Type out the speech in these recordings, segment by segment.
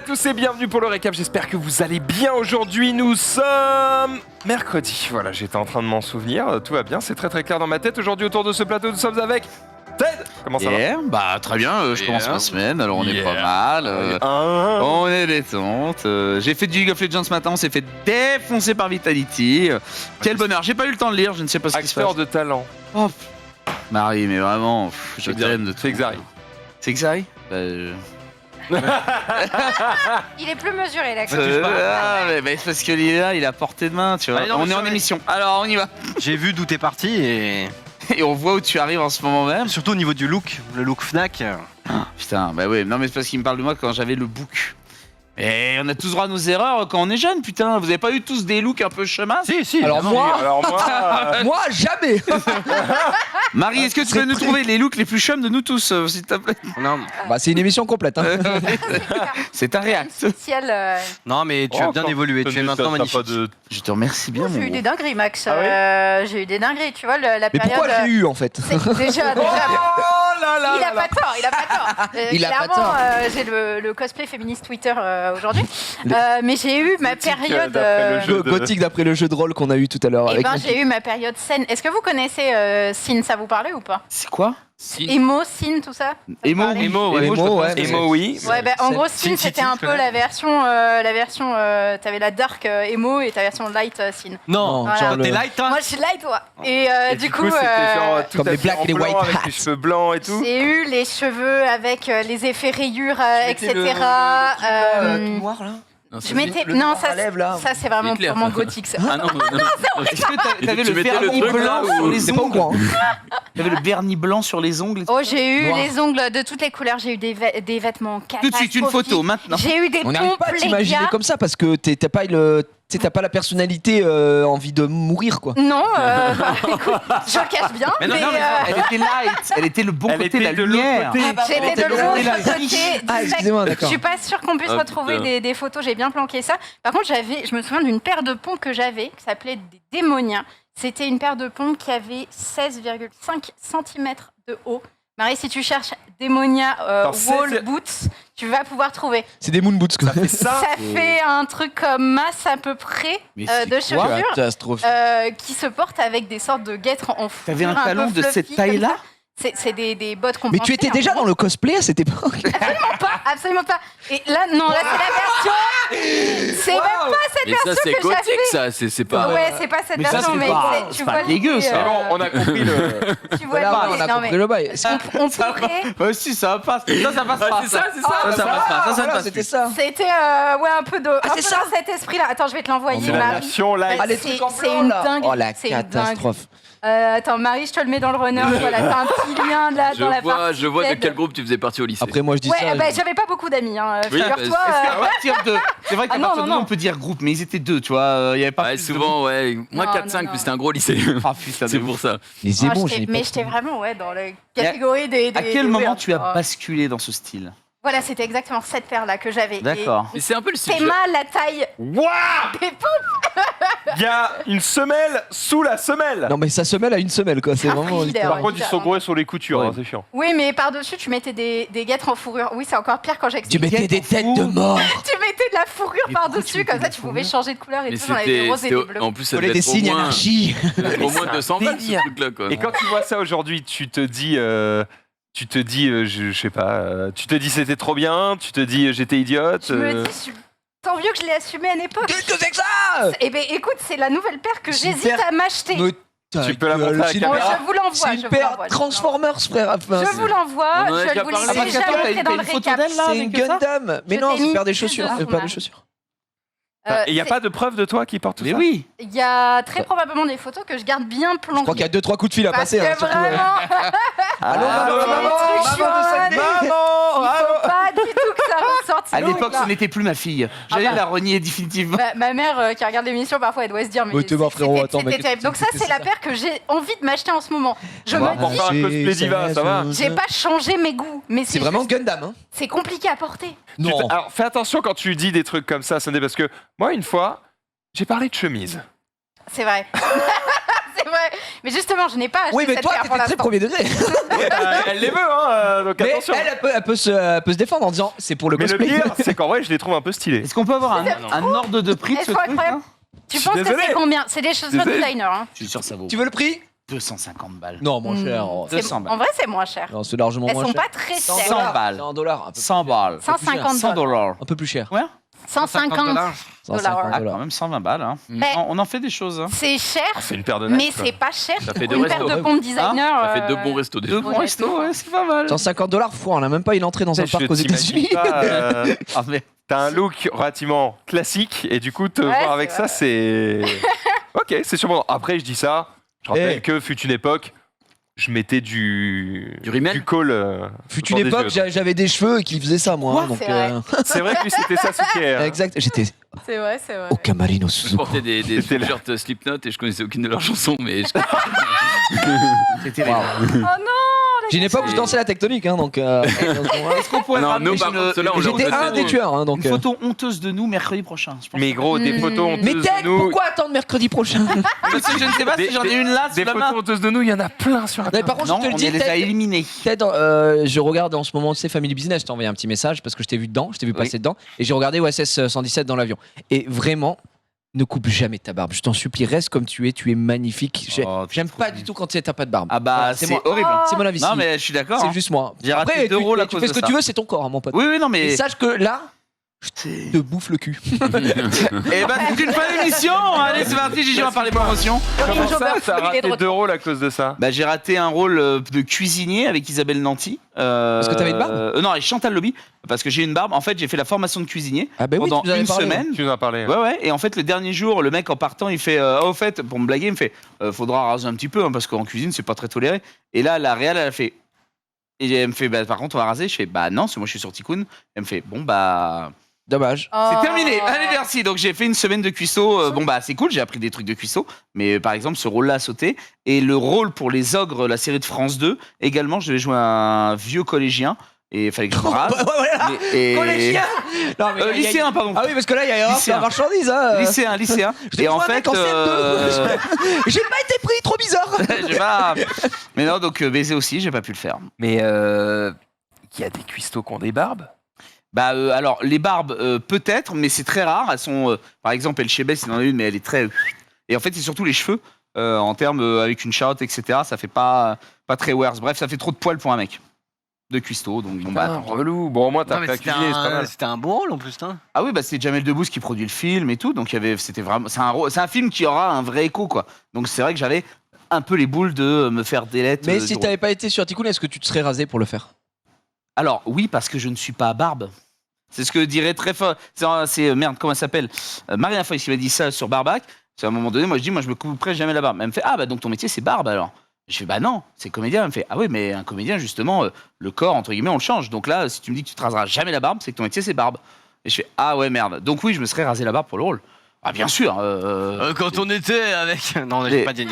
tous et bienvenue pour le récap, j'espère que vous allez bien aujourd'hui, nous sommes mercredi, voilà j'étais en train de m'en souvenir, tout va bien, c'est très très clair dans ma tête, aujourd'hui autour de ce plateau nous sommes avec Ted. Comment ça va? Bah très bien, je commence ma semaine, alors on est pas mal, on est détente, j'ai fait du League of Legends ce matin, on s'est fait défoncer par Vitality, quel bonheur, j'ai pas eu le temps de lire, je ne sais pas ce qui se passe. Acteur de talent. Oh, Marie, mais vraiment, je t'aime de tout. C'est Xari. C'est Xari Il est plus mesuré là. mais c'est parce que là, il a portée de main, tu vois. Allez, non, on est en émission, alors on y va. J'ai vu d'où t'es parti et Et on voit où tu arrives en ce moment même. surtout au niveau du look, le look Fnac. Putain, bah ouais, non mais c'est parce qu'il me parle de moi quand j'avais le book. Et on a tous droit à nos erreurs quand on est jeune, putain. Vous avez pas eu tous des looks un peu chemin? Si. Alors non, moi, Moi, jamais. Marie, est-ce que tu peux nous trouver les looks les plus chums de nous tous, s'il te plaît? non, Bah c'est une émission complète. Hein. C'est un react. Spécial. non, mais tu as bien évolué, tu es maintenant magnifique. Je te remercie bien, J'ai eu mon des dingueries, Max. Ah J'ai eu des dingueries, tu vois, la Mais période. pourquoi j'ai eu en fait? C'est déjà. Oh là là Il a pas tort, il a pas tort. Il a pas Clairement, tort. j'ai le cosplay féministe Twitter aujourd'hui. Mais j'ai eu ma période. d'après le jeu. Gothique d'après le jeu de rôle qu'on a eu tout à l'heure. Eh avec ben, Naki. j'ai eu ma période scène. Est-ce que vous connaissez Sin, ça vous parlait ou pas? C'est quoi? Emo, Sin, tout ça? Emo, parlait Emo, ouais. Emo, je pense ouais. que Emo, oui. Ouais, bah, en gros, Sin Sin, City, c'était un je peu connais. la version, t'avais la dark Emo et ta version light Sin. Non, Voilà. genre le- t'es light, toi. Moi, je suis light, toi. Et, Et du coup, c'était genre tout comme à les fait black en et les blanc, white avec hats. les cheveux blancs et tout. j'ai eu les cheveux avec les effets rayures, etc. noir là. Je mettais. le Non, noir ça, à lèvres, là. ça c'est vraiment Hitler, purement ça. gothique. Ça. Ah non, Est-ce que t'avais tu le mettais le vernis truc, blanc là, sur ou- les C'est pas au ongles? courant. T'avais le vernis blanc sur les ongles? Oh, j'ai eu Noir. les ongles de toutes les couleurs. J'ai eu des vêtements Tout de suite, une photo, catastrophiques. maintenant. J'ai eu des On n'arrive pompes, pas à les t'imaginer gars. comme ça parce que t'as pas le. Tu sais, t'as pas la personnalité envie de mourir quoi. Non, bah, écoute, je le cache bien, Mais non, mais, non, mais Elle était light, elle était le bon Elle côté, était la de l'autre lumière. côté. j'étais de Elle l'autre était là. côté. du Ah spectre. excusez-moi, Je d'accord. suis pas sûre qu'on puisse Ah, retrouver putain. des photos, j'ai bien planqué ça. Par contre, je me souviens d'une paire de pompes que j'avais, qui s'appelait des démonias. C'était une paire de pompes qui avait 16,5 cm de haut. Marie, si tu cherches démonia Attends, wall 16. boots, tu vas pouvoir trouver. C'est des moon boots quoi. Ça fait un truc comme masse à peu près Mais c'est de quoi cheveux Catastrophe. qui se portent avec des sortes de guêtres en fourrure. T'avais un peu talon de fluffy cette comme taille-là? ça. C'est des bottes qu'on Mais tu étais déjà dans le cosplay à cette époque. Absolument pas. Et là, non, là, c'est la version. C'est même pas cette Mais ça, version c'est que gothique, j'avais. ça. C'est pas. Ouais, c'est pas cette Mais ça, version, c'est mais pas- tu c'est vois pas dégueu, l'idée, ça. C'est bon, on a compris le... Tu vois Voilà, on l'idée. a Non, compris mais le bail. on pourrait. Ouais, si, ça passe. Ça passe pas. c'est ça. Ça passe pas. Ça Voilà, passe c'était plus. ça. C'était ouais, un peu un c'est peu ça. dans cet esprit-là. Attends, je vais te l'envoyer, C'est la Marie. version live. Ah, les C'est- trucs en c'est blanc, une là. dinguerie. Oh la C'est une catastrophe. Attends, Marie, je te le mets dans le runner. Voilà, t'as un petit lien là dans la partie. Je vois de TED. quel groupe tu faisais partie au lycée. Après moi je dis Ouais, ça. bah, j'avais pas beaucoup d'amis. Hein. Oui, Figure-toi. bah, À partir de. C'est vrai qu'à Ah non, partir de non, là, non. on peut dire groupe, mais ils étaient deux, tu vois. Il y avait pas. Ouais, plus de souvent, ouais. Moi, Non, 4-5, non, puis non. c'était un gros lycée. Ah putain, C'est pour ça. Les émons, je n'ai pas. Mais j'étais vraiment dans la catégorie des. À quel des moment weird. tu as Oh. basculé dans ce style? Voilà, c'était exactement cette paire-là que j'avais. D'accord. Mais c'est un peu le style. T'es mal la taille Waouh. des pompes. Il y a une semelle sous la semelle. Non mais ça se mêle à une semelle quoi, c'est Un vraiment. frigidaire. Par Ouais, contre, ils sont gourés sur les coutures, Ouais. hein, c'est chiant. Oui, mais par-dessus, tu mettais des guêtres en fourrure. Oui, c'est encore pire quand Tu j'explique. mettais des têtes de mort. Tu mettais de la fourrure Mais pourquoi tu par-dessus, mettais comme de ça la tu pouvais fourrure changer de couleur et Mais tout. J'en avais des roses et des bleus. En plus, ça Collait devait des être au signes moins, anarchie. au moins 200 balles, ce délire. truc-là, quoi. Et quand tu vois ça aujourd'hui, tu te dis, je sais pas, tu te dis c'était trop bien, tu te dis j'étais idiote. Je me dis, tant mieux que je l'ai assumé à l'époque. Qu'est-ce que c'est que ça? Eh ben écoute, c'est la nouvelle paire que C'est une j'hésite paire- à m'acheter. Me Tu peux la montrer à la c'est une Bon, caméra. je vous l'envoie. C'est je une vous paire l'envoie, Transformers frère. Enfin, Je vous l'envoie. On en a Je déjà vous parlé. l'ai Ah, déjà parce que montré t'as dans une le photo récap. d'elle, là, c'est avec une ça Gundam. Mais Je non, t'ai c'est mis une paire de plus chaussures. de Une paire de zoom, chaussures. Et il n'y a pas de preuve de toi qui porte tout Mais ça? oui. Il y a très probablement des photos que je garde bien Je crois qu'il y a planquées. 2-3 coups de fil à Parce passer. que hein, surtout, vraiment, Allô, Allô, des maman, trucs chiants. maman, Il faut allô. pas du tout que ça ressorte. À sinon, l'époque, là. ce n'était plus ma fille. J'allais Ah bah. la renier définitivement. Ma mère qui regarde l'émission parfois elle doit se dire mais Ouais, t'es mort, frérot, c'était- attends, mais c'était terrible. Donc ça qu'est-ce que c'est la c'est paire que j'ai envie de m'acheter en ce moment. Je On va me Pour dis faire un cosplay diva, ça va? j'ai pas changé mes goûts mais C'est vraiment juste- Gundam. Hein. c'est compliqué à porter. Non. Alors fais attention quand tu dis des trucs comme ça, Sunday, parce que moi une fois, j'ai parlé de chemise. C'est vrai. C'est vrai. Mais justement, je n'ai pas acheté Oui, mais cette toi, paire pour t'étais très l'instant. premier degré. Elle les veut, hein, donc Mais attention. elle peut se défendre en disant c'est pour le Mais le cosplay. pire, c'est qu'en vrai, je les trouve un peu stylés. Est-ce qu'on peut avoir un ordre de prix de Elles ce sont truc incroyables. là Tu Je penses suis que désolé. c'est combien? C'est des chaussures Désolé. designer. Hein. Je suis sûr que ça vaut Tu veux le prix 250 balles. Non, moins cher. Hmm. C'est- 200 balles. En vrai, c'est moins cher. Non, c'est largement Elles moins sont cher. pas très 100 chères. 100 balles. C'est un dollar. Un peu, 100 balles. 150 100 dollars. un peu plus cher. 150 $150. 150 Ah, dollars. quand même 120 balles. Hein. Mais- On en fait des choses. Hein. C'est cher, C'est une paire de nattes. mais c'est pas cher. Ça fait Pour deux une paire restos. de pompes designer. Ça fait 2 bons restos déjà. Deux bons restos, ouais, c'est pas mal. 150 dollars, on n'a même pas une entrée dans un Je parc aux t'imagine États-Unis. pas, Ah, mais T'as un look relativement classique et du coup te Ouais, voir avec c'est ça vrai. c'est ok, c'est sûrement. Après je dis ça, je rappelle Eh. que fut une époque, je mettais du rimel col. Fut autour une des époque, yeux. j'avais des cheveux qui faisaient ça, moi. Quoi hein, donc, C'est vrai. C'est vrai que lui c'était Sasuke. Hein. Exact, j'étais C'est vrai, c'est vrai. au Camarino Je Suzuki. portais des C'était là. t-shirts Slipknot et je connaissais aucune de leurs chansons, mais c'était Wow. Oh non. J'ai une époque où je dansais la tectonique, hein, donc. Est-ce qu'on pourrait non, ramener nous par contre, ceux-là, on leur J'étais un faisait des tueurs, hein, donc. une photo honteuse de nous mercredi prochain je pense. Mais gros, des Hmm. photos honteuses Mais de Ted, nous. pourquoi attendre mercredi prochain? Parce que je ne sais pas si j'en ai une là Des sous la photos main. honteuses de nous, il y en a plein sur Mais Internet. par contre, Non, je te le on dis, les a éliminés. Ted, je regarde en ce moment, tu sais, Family Business, je t'ai envoyé un petit message parce que je t'ai vu dedans, je t'ai vu passer dedans, et j'ai regardé OSS 117 dans l'avion. Et vraiment, ne coupe jamais ta barbe. Je t'en supplie, reste comme tu es magnifique. Oh, J'aime trop pas mignon. du tout quand t'as pas de barbe. Ah bah Voilà, c'est moi. horrible. C'est mon avis. Non si. mais je suis d'accord. C'est hein. juste moi. J'ai raté Après, 2 euros la tu cause fais de ce que ça. tu veux, c'est ton corps, hein, mon pote. Oui oui non Et mais sache que là, je te bouffe le cul. Eh ben c'est une fin d'émission. Allez c'est parti Gigi on va parler promotion. Comment ça, Robert, t'as il est de raté retour. 2 rôles à cause de ça? Bah j'ai raté un rôle de cuisinier avec Isabelle Nanty. Parce que t'avais une barbe Non et Chantal Lobby parce que j'ai une barbe. En fait j'ai fait la formation de cuisinier Ah bah oui, pendant tu nous avais une parlé. semaine. Tu nous en as parlé. Ouais ouais et en fait le dernier jour le mec en partant il fait au fait pour me blaguer il me fait faudra raser un petit peu hein, parce qu'en cuisine c'est pas très toléré et là la réal elle a fait et elle me fait bah par contre on va raser je fais bah non parce que moi je suis sur Tikkun elle me fait bon bah Dommage. Oh. c'est terminé allez merci donc j'ai fait une semaine de cuistot bon bah c'est cool j'ai appris des trucs de cuistot mais par exemple ce rôle là a sauté et le rôle pour les ogres la série de France 2 également je devais jouer un vieux collégien et il fallait que je me rase Ouais, voilà. et Collégien. Non, mais il y a- lycéen pardon Ah oui, parce que là, il y a Lycéen. la marchandise. Hein. lycéen Je et en vois un fait mec en CM2. J'ai pas été pris, trop bizarre. j'ai pas mais non donc baiser aussi j'ai pas pu le faire. Mais il y a des cuistots qui ont des barbes. Bah alors les barbes peut-être mais c'est très rare elles sont par exemple El Chebes il en a une mais elle est très et en fait c'est surtout les cheveux en termes avec une charotte etc ça fait pas très wears bref ça fait trop de poils pour un mec de cuistot donc bon, bah, Putain, relou. Bon, au moins, t'as Non, mais fait à c'était cuisiner, c'est pas mal. c'était un beau rôle en plus, hein. ah oui bah c'est Jamel Debbouze qui produit le film et tout donc il y avait c'était vraiment c'est un film qui aura un vrai écho quoi donc c'est vrai que j'avais un peu les boules de me faire délette Mais du si rôle. t'avais pas été sur Tikkun, est-ce que tu te serais rasé pour le faire? Alors oui parce que je ne suis pas à barbe. C'est ce que dirait très fort. C'est merde comment elle s'appelle Marina Foïs qui m'a dit ça sur Barbac. C'est à un moment donné moi je dis moi je me couperai jamais la barbe. Elle me fait ah bah donc ton métier c'est barbe alors. Je fais bah non c'est comédien. Elle me fait ah oui mais un comédien justement le corps entre guillemets on le change. Donc là si tu me dis que tu te raseras jamais la barbe c'est que ton métier c'est barbe. Et je fais ah ouais merde donc oui je me serais rasé la barbe pour le rôle. Ah bien sûr. Quand on était avec. Non, Les- j'ai pas dit.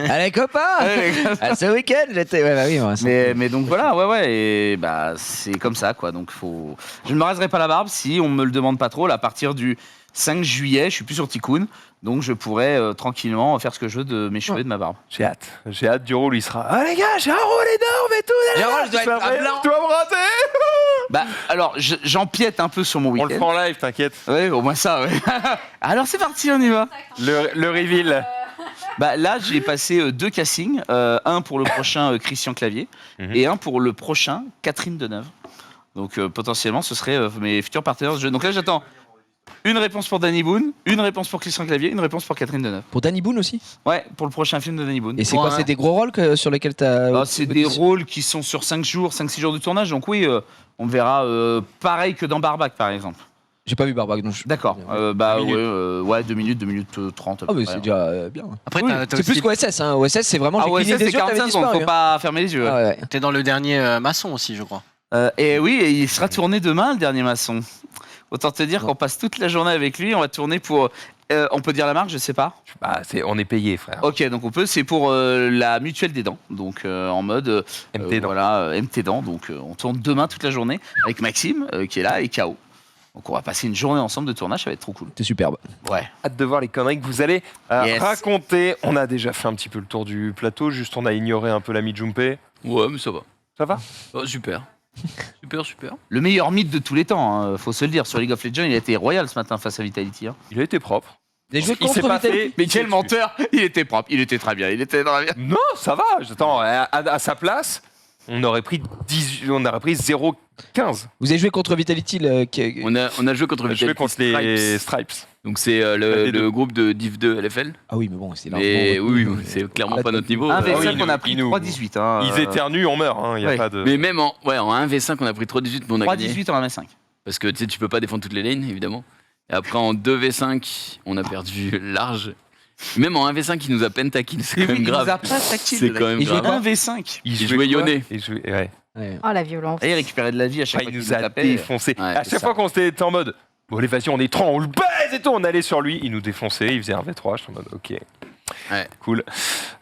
Allez, copains. Ouais, Ah, ce week-end, j'étais. Ouais, bah oui, moi, ça- mais donc voilà, ouais, et bah c'est comme ça, quoi. Donc faut. Je ne me raserai pas la barbe si on me le demande pas trop. Là, à partir du 5 juillet, je suis plus sur Tikkun, donc je pourrais tranquillement faire ce que je veux de mes cheveux et de ma barbe. J'ai hâte du rôle où il sera. Ah les gars, j'ai un rôle énorme et tout. J'ai un rôle, je dois Tu être vas à me- blanc. Tu vas me rater. Bah alors, j'empiète un peu sur mon On le week-end. fera en live, t'inquiète. Ouais, au moins ça, ouais. Alors c'est parti, on y va. Le reveal. Bah là, j'ai passé 2 castings, un pour le prochain Christian Clavier Mhm. et un pour le prochain Catherine Deneuve. Donc potentiellement, ce seraient mes futurs partenaires de jeu. Donc là, j'attends une réponse pour Danny Boone, une réponse pour Christian Clavier, une réponse pour Catherine Deneuve. Pour Danny Boone aussi. Ouais, pour le prochain film de Danny Boone. Et c'est quoi? C'est des gros rôles sur lesquels t'as. Ah, c'est des rôles qui sont sur 5 jours, 5-6 jours de tournage. Donc oui, on verra pareil que dans Barbac, par exemple. J'ai pas vu Barbac, donc je. D'accord. Bah ouais, 2 minutes 30. à Ah, peu mais près. c'est déjà bien. Après, Oui, t'as C'est plus aussi- qu'OSS, hein. OSS, c'est vraiment. Ah j'ai ouais, cligné ça des c'est yeux, t'avais 45 secondes, disparu, faut pas fermer les yeux. hein. Ah ouais. T'es dans le dernier maçon aussi, je crois. Et oui, et il sera tourné demain, le dernier maçon. Autant te dire qu'on passe toute la journée avec lui. On va tourner pour. On peut dire la marque, je sais pas. Bah, on est payé, frère. Ok, donc on peut. C'est pour la mutuelle des dents. Donc en mode. MT dents. Voilà, MT dents. Donc on tourne demain toute la journée avec Maxime qui est là et KO. Donc on va passer une journée ensemble de tournage, ça va être trop cool. C'est superbe. Ouais. Hâte de voir les conneries que vous allez Yes. raconter. On a déjà fait un petit peu le tour du plateau, juste on a ignoré un peu l'ami Junpei. Ouais, mais ça va. Ça va? Oh, super. Super. Le meilleur mythe de tous les temps, hein, faut se le dire. Sur League of Legends, il a été royal ce matin face à Vitality. Hein. Il a été propre. Des jeux Il s'est contre pas Vitality. fait. Mais quel menteur. Il était propre, il était très bien, Non, ça va. Attends, à sa place, on aurait pris 0,15. Vous avez joué contre Vitality On a joué contre On a joué Vitality contre les Stripes. Stripes. Donc c'est le groupe de Div 2 LFL. Ah oui, mais bon, c'est là. Mais oui, c'est clairement pas notre niveau. 1v5, oui, on a ils pris nous- 3-18. Hein, Ils éternuent, on meurt. Il y a ouais. pas de. Mais même en 1v5, on a pris 3-18, mais on a gagné. 3-18 en 1v5. Parce que tu sais, tu peux pas défendre toutes les lanes, évidemment. Et après, en 2v5, on a perdu large. Même en 1v5, il nous a pentakill, c'est quand même grave. C'est quand même Il jouait grave. quoi 1v5. Il jouait quoi Yone. Il jouait- ouais. Ouais. Oh, la violence. Et il récupérait de la vie à chaque Ah, fois il qu'il nous a tapait. défoncé. Ouais, À c'est chaque ça. fois qu'on était en mode, bon, les vas-y, on est 30, on le baise et tout, on allait sur lui, il nous défonçait, il faisait un V3, je suis en mode, ok. Ouais. Cool.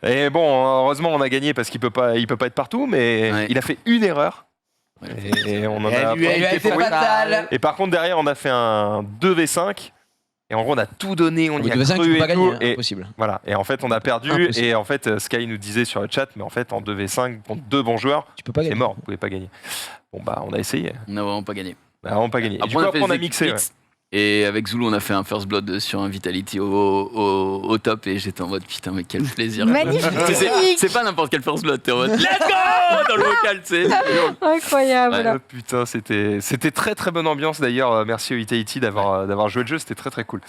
Et bon, heureusement, on a gagné parce qu'il peut pas être partout, mais Ouais. il a fait une erreur. Ouais. Et on en Elle a lui a été pour une. fatale. Et par contre, derrière, on a fait un 2v5. Et en gros, on a tout donné, on y a 2v5, tu cru peux pas et gagner, tout. hein, Et impossible. voilà. Et en fait, on a perdu. Impossible. Et en fait, Sky nous disait sur le chat, mais en fait, en 2v5 contre deux bons joueurs, Tu peux pas c'est gagner. mort, vous pouvez pas gagner. Bon, bah, on a essayé. On n'a vraiment pas gagné. Bah, on n'a pas gagné. Et du coup, fait après, on a des mixé. équipes mixtes. Et avec Zulu, on a fait un first blood sur un Vitality au top. Et j'étais en mode putain, mais quel plaisir. Magnifique. C'est pas n'importe quel first blood. T'es en mode let's go dans le vocal, tu sais. Incroyable. Ouais. Putain, c'était très très bonne ambiance d'ailleurs. Merci au Vitality d'avoir joué le jeu, c'était très très cool.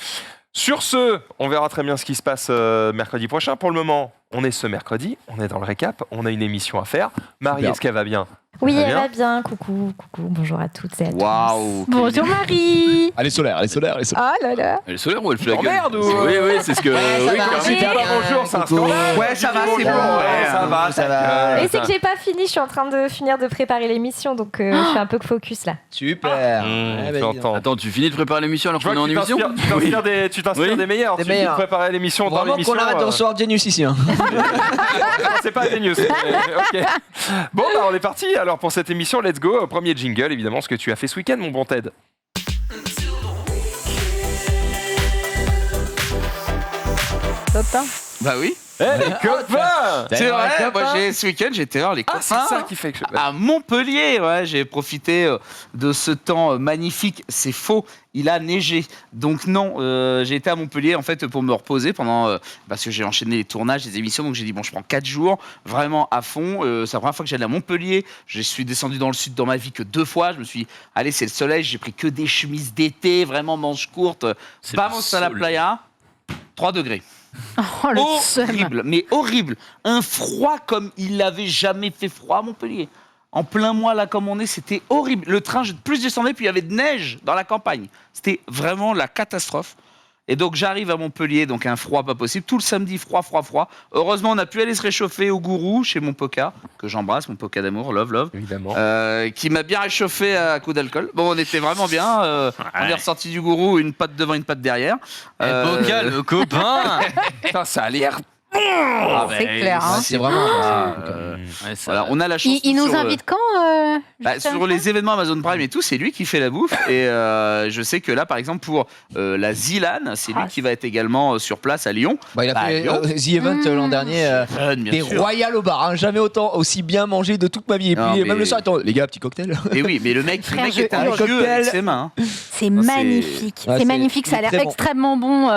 Sur ce, on verra très bien ce qui se passe mercredi prochain. Pour le moment, on est ce mercredi, on est dans le récap, on a une émission à faire. Marie, Super. est-ce qu'elle va bien? Oui, Très elle bien. va bien. Coucou, bonjour à toutes et à tous. Waouh. Bonjour Marie. Allez, solaire. Oh là là. Elle est solaire ou elle fait la Oh, gueule merde, ou- Oui, c'est ce que. oui, va. clairement. Si tu dis pas bonjour, c'est un Coucou. scandale. Ouais, ça va, Tu dis c'est bonjour, bon, ouais, ouais, ça va, ça ta va. gueule. Et c'est que j'ai pas fini, je suis en train de finir de préparer l'émission, donc je suis un peu focus là. Super. Mmh, Ouais, j'entends. Attends, tu finis de préparer l'émission alors Je vois qu'on est en que tu émission t'inspires Oui. des meilleurs. Des Tu meilleurs. préparais l'émission dans Vraiment l'émission. qu'on arrête de recevoir Genius ici. Hein. C'est pas Genius. Ok. Bon, bah on est parti alors pour cette émission. Let's go. Premier jingle, évidemment, ce que tu as fait ce week-end, mon bon Ted. Copain. Bah oui. Eh, les copains! C'est D'ailleurs, vrai, les moi copains. ce week-end j'étais voir les Ah, copains. c'est ça qui fait que je. À Montpellier, ouais, j'ai profité de ce temps magnifique. C'est faux, il a neigé. Donc non, j'ai été à Montpellier en fait pour me reposer pendant parce que j'ai enchaîné les tournages, les émissions. Donc j'ai dit bon, je prends 4 jours vraiment à fond. C'est la première fois que j'allais à Montpellier. Je suis descendu dans le sud dans ma vie que 2 fois. Je me suis dit, allez, c'est le soleil. J'ai pris que des chemises d'été, vraiment manches courtes. C'est Vamos le à la soleil. playa. 3 degrés. Oh, le seum. Horrible, mais horrible. Un froid comme il n'avait jamais fait froid à Montpellier. En plein mois, là, comme on est, c'était horrible. Le train, plus descendais, puis il y avait de neige dans la campagne. C'était vraiment la catastrophe. Et donc, j'arrive à Montpellier, donc un froid pas possible. Tout le samedi, froid. Heureusement, on a pu aller se réchauffer au Gourou, chez mon Poca, que j'embrasse, mon Poca d'amour, love. Évidemment. Qui m'a bien réchauffé à coup d'alcool. Bon, on était vraiment bien. On est ressorti du Gourou, une patte devant, une patte derrière. Vocal, le copain. Putain, ça a l'air. C'est clair. Hein. C'est vraiment. Ouais, ça- Voilà, on a la chance. Il nous sur, invite quand juste sur après les événements Amazon Prime et tout, c'est lui qui fait la bouffe. Et je sais que là, par exemple, pour la Zilan, c'est lui qui va être également sur place à Lyon. Bah, il a Bah, fait Lyon. The Event l'an dernier. Jeune, bien Des sûr. royales au bar, hein. Jamais autant aussi bien mangé de toute ma vie. Et Non, puis mais- même le soir, attends, les gars, petit cocktail. Et oui, mais le mec Frère, est un je- jeu cocktail. avec ses mains. hein. C'est Non, c'est- magnifique. Ouais, C'est c'est- magnifique. Ça a il est l'air très bon. extrêmement bon.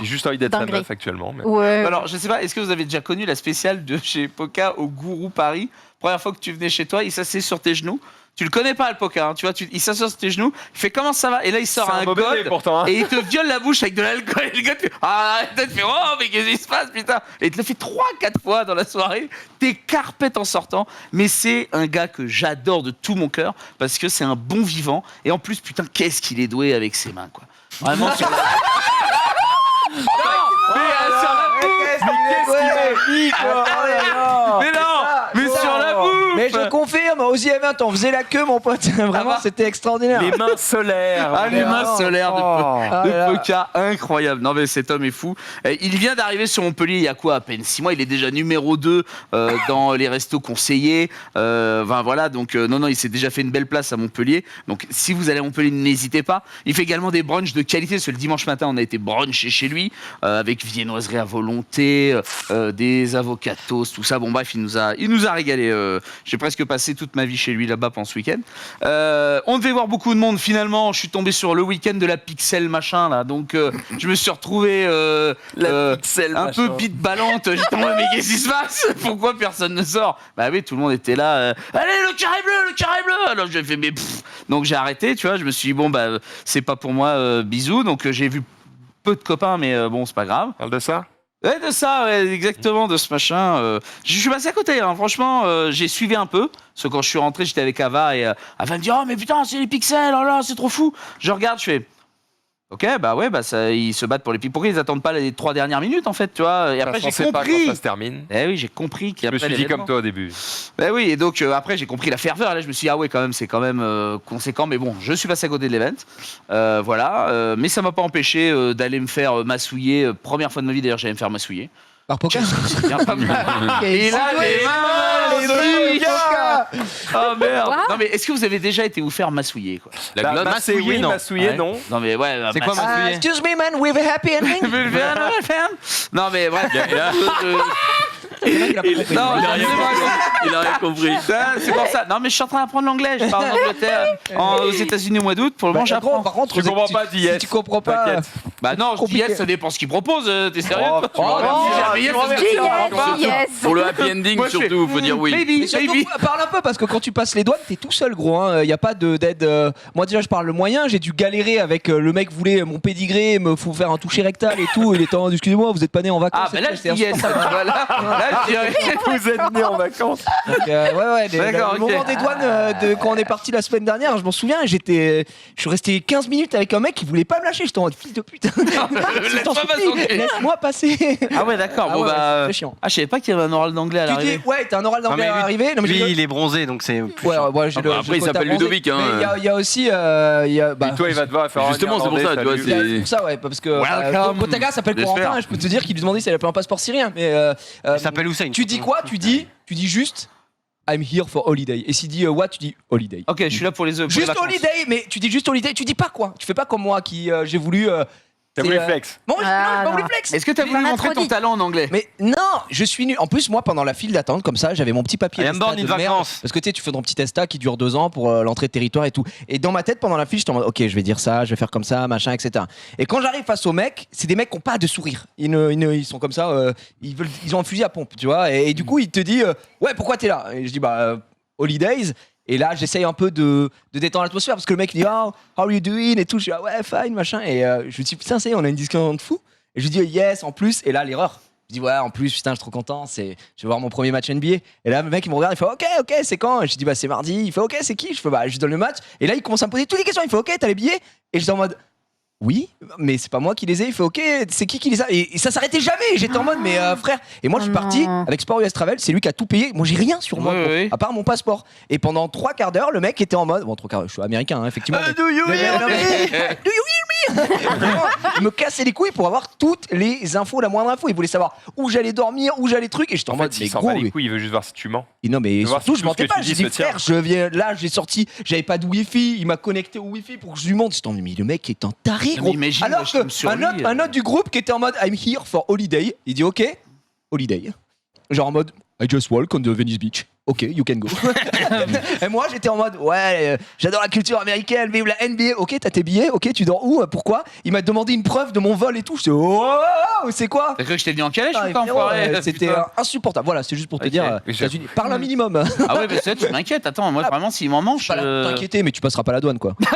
J'ai juste envie d'être sa Dinguerie. meuf actuellement. Mais... Ouais. Alors, je sais pas, est-ce que vous avez déjà connu la spéciale de chez Poca au Gourou Paris? Première fois que tu venais chez toi, il s'assied sur tes genoux. Tu le connais pas, le Poca, hein, tu vois, il s'assoit sur tes genoux, il fait comment ça va? Et là, il sort C'est un beau bébé, god. pourtant. Hein. Et il te viole la bouche avec de l'alcool. Et le gars te fait, arrête de te faire, oh, mais qu'est-ce qui se passe, putain? Et il te le fait 3-4 fois dans la soirée. T'es carpette en sortant. Mais c'est un gars que j'adore de tout mon cœur parce que c'est un bon vivant. Et en plus, putain, qu'est-ce qu'il est doué avec ses mains, quoi. Vraiment sur la. Non, mais sur la bouffe. Mais qu'est-ce qu'il m'a mis, quoi? Mais non, mais sur la bouffe. Mais je confirme, aux events, on faisait la queue, mon pote. Vraiment, c'était extraordinaire. Les mains solaires. Ah, les mains solaires Oh. de Poca, incroyable. Non mais cet homme est fou. Il vient d'arriver sur Montpellier il y a quoi, à peine 6 mois. Il est déjà numéro 2 dans les restos conseillés. Voilà, donc non, il s'est déjà fait une belle place à Montpellier. Donc si vous allez à Montpellier, n'hésitez pas. Il fait également des brunchs de qualité. Parce que le dimanche matin, on a été bruncher chez lui avec viennoiserie à volonté, des avocats toast, tout ça. Bon bref, il nous a régalé. J'ai presque passé toute ma vie chez lui là-bas pendant ce week-end. On devait voir beaucoup de monde. Finalement, je suis tombé sur le week-end de la Pixel machin là. Donc je me suis retrouvé un peu bite ballante. J'étais en mode, mais qu'est-ce qui se passe? Pourquoi personne ne sort? Bah oui, tout le monde était là. Allez, le carré bleu. Alors j'ai fait mais donc j'ai arrêté, tu vois. Je me suis dit bon bah c'est pas pour moi. Bisous. Donc j'ai vu peu de copains, mais bon c'est pas grave. Parle de ça. Ouais, de ça, ouais, exactement, de ce machin. Je suis passé à côté, hein, franchement, j'ai suivi un peu. Parce que quand je suis rentré, j'étais avec Ava et Ava me dit oh mais putain c'est les pixels, oh là c'est trop fou. Je regarde, je fais ok, bah ouais, bah ça, ils se battent pour les pixels. Pourquoi ils attendent pas les 3 dernières minutes en fait, tu vois? Et après j'ai compris. Pas quand ça se termine. Eh oui, j'ai compris qu'il y a. Je me suis dit comme toi au début. Eh oui, et donc après j'ai compris la ferveur. Là je me suis dit ah ouais quand même c'est quand même conséquent. Mais bon, je suis passé à côté de l'event, voilà. Mais ça m'a pas empêché d'aller me faire massouiller. Première fois de ma vie d'ailleurs, j'allais me faire massouiller. Par Poca. Bien pas mal. Et là les mains. Oh merde. Non mais est-ce que vous avez déjà été vous faire massouiller quoi? La glotte massouiller, non. Massouiller, non. Non mais ouais. C'est quoi massouiller? Excuse me, man, with a happy ending. Non mais bref. Non, il a rien compris. C'est pour ça. Non mais je suis en train d'apprendre l'anglais. Je pars en Angleterre, aux États-unis au mois d'août. Pour le moment j'apprends. Par contre, Tu comprends pas si d'IS. tu comprends pas. Bah non, je dis yes, ça dépend ce qu'ils proposent. T'es sérieux? Pour le happy ending, Moi, je surtout, faut dire oui. Baby, Mais surtout, baby. parle un peu parce que quand tu passes les douanes, t'es tout seul, gros. Il y a pas d'aide. Moi déjà, je parle le moyen. J'ai dû galérer avec le mec voulait mon pédigré, me faut faire un toucher rectal et tout. Il était en excusez-moi, vous êtes pas né en vacances. Ah bah là je dis yes. Là je dirais. Vous êtes venus en vacances. Donc, ouais, D'accord, le ok. moment des douanes quand on est parti la semaine dernière, je m'en souviens, je suis resté 15 minutes avec un mec qui voulait pas me lâcher. J'étais en mode fils de pute. Laisse-moi passer. Laisse-moi passer. Ah ouais d'accord. Ah Bon ouais, bah. c'est chiant. Ah je savais pas qu'il y avait un oral d'anglais à Tu dis l'arrivée. ouais, t'as un oral d'anglais à arriver. Non, mais Lui, il est bronzé, donc c'est. Ouais, j'ai Ah bah, après, il s'appelle Ludovic, hein. Il y a aussi. Bah, Et toi, il va devoir faire un Justement, c'est pour ça, tu vois, salut. c'est- c'est pour ça, ouais, parce que Welcome. Botaga s'appelle J'espère. Corentin et je peux te dire qu'il lui demandait s'il avait un passeport syrien. Mais Il s'appelle Hussein. tu dis quoi? Tu dis juste I'm here for holiday. Et s'il dit what, tu dis holiday. Ok, je suis là pour les Juste vacances. holiday, mais tu dis juste holiday. Tu dis pas quoi? Tu fais pas comme moi qui j'ai voulu. T'as voulu flex. Bon, non, Ah, j'ai pas voulu non. flex. Est-ce que t'as Il voulu en a montrer trop ton dit. talent en anglais? Mais non, je suis nul. En plus, moi, pendant la file d'attente, comme ça, j'avais mon petit papier. I am d'Esta born in de merde. vacances. Parce que tu sais, tu fais ton petit testa qui dure 2 ans pour l'entrée de territoire et tout. Et dans ma tête, pendant la file, j'étais en mode, ok, je vais dire ça, je vais faire comme ça, machin, etc. Et quand j'arrive face aux mecs, c'est des mecs qui n'ont pas de sourire. Ils sont comme ça, ils ont un fusil à pompe, tu vois. Et du coup, il te dit, ouais, pourquoi t'es là? Et je dis, bah, holidays. Et là, j'essaye un peu de détendre l'atmosphère parce que le mec il dit, oh, how are you doing? Et tout. Je dis, ah ouais, fine, machin. Et je me dis, putain, ça y est, on a une discussion de fou. Et je lui dis yes en plus, et là l'erreur. Je dis ouais en plus putain je suis trop content, je vais voir mon premier match NBA. Et là le mec il me regarde, il fait ok c'est quand? Et je dis bah c'est mardi, il fait ok c'est qui? Je fais bah je lui donne le match. Et là il commence à me poser toutes les questions, il fait ok t'as les billets? Et je suis en mode oui mais c'est pas moi qui les ai, il fait ok c'est qui les a? Et ça s'arrêtait jamais, j'étais en mode mais frère. Et moi je suis parti avec Sport US Travel, c'est lui qui a tout payé, moi j'ai rien sur moi Oui. à part mon passeport. Et pendant 3 quarts d'heure le mec était en mode, bon 3 quarts, je suis américain hein, effectivement. Do you hear me? Do you Vraiment, il me cassait les couilles pour avoir toutes les infos, la moindre info. Il voulait savoir où j'allais dormir, où j'allais truc. Et j'étais en mode, mais il s'en gros. bat les couilles, il veut juste voir si tu mens. Non, mais veut voir surtout, si je tout ce mentais que pas. tu Je dis dis, se tient. frère, je viens là, j'ai sorti, j'avais pas de wifi. Il m'a connecté au wifi pour que je lui montre. J'étais en mode, mais le mec est un taré, Non, mais gros. imagine, Alors moi, je tombe sur lui, un autre du groupe qui était en mode, I'm here for holiday. Il dit, ok, holiday. Genre en mode, I just walk on the Venice Beach. Ok, you can go. Et moi, j'étais en mode, ouais, j'adore la culture américaine, vive la NBA. Ok, t'as tes billets. Ok, tu dors où? Pourquoi? Il m'a demandé une preuve de mon vol et tout. Je dis, oh, c'est quoi? T'as cru que je t'ai venu en calèche Putain, ou pas, frérot, enfoiré? c'était Putain. insupportable. Voilà, c'est juste pour te Ok. dire, Mais États-Unis, parle un minimum. Ah ouais, mais ça, tu m'inquiètes. Attends, moi, vraiment, s'il m'en mange. Pas là, t'inquiéter, mais tu passeras pas la douane, quoi. Oui,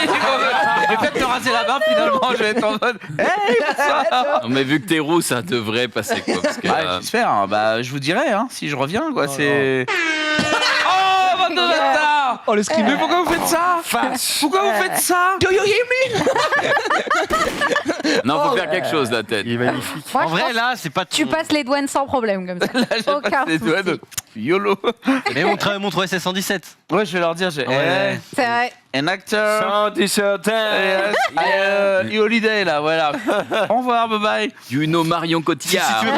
je vais peut-être te raser la barbe finalement. Je vais être en mode. Hey, bonsoir. Non, mais vu que t'es roux, ça devrait passer quoi. Parce que, Ouais, j'espère. Hein. Bah, je vous dirai hein, si je reviens, quoi. C'est. Oh, bande de bâtards! Oh, le scream. Mais pourquoi vous faites ça? Pourquoi vous faites ça? Do you hear me? Non, faut Oh, faire quelque chose, la tête. Il est magnifique. Moi, En je vrai, pense là, c'est pas que tu passes les douanes sans problème comme ça. Là, je Aucun passe les souci. douanes. YOLO. Mais mon OSS 117. Ouais, je vais leur dire, Ouais. C'est vrai. un acteur. Holiday, là, voilà. Au revoir, bye bye. You know Marion Si Cotillard. tu veux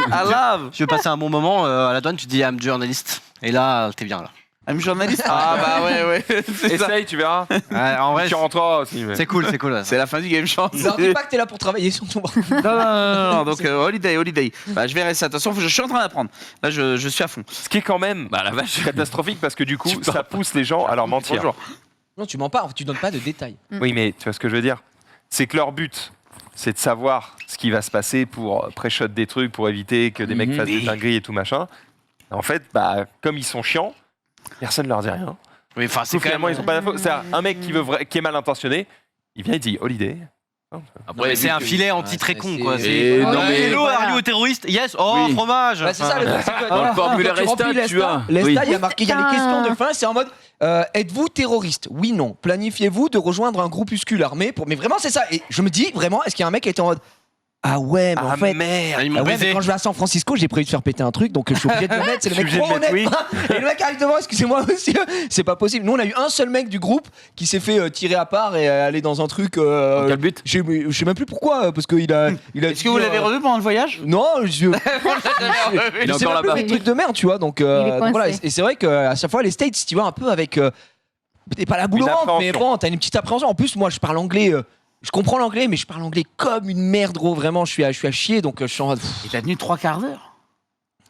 passer I love. tu veux passer un bon moment à la douane, tu dis I'm journalist. Et là, t'es bien là. I'm journaliste. Ah bah ouais. C'est ça. Essaye, tu verras. En vrai, Tu rentreras aussi. mais- c'est cool. C'est la fin du game chance. Alors, dis pas que t'es là pour travailler sur ton Non. Donc, holiday. Bah, je verrai ça. Attention, je suis en train d'apprendre. Là, je suis à fond. Ce qui est quand même Bah la vache. catastrophique parce que du coup, ça pousse les gens à leur mentir. Bonjour. Non, tu mens pas, tu donnes pas de détails. Oui, mais tu vois ce que je veux dire? C'est que leur but, c'est de savoir ce qui va se passer pour pré-shot des trucs, pour éviter que des mecs fassent des dingueries et tout machin. En fait, bah, comme ils sont chiants, personne ne leur dit rien. Oui, enfin, c'est Sauf quand finalement, même. ils ont pas d'infos. C'est un mec qui est mal intentionné, il vient, il dit Holiday. Après, Mais c'est un filet Ouais, anti très c'est- con quoi. c'est- Et non, mais- Hello, voilà. are you a terrorist? Yes. Oh, Oui. fromage. Bah, c'est ça le truc, c'est que- Dans le formulaire quand tu remplis Estat, tu vois. L'Estat, Oui. il y a marqué, il y a les Putain. questions de fin, c'est en mode êtes-vous terroriste? Oui, non. Planifiez-vous de rejoindre un groupuscule armé pour. Mais vraiment, c'est ça. Et je me dis, vraiment, est-ce qu'il y a un mec qui était en mode ah ouais, mais en fait. merde. Ils Ah m'ont ouais, mais baisé. quand je vais à San Francisco, j'ai prévu de faire péter un truc, donc je suis obligé de le mettre. C'est le Je mec suis trop obligé de honnête. mettre Et le mec arrive devant, excusez-moi monsieur, c'est pas possible. Nous, on a eu un seul mec du groupe qui s'est fait tirer à part et aller dans un truc. Quel but? Je sais même plus pourquoi, parce qu'il a. Est-ce que vous l'avez revu pendant le voyage? Non, je. Il est Je sais encore même plus là-bas. les trucs de merde, tu vois. Donc, est donc voilà. coincé. Et c'est vrai qu'à chaque fois, les States, tu vois, un peu avec. T'es pas la boule au ventre, mais appréhension. bon, t'as une petite appréhension. En plus, moi, je parle anglais. Je comprends l'anglais, mais je parle anglais comme une merde, gros. Vraiment, je suis à chier, donc je suis en mode. Et t'as tenu 3/4 d'heure.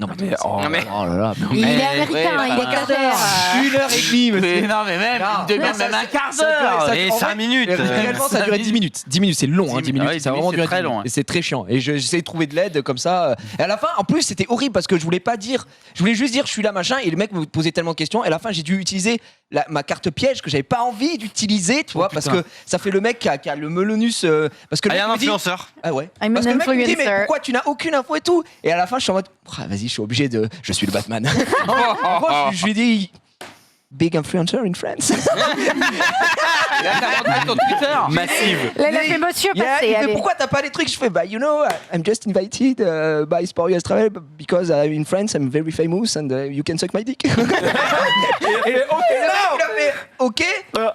Non, mais, oh oh, là là là. Il est ouais, américain, bah, il est quart d'heure. 1h30, Mais non, mais même, Non. même Ça, un quart ça durait- d'heure. ça- Et en 5 vrai, minutes. Réellement, ça a duré 10 minutes. 10 minutes, c'est long, hein, 10 minutes. Ah oui, ça a 10 vraiment minutes, duré c'est très 10 long, minutes. Et c'est très chiant. Et j'essayais de trouver de l'aide comme ça. Et à la fin, en plus, c'était horrible parce que je voulais pas dire. Je voulais juste dire, je suis là, machin. Et le mec me posait tellement de questions. Et à la fin, j'ai dû utiliser ma carte piège que j'avais pas envie d'utiliser, tu vois, parce que ça fait le mec qui a le melonus. Parce que le Il y a mec un me dit- influenceur. Ah ouais. I'm Parce an que le mec me dit, mais influencer. pourquoi tu n'as aucune info et tout? Et à la fin, je suis en mode, ah, vas-y, je suis obligé de. Je suis le Batman. En gros, je lui ai dit, big influencer in France. Là, t'as rendu ton Twitter. Massive. Là, il a fait monsieur Yeah, passer. il fait, allez. pourquoi t'as pas les trucs? Je fais, bah, you know, I'm just invited by Sport US Travel because I'm in France, I'm very famous and you can suck my dick. Et le mec, il a fait, ok.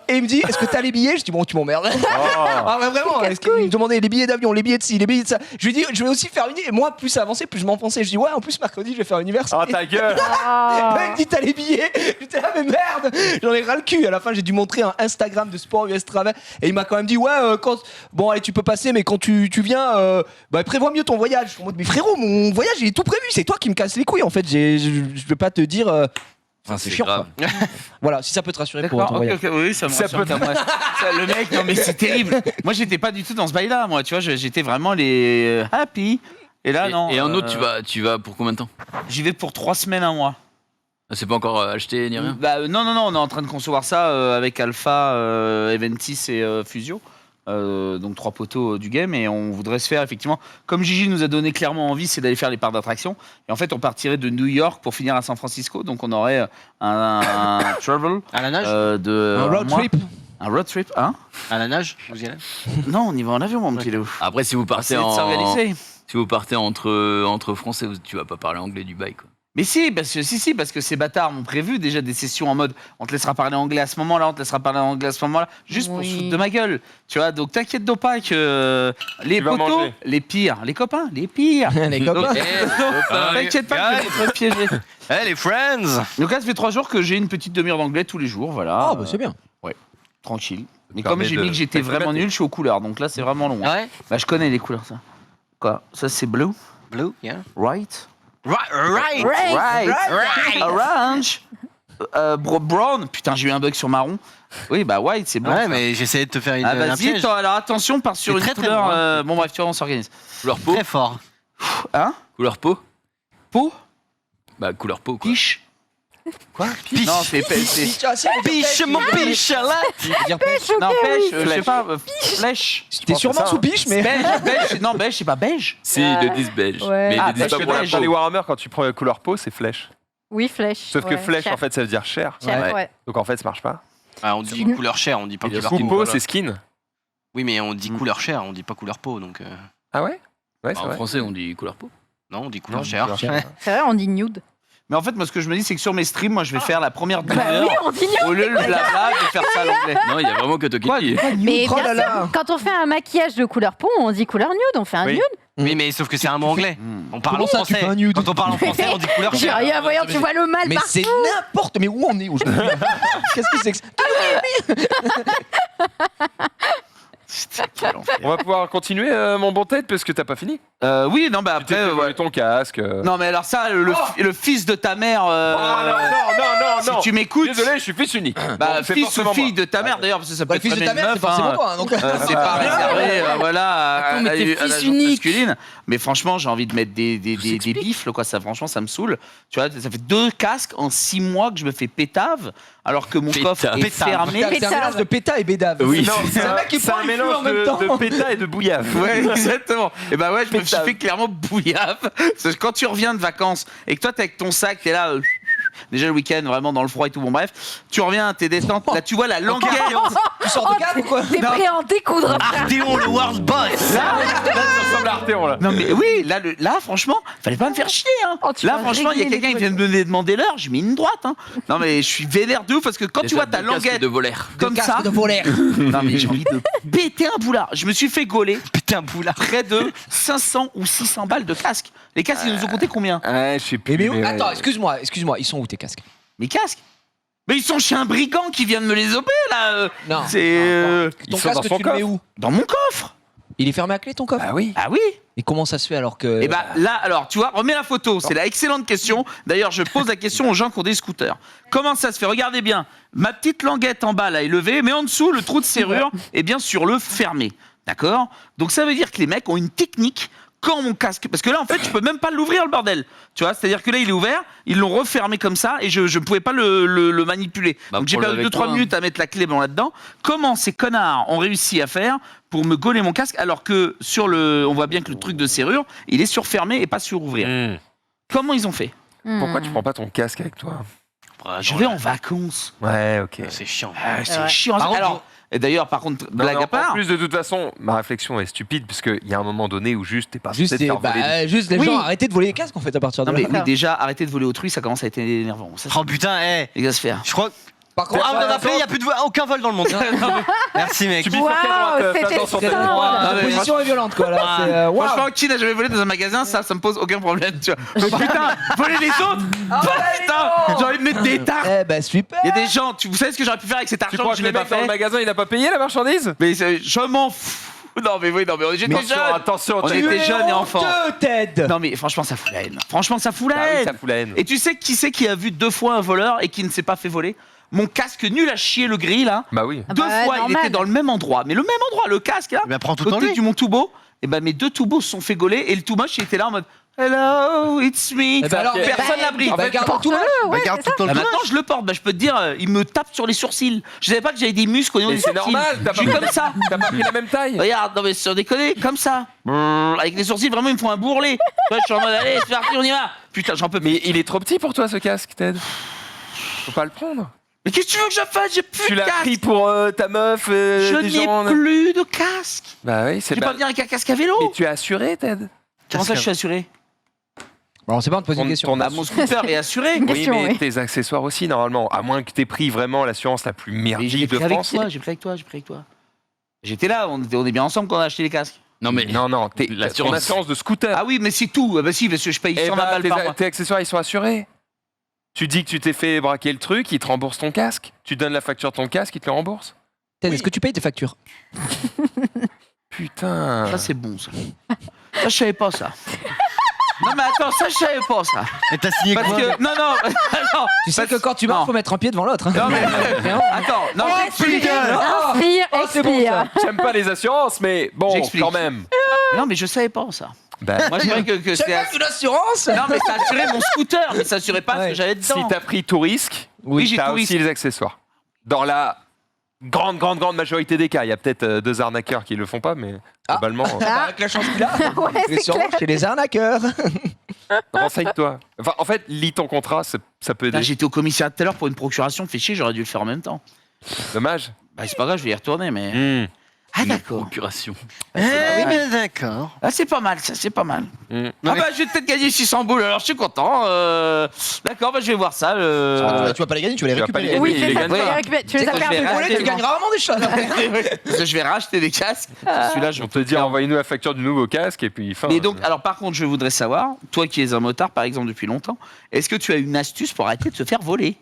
Et il me dit, est-ce que t'as les billets? Je dis, bon, tu m'emmerdes. Ah, ouais, vraiment. Est-ce qu'il me demandait les billets d'avion, les billets de ci, les billets de ça? Je lui dis, je vais aussi faire une. Et moi, plus ça avançait, plus je m'enfonçais. Je dis, ouais, en plus, mercredi, je vais faire l'université. Oh ta gueule. Ah. Le mec dit t'as les billets. J'étais là mais merde. J'en ai ras le cul. À la fin j'ai dû montrer un Instagram de Sport US Travel et il m'a quand même dit ouais quand bon allez tu peux passer mais quand tu viens bah prévois mieux ton voyage. Je suis en mode mais frérot mon voyage il est tout prévu. C'est toi qui me casses les couilles en fait. Je veux pas te dire. Enfin, c'est chiant grave. quoi. Voilà si ça peut te rassurer pour D'accord, ton ok, voyage. oui, ça me Ça rassure peut- quand même. Le mec, non mais c'est terrible. Moi, j'étais pas du tout dans ce bail-là, moi, tu vois, j'étais vraiment les happy. Et là, non. Et un autre, tu vas pour combien de temps? J'y vais pour 3 semaines, un mois. Ah, c'est pas encore acheté ni rien? Bah, non, on est en train de concevoir ça avec Alpha, Eventis et Fusio. Donc 3 poteaux du game et on voudrait se faire effectivement comme Gigi nous a donné clairement envie, c'est d'aller faire les parcs d'attraction et en fait on partirait de New York pour finir à San Francisco, donc on aurait un travel À la nage de Un road mois. trip. Un road trip, hein? À la nage Vous y allez Non, on y va en avion, mon petit loup. Après, si vous partez C'est de s'organiser. si vous partez entre Français, tu vas pas parler anglais du bail, quoi. Mais si, parce que ces bâtards m'ont prévu déjà des sessions en mode on te laissera parler anglais à ce moment-là, on te laissera parler anglais à ce moment-là, juste pour se Oui. foutre de ma gueule. Tu vois, donc t'inquiète donc pas que les Tu vas potos, manger. les pires, les copains, les pires. Les copains. Donc, t'inquiète pas que je vais être piégé. Eh les friends. Donc là, ça fait 3 jours que j'ai une petite demi-heure d'anglais tous les jours, voilà. Oh bah c'est bien. Tranquille. Mais permet comme j'ai de- mis que j'étais ça te vraiment permet de- nul, je suis aux couleurs, donc là c'est vraiment long. Ouais. Bah je connais les couleurs, ça. Quoi? Ça c'est blue, Blue, yeah. right, Right. right, orange, brown. Putain, j'ai eu un bug sur marron. Oui, bah white, c'est blanc. Ouais, ça. mais j'essayais de te faire Ah un vas-y, piège. alors attention, part sur C'est une très, très couleur. bon, hein. Bon bref, tu vois, on s'organise. Couleur peau? Très fort. Hein? Couleur peau? Peau? Bah, couleur peau, quoi. Piche? Quoi? Non, c'est Piche, ah, si, on dit Piche, mon piche, là. on peut dire pêche. Non, pêche, je sais pas, flèche. T'es sûrement sous piche mais. Beige, non, beige, c'est pas beige. Si, ils le disent beige. Ouais. Mais ils Ah, le disent beige, pas c'est pour la beige. Dans peau. les Warhammer, quand tu prends la couleur peau, c'est flèche. Oui, flèche. Sauf que ouais, flèche, cher. en fait, ça veut dire cher. Cher, Ouais. ouais. Donc en fait, ça marche pas. Ah, on dit couleur chair, on dit pas Et du couleur coup, peau. peau, c'est skin. Oui, mais on dit couleur chair, on dit pas couleur peau, donc. Ah ouais? Ouais, c'est En vrai. français, on dit couleur peau. Non, on dit Non, couleur chair. couleur chair. C'est vrai, on dit nude. Mais en fait, moi, ce que je me dis, c'est que sur mes streams, moi, je vais faire la première Bah demi-heure. oui, on dit nude. Au lieu de blabla, je vais faire ça à l'anglais. Non, il y a vraiment que toi qui Quoi dis. Mais Oh bien là sûr, là. quand on fait un maquillage de couleur peau, on dit couleur nude, on fait un Oui. nude. Oui, mais sauf que c'est un mot anglais. On parle en Comment ça, tu français. fais un nude? Quand on parle en français, on dit couleur J'ai chair. rien, voyons, tu vois le mal Mais partout. c'est n'importe. Mais où on est aujourd'hui? Qu'est-ce que c'est que Quel enfer. On va pouvoir continuer, mon bon tête, parce que t'as pas fini. Oui, non, bah Tu t'es après. fait voler ton casque. Non, mais alors ça, le fils de ta mère. non, Si tu m'écoutes. Désolé, je suis fils unique. Bah, Donc, c'est fils ou forcément fille moi. de ta mère d'ailleurs, parce que ça peut Bah, le être fils de très ta bien mère, une c'est meuf, forcément hein. toi. Donc. C'est pas réservé voilà, Attends, mais t'es à la fils gente unique. masculine. Mais franchement, j'ai envie de mettre des bifles, quoi. Ça, franchement, ça me saoule. Tu vois, ça fait 2 casques en 6 mois que je me fais pétave, alors que mon coffre est Pétave. fermé. C'est un mélange de péta et bédave. Oui. Non, C'est un mec qui c'est prend un les flux mélange en même temps. de péta et de bouillave. Ouais, exactement. Et bah ouais, je me suis Pétave. fait clairement bouillave. Parce que quand tu reviens de vacances et que toi t'es avec ton sac, t'es là. Déjà le week-end, vraiment dans le froid et tout. Bon, bref, tu reviens, t'es détente. Là, tu vois la languette. Tu sors de cap ou quoi? T'es prêt à en découdre. Arthéon, le world boss. Là, tu ressembles à Arthéon, là. Non mais oui, là franchement, fallait pas me faire chier. Hein. Oh, tu Là vas franchement, il y a régler quelqu'un qui les vient de me demander l'heure, j'ai mis une droite. Hein. Non mais je suis vénère de ouf parce que quand tu vois ta languette de volaire. comme ça, de volaire. non mais j'ai envie de péter un boulard. Je me suis fait gauler Putain, boulard. près de 500 ou 600 balles de casque. Les casques, ils nous ont coûté combien? Ouais, je sais plus. Mais où? mais ouais. Attends, excuse-moi, ils sont où tes casques? Mes casques? Mais ils sont chez un brigand qui vient de me les opérer là. Non. C'est Ton Ils sont dans casque, son tu le mets coffre. où? dans mon coffre. Il est fermé à clé ton coffre? Ah oui. Ah oui. Et comment ça se fait alors que. Et bah là, alors tu vois, remets la photo. C'est la excellente question. D'ailleurs, je pose la question aux gens qui ont des scooters. Comment ça se fait? Regardez bien. Ma petite languette en bas là est levée, mais en dessous, le trou de serrure est bien sur le fermé. D'accord? Donc ça veut dire que les mecs ont une technique. Quand mon casque, parce que là en fait je peux même pas l'ouvrir le bordel, tu vois, c'est-à-dire que là il est ouvert, ils l'ont refermé comme ça et je pouvais pas le manipuler. Bah, Donc j'ai prends-le perdu avec 2-3 toi, hein. minutes à mettre la clé là-dedans. Comment ces connards ont réussi à faire pour me gauler mon casque alors que sur on voit bien que le truc de serrure il est surfermé et pas sur ouvrir. Comment ils ont fait? Pourquoi tu prends pas ton casque avec toi? Je vais en vacances. Ouais, ok. C'est chiant. Ah, c'est Ouais. chiant. Par contre, Alors, et d'ailleurs par contre Non, blague non, à part. En plus, de toute façon, ma réflexion est stupide, parce qu'il y a un moment donné où juste t'es pas Juste, censé te faire voler des- juste les Oui. gens arrêtez de voler les casques en fait à partir de Non là. mais oui, déjà arrêter de voler autrui, ça commence à être énervant. Ça, Oh putain, les gars se faire. je crois. Par contre, Ah, on a appelé, il n'y a plus de aucun vol dans le monde. Merci mec. Tu bifurques à droite, Waouh, fais c'était attention, ça. t'as le droit. Non, la mais position est violente quoi là. Ah. c'est, waouh. Franchement, qui n'a jamais volé dans un magasin, ça me pose aucun problème, tu vois. Donc putain, voler les autres putain, j'ai envie de mettre des tartes. Eh ben super. Il y a des gens, vous savez ce que j'aurais pu faire avec cet Tu argent crois que je que n'ai le pas mec dans le fait? magasin, il a pas payé la marchandise? Mais je m'en fous. Non mais oui, non mais j'étais Attention, jeune. attention, On t'as- était jeunes et enfants. Ted. Non mais franchement, ça fout la haine. Franchement, ça fout la Ah oui, haine. ça fout la haine. Et tu sais qui c'est qui a vu 2 fois un voleur et qui ne s'est pas fait voler? Mon casque nul à chier le gris là. Bah oui. Ah 2 bah, fois, il normal. était dans le même endroit. Mais le même endroit, le casque là. Eh ben, prends tout en Côté lui. du Mont Toubeau, et ben mes 2 Toubeaux se sont fait gauler et le tout moche il était là en mode Hello, it's me. Eh ben alors, Personne l'a pris. Bah, garde tout là. Ouais, Regarde c'est ça. tout Bah le maintenant je le porte, bah, je peux te dire, il me tape sur les sourcils. Je savais pas que j'avais des muscles au niveau Mais des c'est sourcils. normal, t'as Je suis pas- comme ça. T'as pas pris la même taille? Regarde, non mais sans déconner, comme ça. Avec les sourcils, vraiment ils me font un bourrelet. Tu vois, je suis en mode allez, c'est parti, on y va. Putain, j'en peux plus. Mais il est trop petit pour toi ce casque, Ted. Faut pas le prendre. Mais qu'est-ce que tu veux que je fasse? J'ai plus Tu de l'as casque. pris pour ta meuf, Je des n'ai gens. plus de casque. Bah oui, Je c'est vais pas venir avec un casque à vélo. Mais tu es assuré, Ted? Comment ça je suis assuré? Bon, on sait pas, on te pose une question. Bah, mon scooter est assuré. Une Oui, question, mais oui. tes accessoires aussi, normalement. À moins que t'aies pris vraiment l'assurance la plus Mais j'ai merdique de pris avec France. toi, j'ai pris avec toi, j'ai pris avec toi. J'étais là, on est bien ensemble quand on a acheté les casques. Non mais Non, non, L'assurance. ton assurance de scooter. Ah oui, mais c'est tout. Ah bah si, parce que je paye Eh 120 bah, balles par mois. tes accessoires, ils sont assurés. Tu dis que tu t'es fait braquer le truc, ils te remboursent ton casque. Tu donnes la facture de ton casque, ils te le remboursent. Ted, est-ce que tu payes tes factures? Putain. Ça c'est bon ça. Ça je savais pas ça. Non mais attends, ça je savais pas ça. Et t'as signé Parce quoi? que non non, non. Tu sais Parce- que quand tu marches, non. faut mettre un pied devant l'autre. Hein. Non mais attends, non Oh, j'explique. Inspire, Oh, c'est bon, expire. J'aime pas les assurances, mais bon, J'explique. quand même. Non mais je savais pas ça. Bah, Moi je croyais que C'est c'était. pas une assurance. Non mais ça assurait mon scooter, mais ça assurait pas ce Ouais. que j'avais si dedans. t'as pris tout risque, Oui, j'ai t'as tout aussi risque. les accessoires. Dans la grande majorité des cas, il y a peut-être 2 arnaqueurs qui le font pas, mais globalement, Bah, avec la chance qu'il a. Ouais, Il est c'est sûrement clair. chez les arnaqueurs. renseigne-toi. Enfin, en fait, lis ton contrat, ça peut Là, aider. j'étais au commissariat tout à l'heure pour une procuration, fait chier, j'aurais dû le faire en même temps. Dommage. Bah c'est pas grave, je vais y retourner mais. Ah d'accord. Procuration. Oui, mais d'accord. Ah c'est pas mal, ça c'est pas mal. Mm. Ah bah je vais peut-être gagner 600 boules, alors je suis content. D'accord, bah je vais voir ça. Tu vas pas les gagner, tu vas les Tu vas pas récupérer. les Oui, gagner, c'est il ça, les tu gagne vas pas. récupérer. Tu les C'est as quand je vais perdus. racheter, Tu gagnes rarement des choses. Parce que je vais racheter des casques. Celui-là, je On te dit envoyez-nous la facture du nouveau casque et puis fin. Mais donc, alors par contre, je voudrais savoir, toi qui es un motard par exemple depuis longtemps, est-ce que tu as une astuce pour arrêter de se faire voler?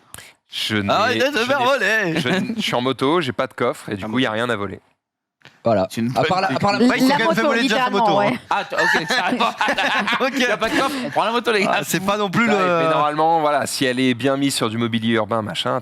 Je n'ai- Arrête de te je faire n'ai- voler. je suis en moto, j'ai pas de coffre et du coup il y a rien à voler. Voilà. C'est une À part la Ouais, il s'est quand même fait moto, voler déjà sa littéralement, moto, ouais. hein. Ah, ok, ça arrive. Ok. Il n'y a pas de coffre, on prend la moto les gars. Ah, c'est pas non plus Ouais, mais le. normalement, voilà, si elle est bien mise sur du mobilier urbain, machin,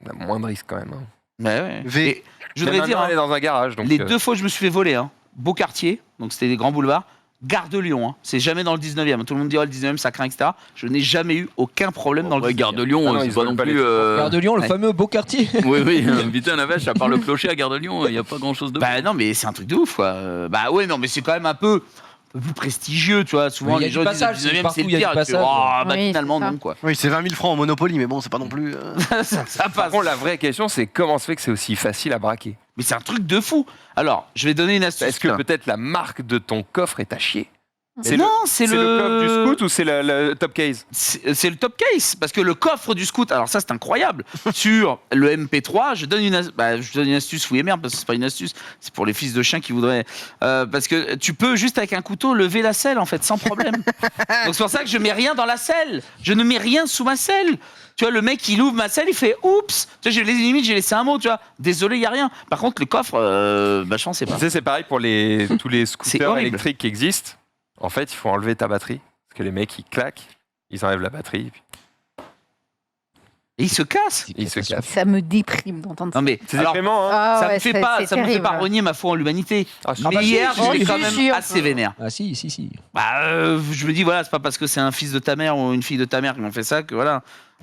on a moins de risques quand même. Hein. Ouais, ouais. V. Et je voudrais Mais dire, maintenant, elle est dans un garage. Donc, les 2 fois où je me suis fait voler, beau quartier, donc c'était des grands boulevards, Gare de Lyon, c'est jamais dans le 19e. Tout le monde dit, oh, le 19e, ça craint, etc. Je n'ai jamais eu aucun problème dans le 19e. Gare de Lyon, Ah non, c'est ils pas veulent non pas plus. les- Gare de Lyon, le Ouais. fameux beau quartier. Oui, oui, putain, la vache, à part le clocher à Gare de Lyon, il n'y a pas grand chose de. Bah non, mais c'est un truc de ouf, quoi. Bah ouais, non, mais c'est quand même un peu plus prestigieux, tu vois. Souvent, Mais il y a les du gens passage, disent le 19e, partout, c'est le il y a du pire. Et tu fais, passage. oh, bah Oui, finalement, c'est ça. non, quoi. Oui, c'est 20 000 francs en Monopoly, mais bon, c'est pas non plus. ça Par passe. contre, la vraie question, c'est comment se fait que c'est aussi facile à braquer? Mais c'est un truc de fou. Alors, je vais donner une astuce. Est-ce que peut-être la marque de ton coffre est à chier? Mais non, c'est le coffre du scout ou c'est le top case? C'est le top case, parce que le coffre du scout, alors ça c'est incroyable. Sur le MP3, je donne une astuce, oui et merde, parce que c'est pas une astuce, c'est pour les fils de chiens qui voudraient. Parce que tu peux juste avec un couteau lever la selle en fait, sans problème. Donc c'est pour ça que je mets rien dans la selle, je ne mets rien sous ma selle. Tu vois, le mec il ouvre ma selle, il fait oups, tu vois, limite j'ai laissé un mot, tu vois, désolé, il y a rien. Par contre, le coffre, je pensais pas. Tu sais, c'est pareil pour tous les C'est scooters horrible. électriques qui existent. En fait, il faut enlever ta batterie. Parce que les mecs, ils claquent, ils enlèvent la batterie, et puis Et il se casse. ils se cassent. Ça me déprime d'entendre ça. Non mais, C'est alors, déprimant, hein? Ah ça ouais, me fait c'est pas, ça me fait terrible. pas renier ma foi en l'humanité. Ah, Mais bah, hier, si, j'étais si, quand si, même si, assez vénère. Ah si, si, si. Je me dis, voilà, c'est pas parce que c'est un fils de ta mère ou une fille de ta mère qui m'ont fait ça que voilà.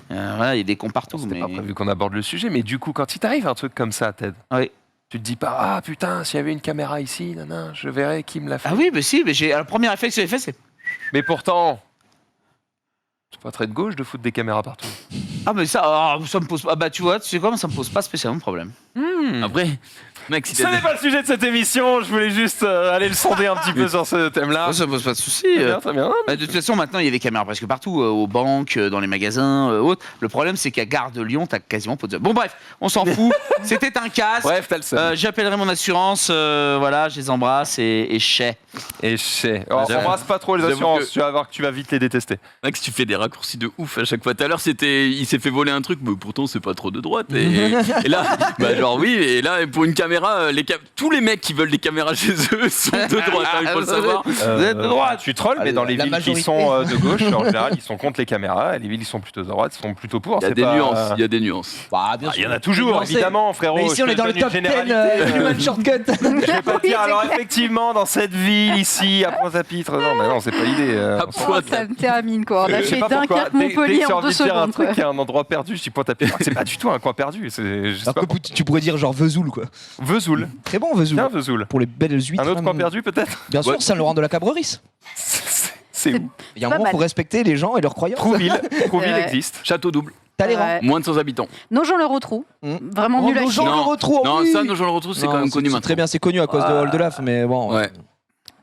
Voilà, il y a des cons partout. C'était Mais... pas prévu qu'on aborde le sujet, mais du coup, quand il t'arrive un truc comme ça, Ted, Oui. tu te dis pas, ah putain, s'il y avait une caméra ici, nana, je verrais qui me l'a fait. Ah oui, mais si, mais le premier réflexe que j'ai fait, c'est. Mais pourtant, c'est pas très de gauche de foutre des caméras partout. Ah, mais ça me pose pas. Ah, bah, tu vois, tu sais quoi, ça me pose pas spécialement de problème. Après, mec, si Ce t'as n'est pas le sujet de cette émission, je voulais juste aller le sonder un petit peu sur ce thème-là. Ça me pose pas de soucis. Très bien, très bien. Bah, de toute façon, maintenant, il y a des caméras presque partout, aux banques, dans les magasins, autres. Le problème, c'est qu'à Gare de Lyon, t'as quasiment pas de. Bon, bref, on s'en fout. C'était un casque. Bref, t'as le seum. J'appellerai mon assurance. Voilà, je les embrasse et chais. Et je sais. Alors, J'avoue- embrasse pas trop les j'avoue assurances, que- tu vas voir que tu vas vite les détester. Mec, tu fais des raccourcis de ouf à chaque fois. Tout à l'heure, il s'est fait voler un truc, mais pourtant, c'est pas trop de droite. Et là, bah, genre, oui, et là, pour une caméra, tous les mecs qui veulent des caméras chez eux sont de droite, hein, il faut le savoir. Vous êtes de droite. Tu trolles, mais dans les La villes qui majorité. sont de gauche, en général, ils sont contre les caméras. Et les villes qui sont plutôt de droite, ils sont plutôt pour. Il y a C'est des pas- nuances, il y a des nuances. Bah, bien Il y sûr. en a toujours, Nuancé. évidemment, frérot. Mais ici, Je on te est dans le donne top une 10 généralité, Human Shortcut. Je vais pas te Oui, dire, c'est alors clair. effectivement, dans cette ville, ici, à Pointe-à-Pitre, non, mais non, c'est pas l'idée. Ah, on s'en Oh, fout. ça me termine quoi. On a Je sais fait pas pourquoi. Dunkerque, Dès que Montpellier j'ai en envie 2 de dire un secondes. truc quoi. qui est un endroit perdu, je dis Pointe-à-Pitre. C'est pas du tout un coin perdu. C'est je sais Alors pas. que tu pourrais dire genre Vesoul quoi. Vesoul. Très bon Vesoul. Tiens, Vesoul. Pour les belles huîtres. Un autre coin perdu, peut-être? Bien sûr, Ouais. Saint-Laurent de la Cabrerie. C'est où? Il y a un Pas moment, il faut mal. respecter les gens et leurs croyances. Trouville. Trouville Ouais. existe. Château double, Talleyrand. Ouais. moins de 100 habitants. Nogent-le-Rotrou. Hmm. Vraiment nul à Nos chier. gens Non. le retrouvent. Non, oui. ça, nos gens le retrouvent, c'est Non, quand même connu c'est maintenant. très bien, c'est connu à cause de Hall-de-Laf, mais bon. Ouais.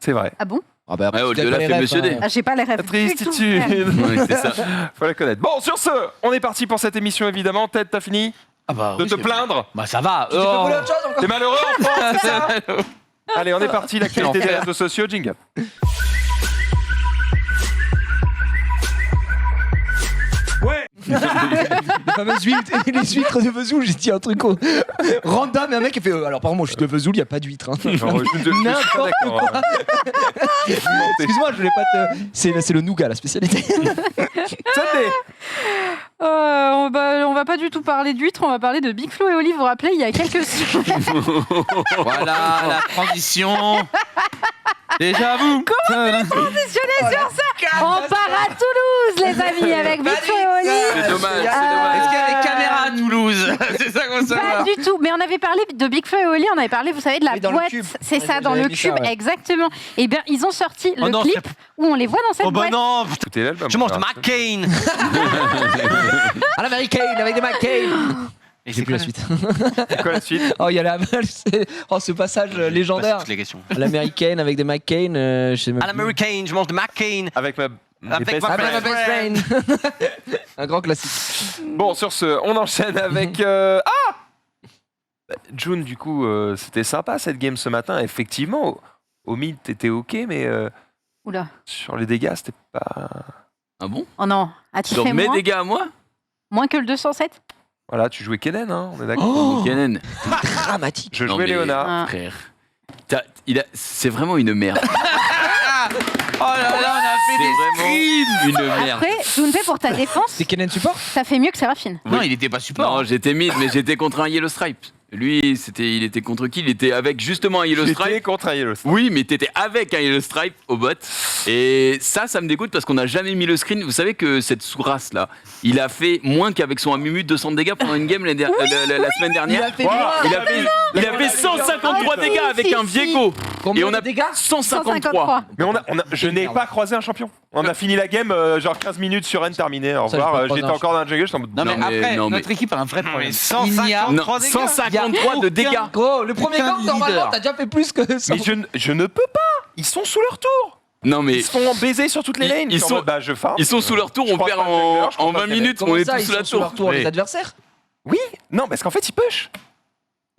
C'est vrai. Ah bon? Ah bah, Ouais, peut-être Hall-de-Laf pas les et rêves, Monsieur D. hein. Ah, j'ai pas les rêves. La du tout, tristitude. frère. Ouais, c'est ça. Faut la connaître. Bon, sur ce, on est parti pour cette émission, évidemment. Ted, t'as fini Ah bah, de oui, te c'est- plaindre? Bah, ça va. Tu peux voler autre chose encore T'es malheureux en France, c'est ça? Allez, on est parti. L'actualité des Quel réseaux sociaux, jingle. Les fameuses huîtres, les huîtres de Vesoul, j'ai dit un truc random et un mec qui fait alors par contre moi je suis de Vesoul, il n'y a pas d'huîtres. Hein. Genre, je suis pas N'importe d'accord. Excuse-moi, je voulais pas te. C'est le nougat la spécialité. Sunday. On va pas du tout parler d'huîtres, on va parler de Big Flo et Oli. Vous vous rappelez, il y a quelques semaines. Voilà la transition. Déjà vous. Transitionner sur ça. On part à Toulouse, les amis, avec Big Flo et Oli. C'est dommage, c'est Est-ce dommage. qu'il y a des caméras à Toulouse? C'est ça qu'on sait. Pas du tout, mais on avait parlé de Big Flo et Oli, on avait parlé, vous savez, de la Oui, dans le boîte. cube. C'est Ouais, ça, dans j'avais le mis cube, ça, ouais. exactement. Et bien, ils ont sorti Oh le non, clip où on les voit dans cette Oh bah boîte. non, putain, Écoutez l'album. je mange de Alors, McCain. À l'américaine avec des McCain. J'ai plus la suite. C'est quoi la suite? Oh, il y a la ce passage légendaire. Toutes les questions. À l'américaine avec des McCain. Je sais même À plus. l'américaine, je mange de McCain. Avec ma Avec best ma Avec friend. ma best friend. Un grand classique. Bon, sur ce, on enchaîne avec... June, du coup, c'était sympa cette game ce matin. Effectivement, au mid, t'étais OK, mais Oula. sur les dégâts, c'était pas... Ah bon? Oh non. As-tu Sur fait mes moins, dégâts à moi? moins que le 207? Voilà, tu jouais Kennen, hein, on est d'accord. Oh, Kennen. dramatique. Je Non, jouais mais- Léonard. Ah. Frère. C'est vraiment une merde. Oh là là, on a fait des C'est vraiment une merde. Après, Junpei, pour ta défense, C'est Kennen support? ça fait mieux que Séraphine. Non, il était pas support. Non, j'étais mid, mais j'étais contre un Yellow Stripe. Lui, il était contre qui? Il était avec justement un Yellow J'étais Stripe. contre un Yellow Stripe. Oui, mais t'étais avec un Yellow Stripe au bot. Et ça me dégoûte parce qu'on n'a jamais mis le screen. Vous savez que cette sous-race là, il a fait moins qu'avec son Amumu 200 de dégâts pendant une game la semaine dernière. Il a fait Wow. moins. Il a fait 153 dégâts avec un Viego. Combien Et on de a dégâts 153. Mais je n'ai pas croisé un champion. On a fini la game, genre 15 minutes sur N terminé. Au Ça, je revoir. peux pas J'étais dire. encore dans le jungle. J'étais en mode, Non, mais Non, mais- après, non, mais- notre équipe a un vrai problème. mais Il y a 153 Non, dégâts. 153 de dégâts. Gros, le premier Aucun gang, normalement, leader. t'as déjà fait plus que ça. Mais je ne peux pas. Ils sont sous leur tour. Non mais Ils se font baiser sur toutes les Ils- lanes. ils Je suis en sont- mode, bah, je farm. ils sont sous leur tour, Je on crois perd pas le jungler, je crois en pas 20 le minutes, Comment on est ça, tous ils sous la sont sous leur tour. tour, les adversaires? Oui. Non, parce qu'en fait, ils push.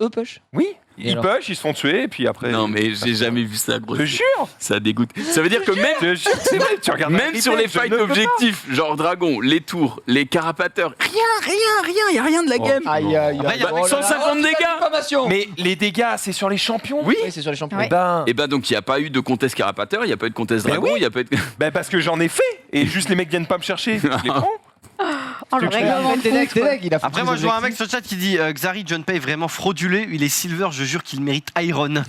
Eux push. Oui. Et Ils alors push, ils se font tuer, et puis après. Non mais j'ai jamais vu ça, gros. Je te jure. Ça dégoûte. Ça veut dire que même Je te jure, c'est vrai. Tu regardes Même la sur replay, les je fights ne peux pas. objectifs, genre dragon, les tours, les carapateurs, y a rien de la game. Aïe, aïe, Après, aïe. il y a Oh là 150 là, dégâts. diffamation. Mais les dégâts, c'est sur les champions. Oui. Oui, c'est sur les champions. Ouais. Ben, Et ben donc il n'y a pas eu de contest carapateur, il n'y a pas eu de contest Mais dragon, oui. il n'y a pas eu de... ben parce que j'en ai fait. Et juste les mecs viennent pas me chercher. Je les prends. Oh, le règlement de compte, quoi. il a fait Après, plus moi, je vois un d'objectifs. mec sur le chat qui dit Xari Junpei est vraiment fraudulé. Il est silver, je jure qu'il mérite Iron.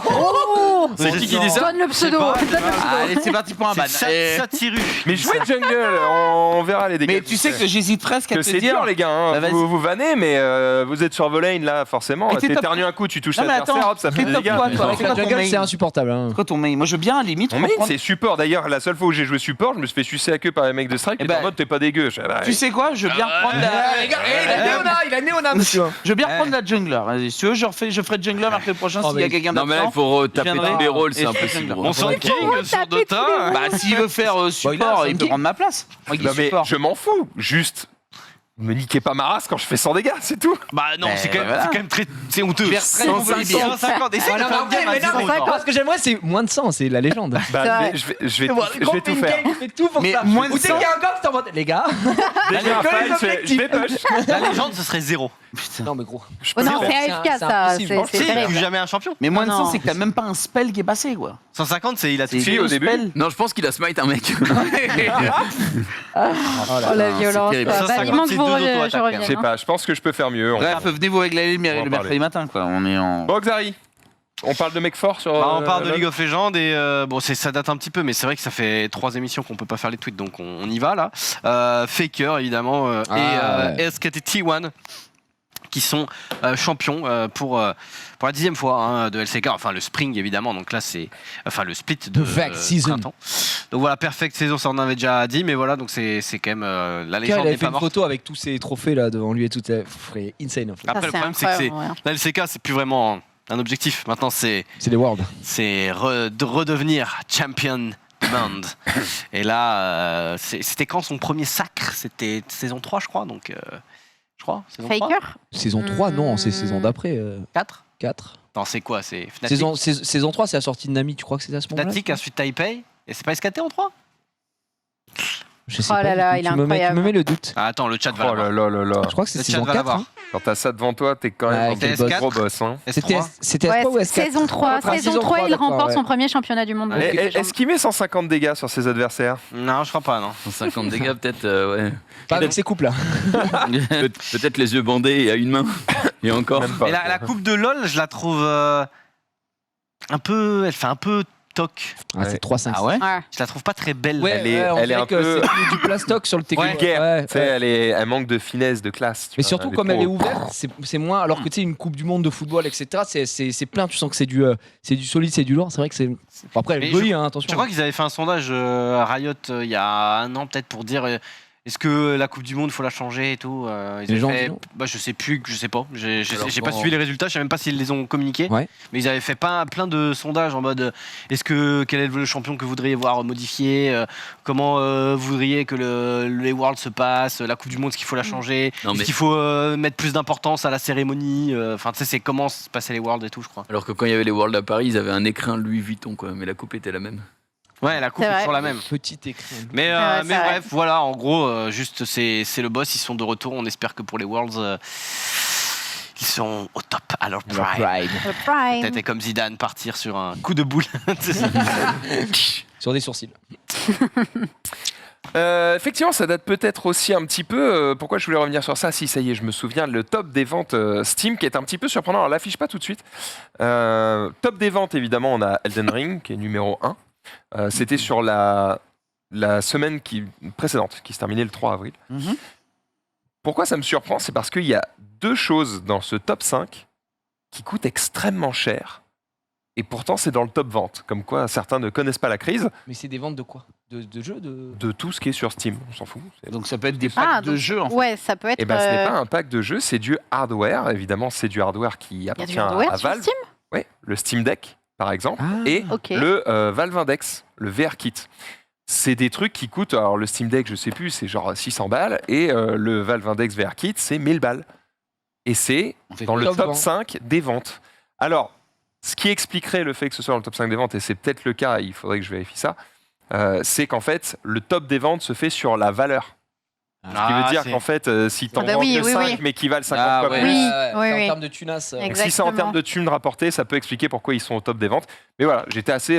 Oh, C'est qui dit ça? donne le pseudo. pas, Donne le pseudo. Allez, c'est parti pour un ban. C'est Satiru. Mais jouez jungle, on verra les dégâts. Mais tu sais que j'hésite presque à que te c'est dire. dur les gars, hein. Bah, vas-y. vous vannez mais vous êtes sur vos lanes là forcément, Et t'es top- t'éternues un coup, tu touches Non, mais l'adversaire, attends, hop ça fait t'es des top dégâts. quoi, toi, Avec la Quoi, ton jungle, main c'est insupportable. Hein. C'est quoi ton main? Moi, je veux bien, à la limite, Mon main reprendre. c'est support, d'ailleurs la seule fois où j'ai joué support, je me suis fait sucer à queue par les mecs de Strike, Eh et ben, en mode t'es pas dégueu. Je fais, bah, Tu sais quoi? Je veux bien reprendre la. Il a néona, monsieur. Je veux bien reprendre la jungler. Vas-y, si tu veux, je ferai jungler mercredi prochain Oh, s'il y a mais- quelqu'un Non mais là il d'absent. faut retaper viendrai- tous les rôles, c'est et impossible. je- gros. On sent King sur taper Dota. Bah, s'il veut faire support, Bon, il peut King. prendre ma place. Moi qui non, mais support. je m'en fous, juste me niquez pas ma race quand je fais 100 dégâts, c'est tout. Bah non, Mais c'est quand, voilà. même très. C'est honteux. Je vais retraiter mon Volibear. 150. Essaye de Voilà, faire mais bien, mais non, vas-y, mais encore. ce que j'aimerais, c'est moins de 100, c'est la légende. Bah, vrai. je vais tout faire. Il fait tout pour Mais ça. moins de Ou dès 100. qu'il y a un gosse, t'es en mode, les gars. Dès qu'il y a un que les fight, je vais push. La légende, ce serait 0. Non, mais gros. Je Oh peux non, le faire. c'est AFK c'est ça. impossible. C'est Si, terrible. plus jamais un champion. Mais moins de Oh 100, non. c'est que t'as même pas un spell qui est passé, quoi. 150, c'est il a tout C'est Si, fait. au début. spell. Non je pense qu'il a smite un mec. Oh la violence. terrible. quoi. Bah, vivement que 156 vous d'auto-attaque, je hein. revienne. Je sais pas, je pense que je peux faire mieux. Bref, venez-vous régler On va le en mercredi matin, quoi. On est en. Bon Xari, on parle de mecs forts sur... Bah, on parle de LoL. League of Legends et bon, ça date un petit peu, mais c'est vrai que ça fait 3 émissions qu'on peut pas faire les tweets, donc on y va là. Faker évidemment et SKT T1 qui sont champions pour la 10e fois hein, de LCK, enfin le Spring évidemment, donc là c'est enfin le split de Vague season. printemps. Donc voilà, perfect saison, ça on avait déjà dit, mais voilà, donc c'est quand même la Il légende avait n'est fait pas une morte. photo avec tous ses trophées là devant lui et tout. C'est insane en fait. Après Ça, le problème c'est que c'est incroyable, ouais. la LCK c'est plus vraiment un objectif, maintenant c'est C'est les Worlds. de redevenir champion du monde. Et là, c'était quand son premier sacre? C'était saison 3, je crois. Donc, je crois. Saison 3 Faker. Saison 3, non, c'est saison d'après. 4 4. Non, c'est quoi? C'est Fnatic. Saison 3, c'est la sortie de Nami, tu crois que c'était à ce moment-là? Fnatic, ensuite Taipei. Et c'est pas SKT en 3? Je sais Oh pas. là là, du tout, il est tu me mets incroyable. le doute. Ah, attends, le chat va Oh là l'avoir. là là là. Je crois que c'est Le chat saison va 4. l'avoir. Hein. Quand t'as ça devant toi, t'es quand Ouais, même quel un boss. gros boss. Hein. C'était S3. S3 ou Ouais, S4? saison 3, Ah, saison 3, il d'accord, remporte ouais. son premier championnat du monde. de Et- League of Legends. Est-ce qu'il met 150 dégâts sur ses adversaires? Non, je crois pas, non. 150 dégâts peut-être, ouais. Pas avec ses couples là. Peut-être les yeux bandés et à une main. Et encore. Même pas. Mais la coupe de LoL, je la trouve un peu. Elle fait un peu toc. Ah, c'est 3-5. Ah ouais? Ouais. Je la trouve pas très belle. Ouais, Elle est- on elle est dirait un que peu- c'est du plastoc sur le technique. Vulgaire. Ouais, Tu sais, ouais. elle manque de finesse, de classe. tu Mais vois, surtout, comme elle est trop- ouverte, c'est moins. Alors que tu sais, une Coupe du Monde de football, etc., c'est plein. Tu sens que c'est du solide, c'est du lourd. C'est vrai que c'est. Bon, après, elle Mais est jolie, hein, attention. Je crois qu'ils avaient fait un sondage à Riot il y a un an peut-être pour dire Est-ce que la Coupe du Monde, faut la changer et tout Les gens disent non. Je sais plus, je sais pas. J'ai pas bon. suivi les résultats, je sais même pas s'ils les ont communiqués. Ouais. Mais ils avaient fait plein de sondages en mode quel est le champion que vous voudriez voir modifié, comment vous voudriez que les Worlds se passent, la Coupe du Monde, est-ce qu'il faut la changer, est-ce qu'il faut mettre plus d'importance à la cérémonie, enfin tu sais c'est comment se passaient les Worlds et tout je crois. Alors que quand il y avait les Worlds à Paris, ils avaient un écrin Louis Vuitton, quoi, mais la coupe était la même. Ouais, la coupe C'est est vrai. toujours la même. Petit écran. Mais c'est vrai. bref, voilà, en gros, juste c'est le boss, ils sont de retour. On espère que pour les Worlds, ils sont au top à leur prime. Le Prime. Peut-être comme Zidane, partir sur un coup de boule. Sur des sourcils. Effectivement, ça date peut-être aussi un petit peu. Pourquoi je voulais revenir sur ça? Si, ça y est, je me souviens, le top des ventes Steam qui est un petit peu surprenant. Alors, on l'affiche pas tout de suite. Top des ventes, évidemment, on a Elden Ring qui est numéro 1. C'était sur la semaine précédente, qui se terminait le 3 avril. Mhm. Pourquoi ça me surprend? C'est parce qu'il y a 2 choses dans ce top 5 qui coûtent extrêmement cher. Et pourtant, c'est dans le top vente. Comme quoi, certains ne connaissent pas la crise Mais c'est des ventes de quoi? De jeux de tout ce qui est sur Steam. On s'en fout. Donc ça peut être des packs de donc- jeux en fait. Ouais, ça peut être. Et ben, ce n'est pas un pack de jeux, c'est du hardware. Évidemment, c'est du hardware qui Il y a appartient du hardware à sur Valve. Steam. Ouais, le Steam Deck, par exemple, et Ok. le Valve Index, le VR Kit. C'est des trucs qui coûtent. Alors, le Steam Deck, je sais plus, c'est genre 600 balles, et le Valve Index VR Kit, c'est 1000 balles. Et c'est On fait dans le top top vente. 5 des ventes. Alors, ce qui expliquerait le fait que ce soit dans le top 5 des ventes, et c'est peut-être le cas, il faudrait que je vérifie ça, c'est qu'en fait, le top des ventes se fait sur la valeur. Ce qui veut dire qu'en fait, si tu en Ah bah vends oui, que oui, 5 oui. mais qui valent 50 Ah fois ouais. plus, Oui, c'est oui, en oui. termes de tunas. Exact. si c'est en Exactement. termes de thunes rapportées, ça peut expliquer pourquoi ils sont au top des ventes. Mais voilà, j'étais assez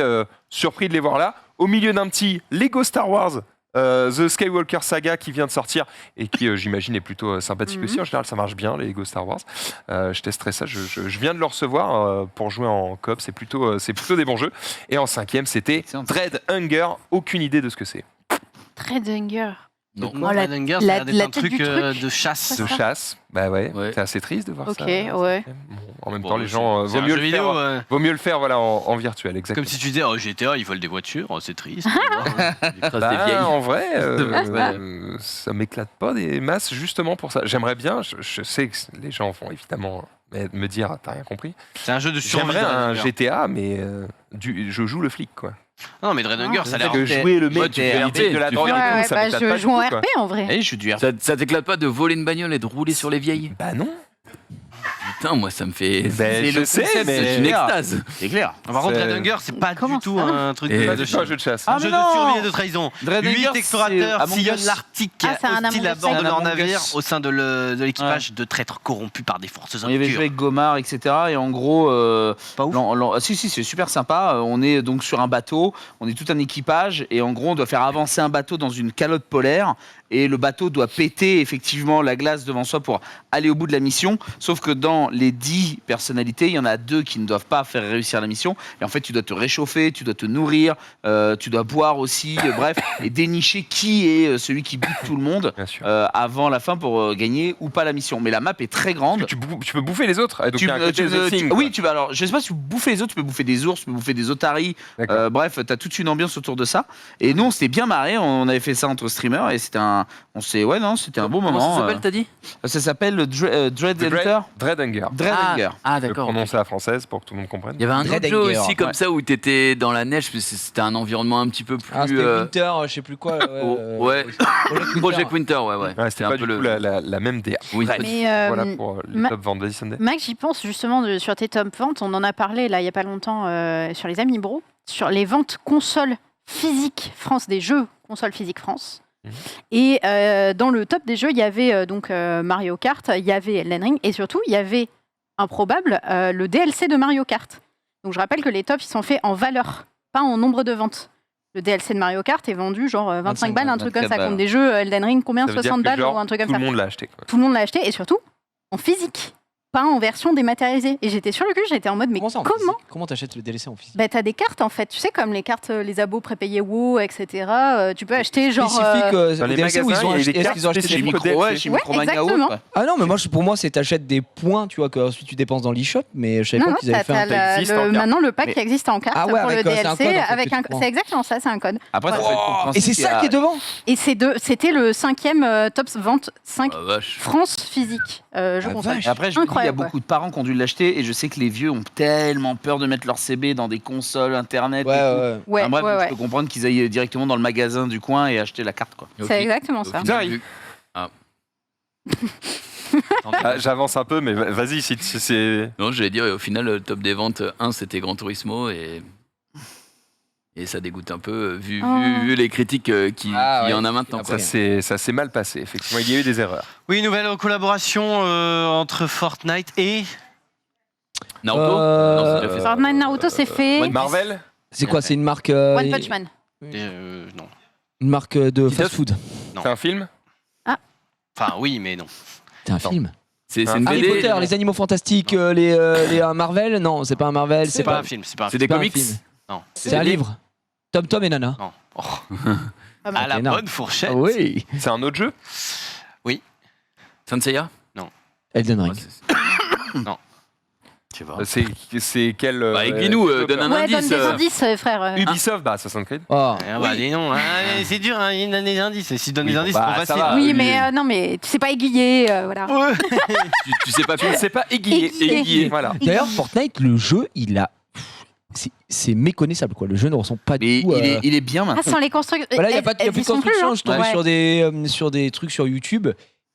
surpris de les voir là. Au milieu d'un petit Lego Star Wars, The Skywalker Saga qui vient de sortir et qui, j'imagine, est plutôt sympathique aussi. En général, ça marche bien, les Lego Star Wars. Je testerai ça. Je viens de le recevoir pour jouer en coop. C'est plutôt des bons jeux. Et en 5e, c'était Excellent. Dread Hunger. Aucune idée de ce que c'est. Très Hunger. Non. Oh, la- Red Hunger, ça a la- l'air d'être la un tête truc du truc. de chasse. De chasse. Bah ouais, Ouais. c'est assez triste de voir Ok, ça. ouais. Bon, en même Bon, temps, les gens, c'est vaut un mieux jeu le vidéo, faire. Vaut mieux le faire voilà, en virtuel, exactement. Comme si tu disais, oh, GTA, ils volent des voitures, oh, c'est triste. Ils écrasent des vieilles. En vrai, Ouais. ça m'éclate pas des masses justement pour ça. J'aimerais bien, je sais que les gens vont évidemment me dire, t'as rien compris. C'est un jeu de survie. J'aimerais un Red Hunger. GTA, mais je joue le flic, quoi. Non, mais Red Hunger, ça a l'air. Que jouer le mec Ouais, qui tu fait fais de la tu drogue fais- et tout, Ouais, ça bah, m'éclate je pas joue en du tout, quoi. RP en vrai. Eh, je suis du RP. Ça t'éclate pas de voler une bagnole et de rouler sur les vieilles? Bah non. Putain, moi ça me fait. Ben, c'est je le sais, concept, mais- c'est une extase. C'est clair. Par contre, C'est- Red Hunger, c'est pas Comment du tout ça un truc Et- Pas de du tout un jeu de chasse. Ah, un jeu mais de non. survie et de trahison. Red 8 Hunger, c'est explorateurs Among sillonnent Us. l'Arctique Ah, c'est un hostiles à Among Us. bord de C'est un leur Among navire Us. au sein de l'équipage de traîtres corrompus par des forces On y avait joué obscures. avec Gomard, etc. Et en gros, Pas ouf. si, c'est super sympa. On est donc sur un bateau, on est tout un équipage, et en gros, on doit faire avancer un bateau dans une calotte polaire. Et le bateau doit péter effectivement la glace devant soi pour aller au bout de la mission. Sauf que dans les 10 personnalités, il y en a 2 qui ne doivent pas faire réussir la mission. Et en fait, tu dois te réchauffer, tu dois te nourrir, tu dois boire aussi, bref, et dénicher qui est celui qui bute tout le monde Bien sûr. avant la fin pour gagner ou pas la mission. Mais la map est très grande. Tu peux bouffer les autres. Donc il y a un côté The Thing, oui, quoi. alors je sais pas si tu peux bouffer les autres, tu peux bouffer des ours, tu peux bouffer des otaries. D'accord. Bref, t'as toute une ambiance autour de ça. Et nous, on s'était bien marré. On avait fait ça entre streamers et c'était un bon Comment moment. ça s'appelle, t'as dit? Ça s'appelle le Dread Hunter. Dread Hunger. Dread Hunger. Ah, Je vais d'accord. prononcer à la française pour que tout le monde comprenne. Il y avait un autre Dread jeu Hunger, aussi comme ouais. ça où t'étais dans la neige, mais c'était un environnement un petit peu plus. Ah, c'était Winter, je sais plus quoi. ouais. Project Winter, ouais. Ouais, c'était C'est pas un du peu tout le. la même DA. Oui, Mais Voilà pour les Ma- top ventes. Vas-y, Sunday. Max, j'y pense justement sur tes top ventes. On en a parlé là il y a pas longtemps sur les Amiibo, sur les ventes consoles physiques France, des jeux consoles physiques France. Et dans le top des jeux, il y avait donc Mario Kart, il y avait Elden Ring et surtout il y avait improbable le DLC de Mario Kart. Donc je rappelle que les tops ils sont faits en valeur, pas en nombre de ventes. Le DLC de Mario Kart est vendu genre 25 balles, un truc comme 24 ça, balles. contre des jeux Elden Ring, combien Ça veut dire 60 que, balles genre, ou un truc comme Tout ça. le monde l'a acheté, quoi. Tout le monde l'a acheté et surtout en physique. pas en version dématérialisée. Et j'étais sur le cul, j'étais en mode, mais Comment t'achètes le DLC en physique? Bah, t'as des cartes en fait, tu sais, comme les cartes, les abos prépayés WoW, etc. Tu peux acheter genre. Spécifique dans les magasins, est-ce qu'ils ont acheté Chez des Micromania ou exactement. quoi. Ah non, mais moi, pour moi, c'est t'achètes des points, tu vois, que ensuite tu dépenses dans l'eShop, mais je savais Non, pas non, qu'ils avaient fait un t'as existe en carte. maintenant le pack Mais- qui existe en carte Ah ouais, pour le avec, c'est un DLC code, en fait, avec que un. tu prends. C'est exactement ça, c'est un code. Après, ça peut être compréhensible. Et c'est ça qui est devant. Et c'était le 5e top vente 5 Ah, vache. France physique. Je Ah, console. vache. Et après, je me dis, il y a Incroyable, beaucoup de parents qui ont dû l'acheter et je sais que les vieux ont tellement peur de mettre leur CB dans des consoles, internet. Ouais, et tout. ouais. Ouais, Enfin, bref, ouais, donc ouais. je peux comprendre qu'ils aillent directement dans le magasin du coin et acheter la carte, quoi. Et au C'est fi- exactement au ça. final, Zari. vu- Ah, j'avance un peu, mais vas-y, si c'est. Non, j'allais dire, et au final, le top des ventes 1, c'était Gran Turismo et ça dégoûte un peu, vu les critiques qu'il y en a maintenant. Ça s'est mal passé, effectivement. Il y a eu des erreurs. Oui, nouvelle collaboration entre Fortnite et. Naruto Non, c'est déjà fait ça. Fortnite Naruto, c'est fait. Marvel. C'est quoi? C'est une marque. One Punch Man. Non. Une marque de Titeuf. fast-food. Non. C'est un film. Enfin, oui, mais non. C'est un film. C'est une Harry BD. Potter, les animaux fantastiques, les un Marvel. Non, c'est pas un Marvel. C'est pas un film. C'est pas un C'est film. des pas un comics. film. Non. C'est un livre. Tom Tom et Nana. Non. Oh. Ah bah. À la énorme. bonne fourchette. Ah oui. C'est un autre jeu. Sanseiya Elden Ouais, Ring. Je sais pas. C'est quel. Bah, aiguille-nous, donne un Ouais, donne indice. des indices, frère. Ubisoft, bah Assassin's Creed. Oh. Ah bah, dis non, hein, c'est dur, hein, il donne des indices. Et si tu donnes des Oui, indices, bah, c'est ça trop va. facile. Oui, mais non, mais tu sais pas aiguiller, voilà. Tu sais pas Tu ne sais pas aiguiller. Aiguiller. Aiguiller, voilà. D'ailleurs, Fortnite, le jeu, il a. C'est méconnaissable, quoi. Le jeu ne ressemble pas Mais du tout. il est bien Ah, maintenant. sans les constructions. Voilà, il n'y a, pas de construction. Je tombais Ouais. sur des trucs sur YouTube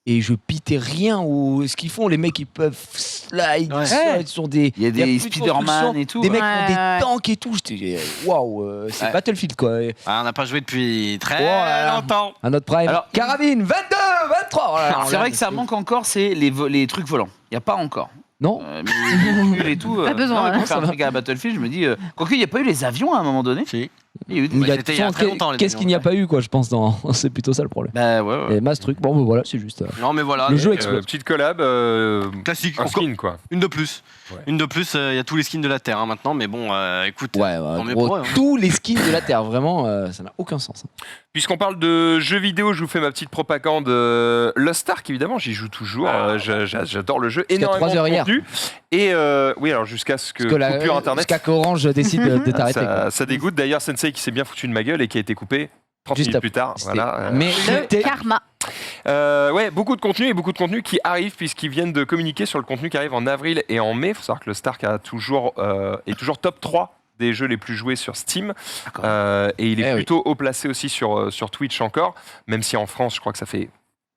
et je pitais rien au ce qu'ils font. Les mecs, ils peuvent slide, Ouais. slide sur des. Il y a des plus de Spider-Man construction. et tout. Des mecs Ouais, ont des ouais. tanks et tout. J'étais waouh, c'est Ouais. Battlefield, quoi. Et Ah, on n'a pas joué depuis très Oh là là. longtemps. à notre prime. Alors- Carabine, 22, 23. Oh là là, C'est vrai que ça manque encore, c'est les trucs volants. Il n'y a pas encore. Non. Mais les véhicules et tout. Pas besoin, non, mais hein. pour faire un truc à Battlefield, je me dis. Quoique, il n'y a pas eu les avions à un moment donné. Si. Il y a eu des- Il y a- c'était il y a très longtemps, les Qu'est-ce qu'il n'y a pas eu, quoi, je pense, dans. C'est plutôt ça le problème. Bah ouais, ouais. Et masse truc. Bon, bah, voilà, c'est juste. Non, mais voilà. Le jeu explose. Petite collab. Classique. Un Encore skin, quoi. une de plus. Ouais. Une de plus, il y a tous les skins de la Terre hein, maintenant, mais bon, écoute. Ouais, tant mieux gros, pour eux, hein. tous les skins de la Terre, vraiment, ça n'a aucun sens. Puisqu'on parle de jeux vidéo, je vous fais ma petite propagande. Lost Ark, évidemment, j'y joue toujours. J'adore le jeu. Jusqu'à Énormément 3 heures de hier. contenu. Et oui, alors jusqu'à ce que Parce que coupure internet. jusqu'à qu'Orange décide de t'arrêter. quoi. Ça dégoûte. D'ailleurs, Sensei qui s'est bien foutu de ma gueule et qui a été coupé 30 Juste minutes après. plus tard. C'était- Voilà. Mais Le karma. Ouais, beaucoup de contenu et beaucoup de contenu qui arrive puisqu'ils viennent de communiquer sur le contenu qui arrive en avril et en mai. Il faut savoir que le Stark est toujours top 3 des jeux les plus joués sur Steam. Et il est Eh oui. plutôt haut placé aussi sur Twitch encore, même si en France, je crois que ça fait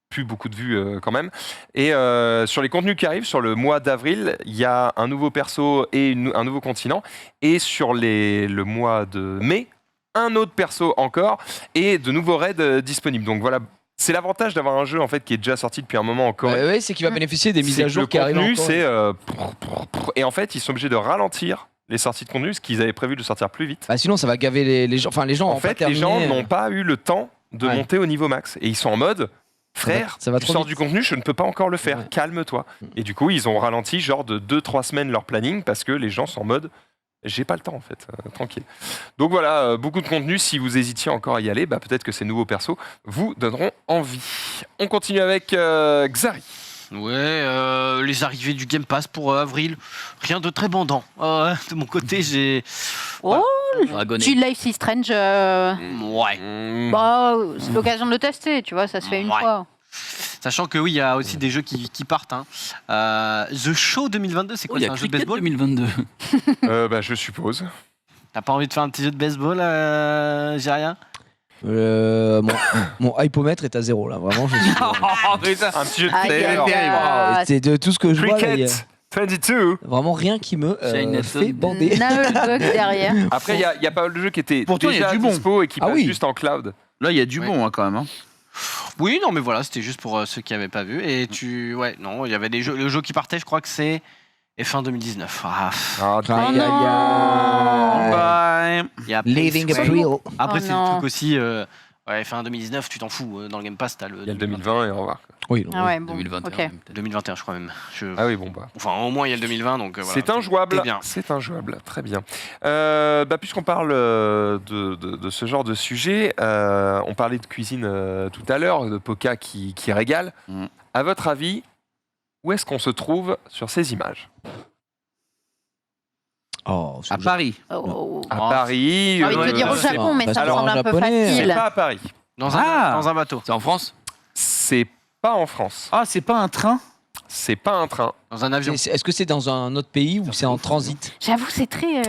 plus beaucoup de vues quand même. Et sur les contenus qui arrivent, sur le mois d'avril, il y a un nouveau perso et un nouveau continent. Et sur le mois de mai, un autre perso encore et de nouveaux raids disponibles. Donc voilà, c'est l'avantage d'avoir un jeu en fait qui est déjà sorti depuis un moment en Corée. ouais, c'est qu'il va bénéficier des mises C'est à que jour le qui arrivent. contenu, encore. c'est et en fait, ils sont obligés de ralentir les sorties de contenu parce qu'ils avaient prévu de sortir plus vite. Bah, sinon, ça va gaver les gens. Enfin, les gens En ont pas fait, les gens terminé. n'ont pas eu le temps de Ouais. monter au niveau max et ils sont en mode frère, ça va tu trop sors vite. du contenu, je ne peux pas encore le faire, Ouais. calme-toi. Et du coup, ils ont ralenti genre de 2-3 semaines leur planning parce que les gens sont en mode j'ai pas le temps en fait, tranquille. Donc voilà, beaucoup de contenu. Si vous hésitiez encore à y aller, bah, peut-être que ces nouveaux persos vous donneront envie. On continue avec Xari. Ouais, les arrivées du Game Pass pour avril, rien de très bandant. De mon côté, j'ai. Oh, Dragonnet. Chill Life is Strange. Ouais. Bah, c'est l'occasion de le tester, tu vois, ça se fait une Ouais. fois. Sachant que oui, il y a aussi des jeux qui partent. Hein. The Show 2022, c'est Oh, quoi? il y C'est a un jeu de Cricket baseball 2022. Bah, je suppose. T'as pas envie de faire un petit jeu de baseball, j'ai rien. Mon hypomètre est à 0 là, vraiment. Je suis, Oh putain. Un petit jeu de Aïe, cricket. aïe, alors. aïe. c'est de tout ce que je vois. Là, il y a Cricket 22. vraiment rien qui me Shine fait Netson. bander. Bug derrière. Après, il y a pas mal de jeux qui étaient Pourtant, il y a déjà du bon. dispo et qui Ah passent oui. juste en cloud. Là, il y a du Ouais. bon hein, quand même. Hein. Oui, non, mais voilà, c'était juste pour ceux qui n'avaient pas vu. Et ouais, non, il y avait des jeux. Le jeu qui partait, je crois que c'est F1 2019. Ah, Ah, Oh non. Bye. il y a Living Ouais. April. Après, Oh c'est non. le truc aussi. Ouais, fin 2019, tu t'en fous. Dans le Game Pass, t'as le. Il y a le 2020 et au revoir. Oui. Ah ouais, bon. 2021. Ok. même, peut-être. 2021, je crois même. Ah oui, bon bah. Enfin, au moins, il y a le 2020, donc voilà. C'est injouable. bien. C'est injouable, très bien. Puisqu'on parle de ce genre de sujet, on parlait de cuisine tout à l'heure, de Poca qui régale. À votre avis, où est-ce qu'on se trouve sur ces images? À Paris. À Paris. J'ai envie de dire au Japon, mais ça me Alors, semble en un peu japonais, C'est facile. pas à Paris. Dans un bateau. C'est en France? C'est pas en France. Ah, c'est pas un train? C'est pas un train. Dans un avion. Est-ce que c'est dans un autre pays ou c'est en transit? J'avoue, c'est très.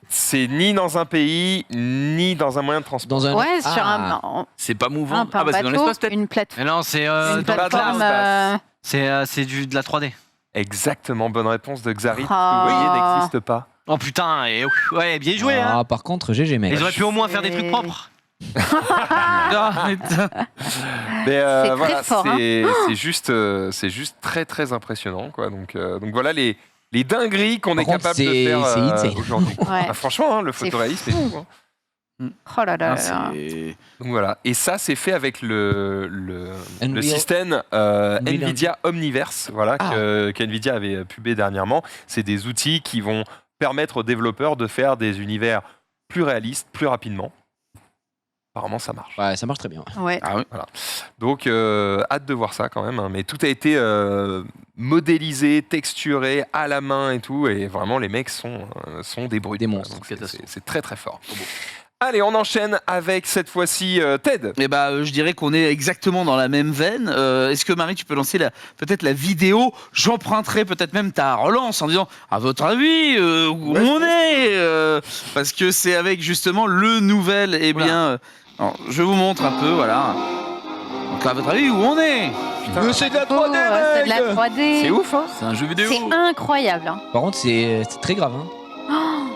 C'est ni dans un pays, ni dans un moyen de transport. Dans un... Ouais, sur Ah. C'est pas mouvant. un Ah bah c'est dans l'espace peut-être. une plateforme. Mais non, c'est Une dans la plateforme. l'espace. c'est de la 3D. Exactement, bonne réponse de Xarit. Ah. Vous voyez, n'existe pas. Oh putain, et ouais, bien joué, hein. Ah, par contre, GG, mec. Ils auraient pu au moins faire des trucs propres. Mais C'est très voilà, fort, hein. c'est juste très très impressionnant, quoi. Donc voilà les dingueries qu'on Par est contre, capable de c'est faire insane. aujourd'hui. Ouais. Ah, franchement, hein, le C'est photoréalisme est fou. fou. Hein. Oh là là. Ah, là. c'est- Donc voilà, et ça c'est fait avec le Unreal. système Unreal Nvidia Omniverse, voilà, Ah. qu'Nvidia avait pubé dernièrement. C'est des outils qui vont permettre aux développeurs de faire des univers plus réalistes, plus rapidement. Apparemment, ça marche. Ouais, ça marche très bien. Ouais. Ah oui. Donc, hâte de voir ça quand même. Hein. Mais tout a été modélisé, texturé, à la main et tout. Et vraiment, les mecs sont des brutes. Des quoi. monstres. Donc, c'est très très fort. Allez, on enchaîne avec cette fois-ci Ted. Eh bah, je dirais qu'on est exactement dans la même veine. Est-ce que Marie, tu peux lancer peut-être la vidéo? J'emprunterai peut-être même ta relance en disant, à votre avis, où on est parce que c'est avec justement le nouvel. Eh bien, alors, je vous montre un peu, voilà. Donc, à votre avis, où on est? Mais c'est de la 3D, C'est de la mec 3D. C'est ouf, hein? C'est un jeu vidéo. C'est incroyable. Hein. Par contre, c'est très grave. Hein.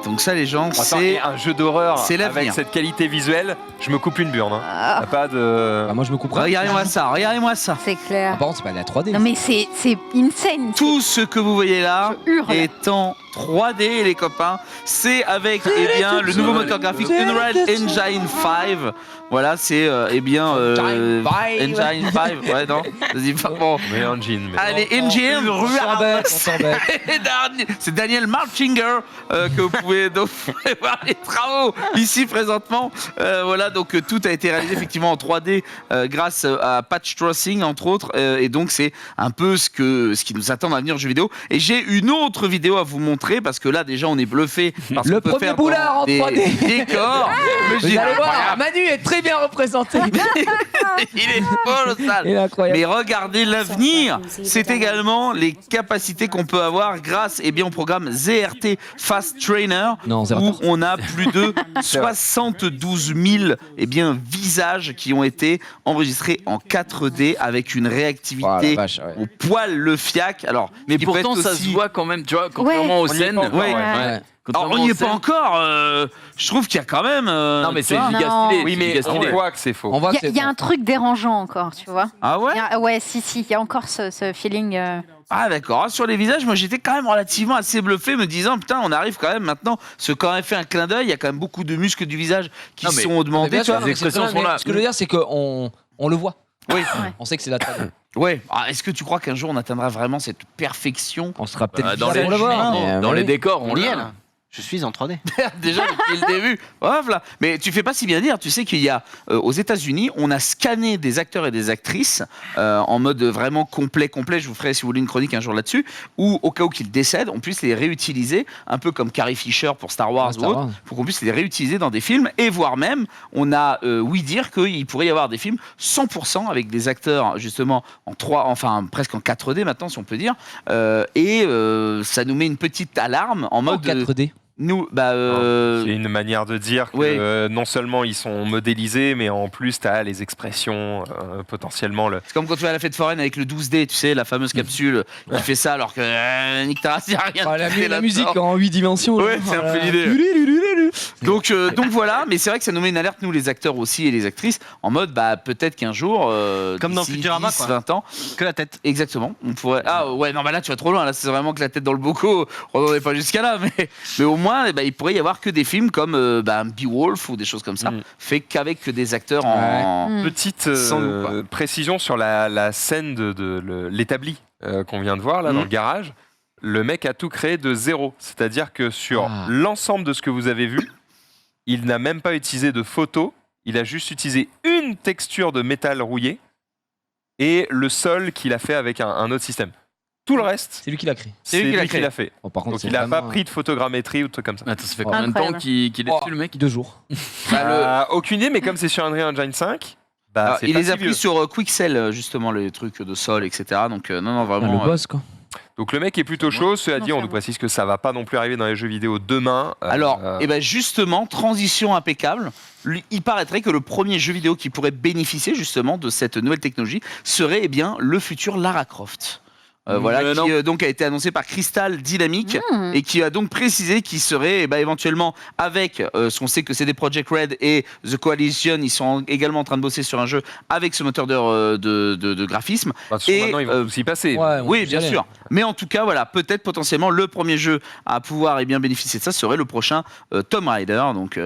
Donc ça, les gens, Attends, c'est... et un jeu d'horreur c'est avec l'avenir. cette qualité visuelle, je me coupe une burne. Hein. Ah, Y a pas de... Bah, moi, je me couperai. Regardez-moi ça, regardez-moi ça. c'est clair. Ah, par contre, c'est pas de la 3D. Non mais c'est insane. Tout ce que vous voyez là Je hurle. est en 3D, les copains. C'est avec eh bien, le nouveau moteur graphique Unreal Engine 5. Voilà, c'est eh bien Engine 5. Ouais, non, vas-y, bon. Mais engine. Mais... Allez, Engine. On s'embête. C'est Daniel Marchinger que vous pouvez donc voir les travaux ici présentement. Voilà, donc tout a été réalisé effectivement en 3D grâce à Patch Tracing entre autres. Et donc c'est un peu ce qui nous attend dans l'avenir du jeu vidéo. Et j'ai une autre vidéo à vous montrer parce que là déjà on est bluffé. Parce Le qu'on peut premier faire boulard dans en des 3D. décors. Mais Vous j'ai- allez voir, Manu est très bien représenté. Il est colossal. Il est incroyable. Mais regardez l'avenir, c'est également les capacités qu'on peut avoir grâce eh bien, au programme ZRT Fast Trainer, Non, c'est où retard. on a plus de 72 000 eh bien, visages qui ont été enregistrés en 4D avec une Oh, la réactivité vache, ouais. au poil le fiac. Alors, Mais qui peut pourtant être ça aussi- se voit quand même, tu vois, contrairement aux On y est scènes. pas encore, Ouais. Ouais. Alors, on n'y est pas encore. Je trouve qu'il y a quand même. Non mais tu c'est vois. giga Non. stylé. Oui, c'est mais giga on stylé. voit que c'est faux. On voit que Il c'est y a un truc dérangeant encore, tu vois. Ah ouais. Ouais, si, il y a encore ce feeling. Ah d'accord, sur les visages, moi j'étais quand même relativement assez bluffé, me disant putain on arrive quand même maintenant, ce quand même fait un clin d'œil, il y a quand même beaucoup de muscles du visage qui Non, mais- sont demandés, Bien tu sûr, vois. non, mais c'est expressions très bien, sont là. mais Ce que je veux dire, c'est qu'on le voit. Oui. On sait que c'est la 3D. Ouais. Ah, est-ce que tu crois qu'un jour on atteindra vraiment cette perfection? On sera peut-être Dans bizarre les- pour le voir. mais, Dans les oui. décors, On on y est l'a. là. Je suis en 3D. Déjà depuis le début. Voilà. Mais tu fais pas si bien dire, tu sais qu'il y a aux États-Unis, on a scanné des acteurs et des actrices en mode vraiment complet. Je vous ferai si vous voulez une chronique un jour là-dessus, où au cas où qu'ils décèdent, on puisse les réutiliser, un peu comme Carrie Fisher pour Star Wars Star ou autre, Wars. pour qu'on puisse les réutiliser dans des films et voire même, on a oui dire qu'il pourrait y avoir des films 100% avec des acteurs justement en 3, enfin presque en 4D maintenant si on peut dire, et ça nous met une petite alarme en En mode 4D. nous C'est une manière de dire que Ouais. non seulement ils sont modélisés, mais en plus tu as les expressions, potentiellement. c'est comme quand tu vas à la fête foraine avec le 12D, tu sais, la fameuse capsule qui fait ça alors que Nick Taras, il n'y a rien. Ah, de fait la là-dedans. musique en 8 dimensions. là. Ouais, c'est un peu Voilà. l'idée. Donc voilà, mais c'est vrai que ça nous met une alerte, nous les acteurs aussi et les actrices, en mode peut-être qu'un jour, comme dans d'ici Futurama, 10, 20 ans, que la tête. exactement, on pourrait. Ah ouais, non, là tu vas trop loin, là c'est vraiment que la tête dans le boco, on n'est pas jusqu'à là, mais au moins il pourrait y avoir que des films comme Beowulf ou des choses comme ça, fait qu'avec que des acteurs en. Petite précision sur la scène de l'établi qu'on vient de voir là dans le garage. Le mec a tout créé de zéro, c'est-à-dire que sur l'ensemble de ce que vous avez vu, il n'a même pas utilisé de photos, il a juste utilisé une texture de métal rouillé et le sol qu'il a fait avec un autre système. Tout le reste, C'est lui qui l'a créé. c'est lui qui l'a fait. Bon, par contre, Donc c'est il n'a pas vraiment, pris de photogrammétrie ou de trucs comme ça. Attends, ça fait combien de temps Incroyable. qu'il est dessus, le mec 2 jours. Aucune idée, mais comme c'est sur Unreal Engine 5, c'est il pas les si a vieux. pris sur Quixel, justement, les trucs de sol, etc. Donc non, vraiment. Le boss, quoi. Donc le mec est plutôt chaud, cela Non, dit, on ça nous va. précise que ça va pas non plus arriver dans les jeux vidéo demain. Alors, justement, transition impeccable. Il paraîtrait que le premier jeu vidéo qui pourrait bénéficier justement de cette nouvelle technologie serait le futur Lara Croft. Qui donc a été annoncé par Crystal Dynamics et qui a donc précisé qu'il serait éventuellement avec ce qu'on sait que c'est des Project Red et The Coalition, ils sont également en train de bosser sur un jeu avec ce moteur de graphisme. et maintenant ils vont tous y passer. Ouais, Oui, bien sûr. Mais en tout cas, voilà, peut-être potentiellement le premier jeu à pouvoir bénéficier de ça serait le prochain Tomb Raider, donc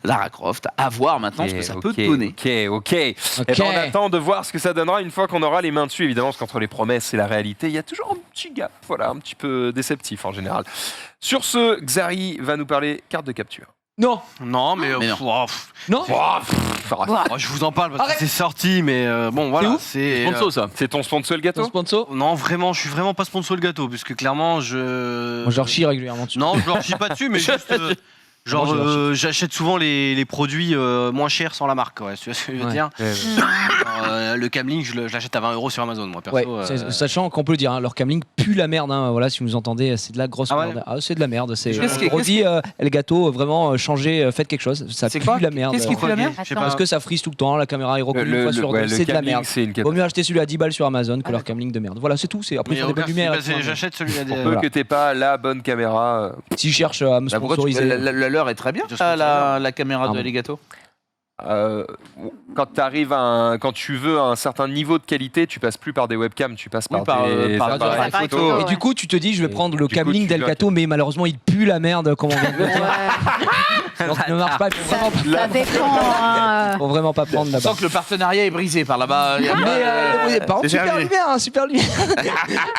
Lara Croft. À voir maintenant ce que ça peut donner. Ok. Et on attend de voir ce que ça donnera une fois qu'on aura les mains dessus, évidemment, parce qu'entre les promesses et la réalité, il y a toujours un petit gap, voilà, un petit peu déceptif en général. Sur ce, Xari va nous parler carte de capture. Non. Non, mais non. Non. Je vous en parle parce que c'est sorti, mais bon, voilà. C'est Sponsor, ça. C'est ton sponsor le gâteau Ton sponsor. Non, vraiment, je suis vraiment pas sponsor le gâteau, puisque clairement, Moi, je leur chie régulièrement dessus. Non, je leur chie pas dessus, mais juste. Genre, Moi, je leur j'achète souvent les produits moins chers sans la marque, ouais, tu vois ce que je veux dire. Genre, le Camlink, je l'achète à 20 € sur Amazon, moi, perso. Ouais, sachant qu'on peut le dire, leur Camlink pue la merde. Voilà, si vous nous entendez, c'est de la grosse merde. C'est de la merde. C'est produit le gâteau, vraiment changez, faites quelque chose. Ça pue la merde. Qu'est-ce qui pue la merde? Je sais pas. Parce que ça frise tout le temps, la caméra est reconnue une fois sur deux. C'est de la merde. Vaut mieux acheter celui à 10 balles sur Amazon que leur Camlink de merde. Voilà, c'est tout. Après, ils font des bonnes lumières. J'achète celui à Pour peu que t'aies pas la bonne caméra. S'ils cherchent à me sponsoriser. La leur est très bien, la caméra de Elgato. Quand tu veux un certain niveau de qualité, tu passes plus par des webcams, tu passes par des appareils appareils photo. photo. Et du coup, tu te dis, je vais prendre le du coup, Camlink tu dois- d'Elgato, mais malheureusement, il pue la merde, comme on vient de le dire. Donc, il ne marche pas. Ça dépend. Faut vraiment pas prendre On là-bas. sent que le partenariat est brisé par là-bas. Mais par contre, c'est super terminé. lumière, super lumière.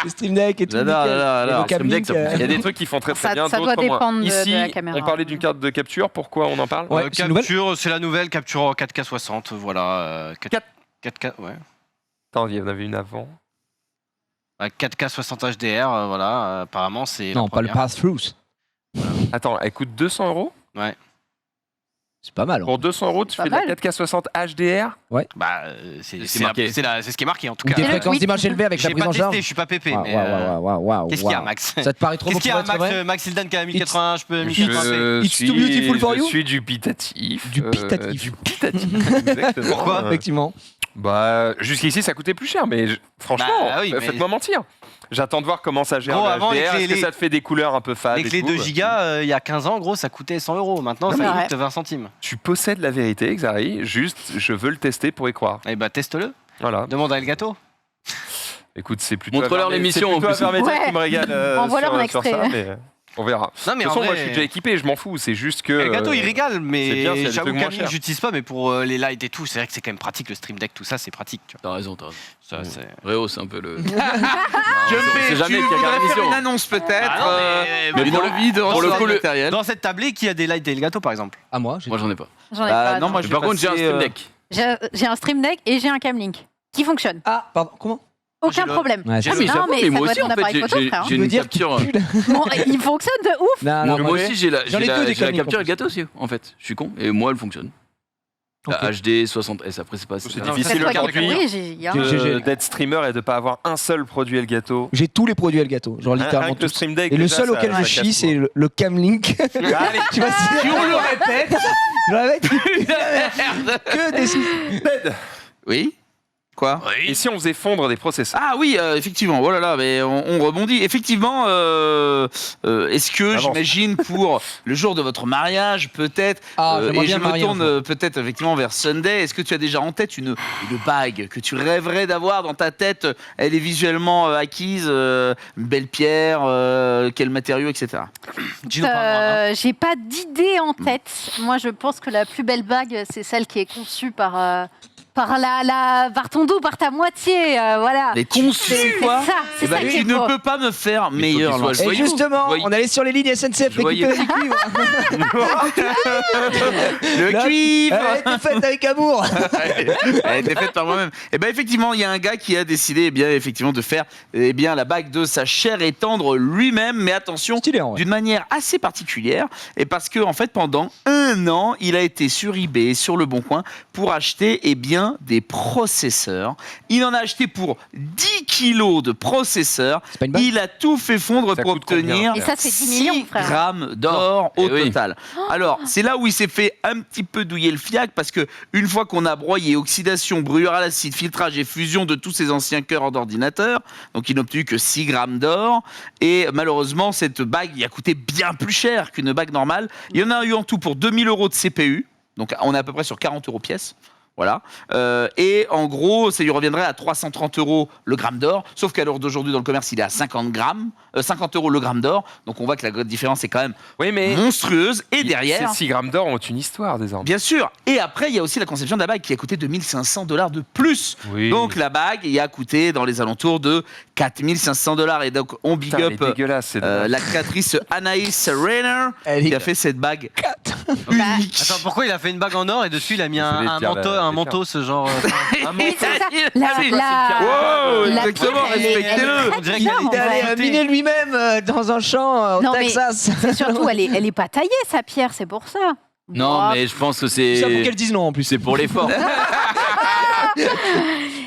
Le Stream Deck et tout. J'adore, nickel. j'adore, Et le j'adore. Camlink, Stream Deck, Il y a des trucs qui font très Ça bien, doit d'autres moins. dépendre de Ici, la caméra. on parlait d'une carte de capture, pourquoi on en parle Ouais, c'est une nouvelle. capture, c'est la nouvelle capture en 4K 60, voilà. 4K, ouais. Attends, il y en avait une avant. 4K 60 HDR, voilà. Apparemment, c'est. Non, la pas le première. pass-through. Attends, elle coûte 200 €. C'est pas mal. Pour 200 € tu Pas fais de la mal. 4K 60 HDR. Bah, c'est marqué. ce qui est marqué en tout Ou cas. des Et le fréquences tweet. d'image élevées avec la J'ai prise pas en testé, charge. je suis pas pépé. Waouh, mais, waouh. Qu'est-ce qu'il y a, Max Ça te paraît trop beau Qu'est-ce qu'il y pour a, être vrai Max Hildan qui a 1080, je peux 1080p. It's too beautiful for you Je suis dubitatif. Dubitatif. Dubitatif. Exactement. Pourquoi Effectivement. Bah, jusqu'ici, ça coûtait plus cher, mais franchement, Bah oui, mais- faites-moi mentir. J'attends de voir comment ça gère Gros, le avant, HDR. les Est-ce que clés- ça te fait des couleurs un peu fades Les et clés tout 2 gigas, il y a 15 ans, gros, ça coûtait 100 €. Maintenant, C'est ça vrai. coûte 20 centimes. Tu possèdes la vérité, Xari. Juste, je veux le tester pour y croire. Eh bah, teste-le. Voilà. Demande à Elgato. Écoute, c'est plutôt. Montre-leur Averme- l'émission, c'est plutôt en plus. Avermedia Ouais. qui me régale Envoie-leur un sur extrait. ça, mais on verra. Non, mais De toute en façon, vrai, moi, je suis déjà équipé. Je m'en fous. C'est juste que. Elgato, il régale, c'est mais bien, c'est des j'avoue trucs moins Camlink, chers. j'utilise pas, mais pour les lights et tout, c'est vrai que c'est quand même pratique le Stream Deck, tout ça, c'est pratique. Tu vois. T'as raison, t'as raison. Ça, c'est. Rehausse un peu le. Je on sait jamais tu qu'il y a voudrais l'émission. faire une annonce peut-être, Ah non, mais mais pour le vide, pour le coup, le- matériel. Dans cette tablée, qui a des lights Elgato, par exemple? À moi, Moi, j'en ai pas. J'en ai pas. non, non. moi, Mais je par vais contre, j'ai un passer, Stream Deck. J'ai un Stream Deck et j'ai un Camlink qui fonctionne. Ah, pardon, comment Aucun J'ai le- problème. Ouais, J'ai Ah, le- mais non, j'avoue, mais ça moi doit aussi, être en mon fait, appareil photo, frère. j'ai veux une dire qu'il capture. pue, là. Bon, il fonctionne de ouf. Non, non, Moi aussi, j'ai la J'en ai deux des j'ai la Camlink, capture en Elgato aussi, en fait. Je suis con. Et moi, elle fonctionne. La Ok. HD 60S, après, c'est pas. C'est Non, difficile Faites-toi aujourd'hui Oui, j'ai un. d'être streamer et de pas avoir un seul produit Elgato. J'ai tous les produits Elgato, genre Rien littéralement que le tous. Stream Deck. Et le déjà, seul ça- auquel ça je casse chie, tout. c'est le Camlink. Allez, Tu vois, Si on le répète, je le répète. Que des Ted, oui. Quoi ? Et si on faisait fondre des processeurs? Ah oui, effectivement. Oh là là, mais on rebondit. Effectivement, est-ce que j'imagine pour le jour de votre mariage, peut-être, et je me tourne peut-être effectivement vers Sunday, est-ce que tu as déjà en tête une bague que tu rêverais d'avoir dans ta tête? Elle est visuellement acquise, une belle pierre, quel matériau, etc. J'ai pas d'idée en tête. Moi, je pense que la plus belle bague, c'est celle qui est conçue par ton dos, par ta moitié, voilà. Les conçus, quoi. C'est ça qui est tu ne beau. peux pas me faire meilleur. Et justement, on allait sur les lignes SNCF récupérer du cuivre. Le cuivre. Elle a été faite avec amour. Elle a été faite par moi-même. Et ben effectivement, il y a un gars qui a décidé, effectivement, de faire la bague de sa chair et tendre lui-même, mais attention, d'une manière assez particulière, et parce que en fait, pendant 1 an, il a été sur eBay, sur Le Bon Coin, pour acheter des processeurs. Il en a acheté pour 10 kilos de processeurs. Il a tout fait fondre pour obtenir 6 grammes d'or au total. Alors, c'est là où il s'est fait un petit peu douiller le fiac, parce que une fois qu'on a broyé oxydation, brûlure à l'acide, filtrage et fusion de tous ces anciens cœurs d'ordinateur, donc il n'a obtenu que 6 grammes d'or. Et malheureusement, cette bague, il a coûté bien plus cher qu'une bague normale. Il y en a eu en tout pour 2000 € de CPU. Donc, on est à peu près sur 40 € pièce. Voilà. Et en gros, ça lui reviendrait à 330 € le gramme d'or. Sauf qu'à l'heure d'aujourd'hui, dans le commerce, il est à 50 € le gramme d'or. Donc on voit que la différence est quand même monstrueuse. Et derrière. Ces 6 grammes d'or ont une histoire désormais. Bien sûr. Et après, il y a aussi la conception de la bague qui a coûté 2500 $ de plus. Oui. Donc la bague, il a coûté dans les alentours de 4500 $. Et donc on big up la créatrice Anaïs Rainer qui a fait cette bague unique. Attends, pourquoi il a fait une bague en or et dessus il a mis un manteau, ce genre. Un manteau. Exactement, respectez-le. On dirait qu'il est allé miner lui-même dans un champ au Texas. C'est surtout, elle est pas taillée, sa pierre, c'est pour ça. Non, mais je pense que c'est. C'est pour qu'elle dise non en plus. C'est pour l'effort.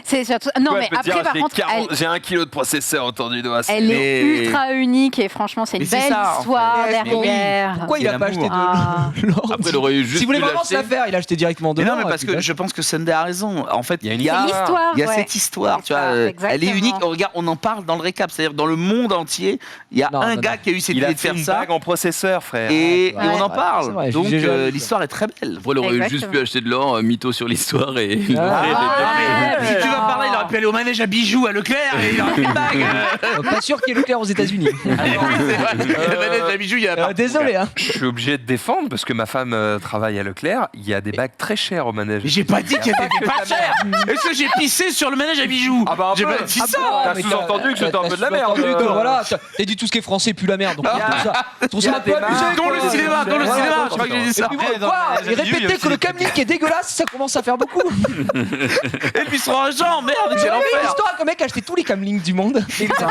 C'est surtout. Non, mais après, par contre. J'ai 1 kilo de processeur autour du doigt. Elle est ultra unique et franchement, c'est une belle histoire derrière. Pourquoi il a pas acheté de l'or? Après, il aurait juste. Si vous voulez vraiment se la faire, il a acheté directement de l'or. Non, mais parce que je pense que Sunday a raison. En fait, il y a cette histoire, tu vois. Elle est unique. Regarde, on en parle dans le récap. C'est-à-dire, dans le monde entier, il y a un gars qui a eu cette idée de faire ça. Il a fait une bague en processeur, frère. Et on en parle. Donc, l'histoire est très belle. Après, il aurait juste pu acheter de l'or, mytho sur l'histoire et. Si tu vas par là, il aurait pu aller au manège à bijoux à Leclerc et il aurait fait une bague. Pas sûr qu'il y ait Leclerc aux États-Unis. Le manège à bijoux, il y a. Désolé. Je suis obligé de défendre parce que ma femme travaille à Leclerc. Il y a des bagues très chères au manège. Mais j'ai pas dit qu'il y avait des pas chères. Est-ce que j'ai pissé sur le manège à bijoux? Ah bah un peu. C'est ça. T'as sous-entendu que c'était un peu de la merde. Voilà, t'as dit tout ce qui est français pue la merde. Donc tout ça un peu abusé. Dans le cinéma, je crois que j'ai dit ça. Et répéter que le Kamlik est dégueulasse, ça commence à faire beaucoup. Et puis son argent, merde, c'est l'enfer. L'histoire qu'un mec a acheté tous les Kamlings du monde et il les a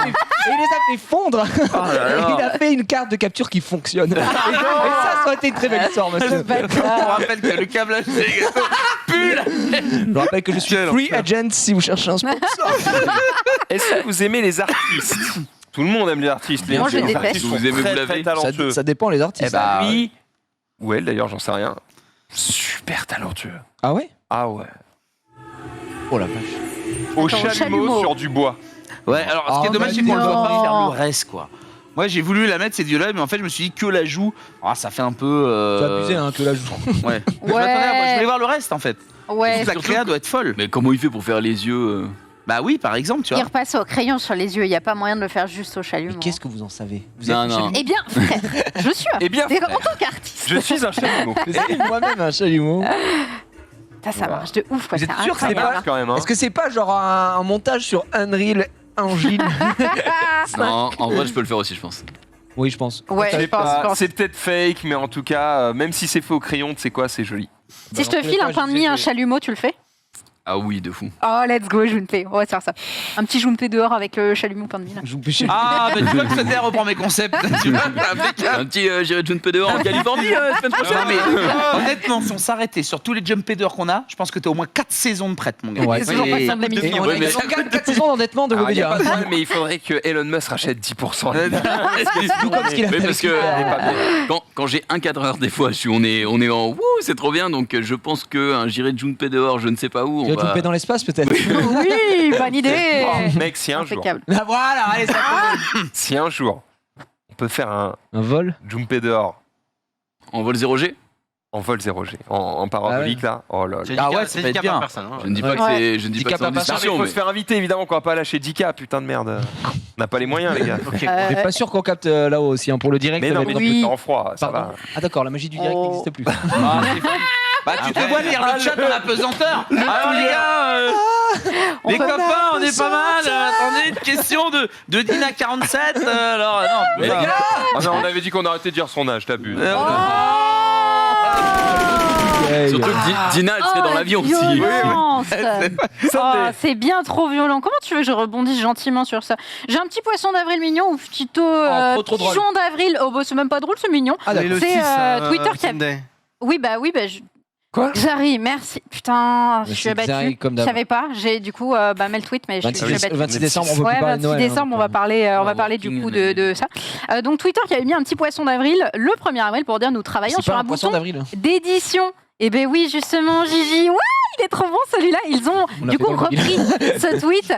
fait fondre. Et il a fait une carte de capture qui fonctionne. Et ça aurait été une très belle histoire, monsieur. On rappelle que le câblage pue. Je rappelle que je suis free agent si vous cherchez un sponsor. Est-ce que vous aimez les artistes? Tout le monde aime les artistes. Moi, je les déteste. artistes sont Vous aimez très, vous très laver talentueux. Ça dépend les artistes. Eh bah, lui, ou elle d'ailleurs, j'en sais rien. Super talentueux. Ah ouais? Ah ouais. Oh la vache. Au chalumeau sur du bois. Ouais, alors ce qui est dommage, c'est qu'on ne doit pas faire le reste, quoi. Moi, j'ai voulu la mettre, cette vidéo-là, mais en fait, je me suis dit que la joue, ça fait un peu. C'est abusé, hein, que la joue. Ouais. Je voulais voir le reste, en fait. Ouais. La créa doit être folle. Mais comment il fait pour faire les yeux Bah oui, par exemple, tu Il vois. repasse au crayon sur les yeux, il n'y a pas moyen de le faire juste au chalumeau. Mais qu'est-ce que vous en savez? Non. Eh bien, frère, je suis. Eh bien, en tant qu'artiste. Je suis un chalumeau. C'est moi-même un chalumeau. Ça marche de ouf, quoi. Vous êtes c'est sûr que c'est incroyable. pas quand même. Hein. Est-ce que c'est pas genre un montage sur Unreal Engine? Non, en vrai, je peux le faire aussi, je pense. Oui, je pense. Ouais, je pense. C'est peut-être fake, mais en tout cas, même si c'est fait au crayon, tu sais quoi, c'est joli. Si je te file un pain de mie, un chalumeau, tu le fais? Ah oui, de fou. Oh, let's go, Junpei. On va se faire ça. Un petit Junpei dehors avec le chalumeau pain de mie. Ah, bah tu vois que Sunday reprend mes concepts. Tu vois, Un petit j'irai Junpei dehors en Californie semaine prochaine. Non, mais honnêtement, si on s'arrêtait sur tous les jump headers qu'on a, je pense que t'as au moins 4 saisons de prête, mon gars. Ouais, C'est toujours pas fin de l'émission. On a 4 saisons d'endettement de Alors, il y a Webedia. pas de problème, mais il faudrait que Elon Musk rachète 10%. Tout comme ce qu'il a Mais fait parce avec que quand j'ai un cadreur, des fois, on est en wouh, c'est trop bien. Donc je pense qu'un j'irai Junpei dehors, je ne sais pas où. Tu vas jumper dans l'espace peut-être. Oui, bonne idée. Oh, mec, si un jour, Impeccable. Ah, voilà, allez, ça si un jour, on peut faire un Un vol. jumper dehors En vol 0G. en vol 0G, en parabolique là, oh là là. C'est Ah 10K, ouais, c'est ça va 10K être bien. par personne. hein. Je ne dis pas Ouais. que c'est, je ne dis 10K pas que c'est en par personne, Il discussion, faut mais se faire inviter évidemment qu'on va pas lâcher 10K, putain de merde. On n'a pas les moyens les gars. Je suis pas sûr qu'on capte là-haut aussi hein, pour le direct. Mais ça non, va mais être- tu Oui. peux faire en froid, ça Pardon. va. Ah d'accord, la magie du direct Oh. n'existe plus. Ah, c'est fou. Bah, tu te vois lire le chat dans la pesanteur. Alors, les gars, On les peut- copains, on est pas mal. Attendez, une question de Dina 47. Alors, non, Mais putain. les gars Ah non, on avait dit qu'on arrêtait de dire son âge, t'abuses. Hey. surtout que Dina, elle serait dans l'avion aussi. Violence. Ça, Oh, c'est bien trop violent. Comment tu veux que je rebondisse gentiment sur ça? J'ai un petit poisson d'avril mignon ou petito trop drôle. pigeon d'avril. Oh bah c'est même pas drôle, c'est mignon. Ah, d'accord. Et le C'est 6, Twitter qui a. Sunday. Oui bah Quoi Xari, merci. Putain, je Mais suis c'est Xari, abattue. comme Je d'hab. savais pas. J'ai du coup mets le tweet, mais je suis 26, abattue. 26 décembre, on peut Ouais, plus parler de 26 Noël. hein, décembre, on donc, va parler du coup de ça. Donc Twitter qui avait mis un petit poisson d'avril le 1er avril pour dire nous travaillons C'est sur pas un un poisson bouton d'avril. d'édition. Et ben oui, justement, Gigi. Ouais, il est trop bon celui-là. Ils ont On l'a du fait coup dans le repris ce tweet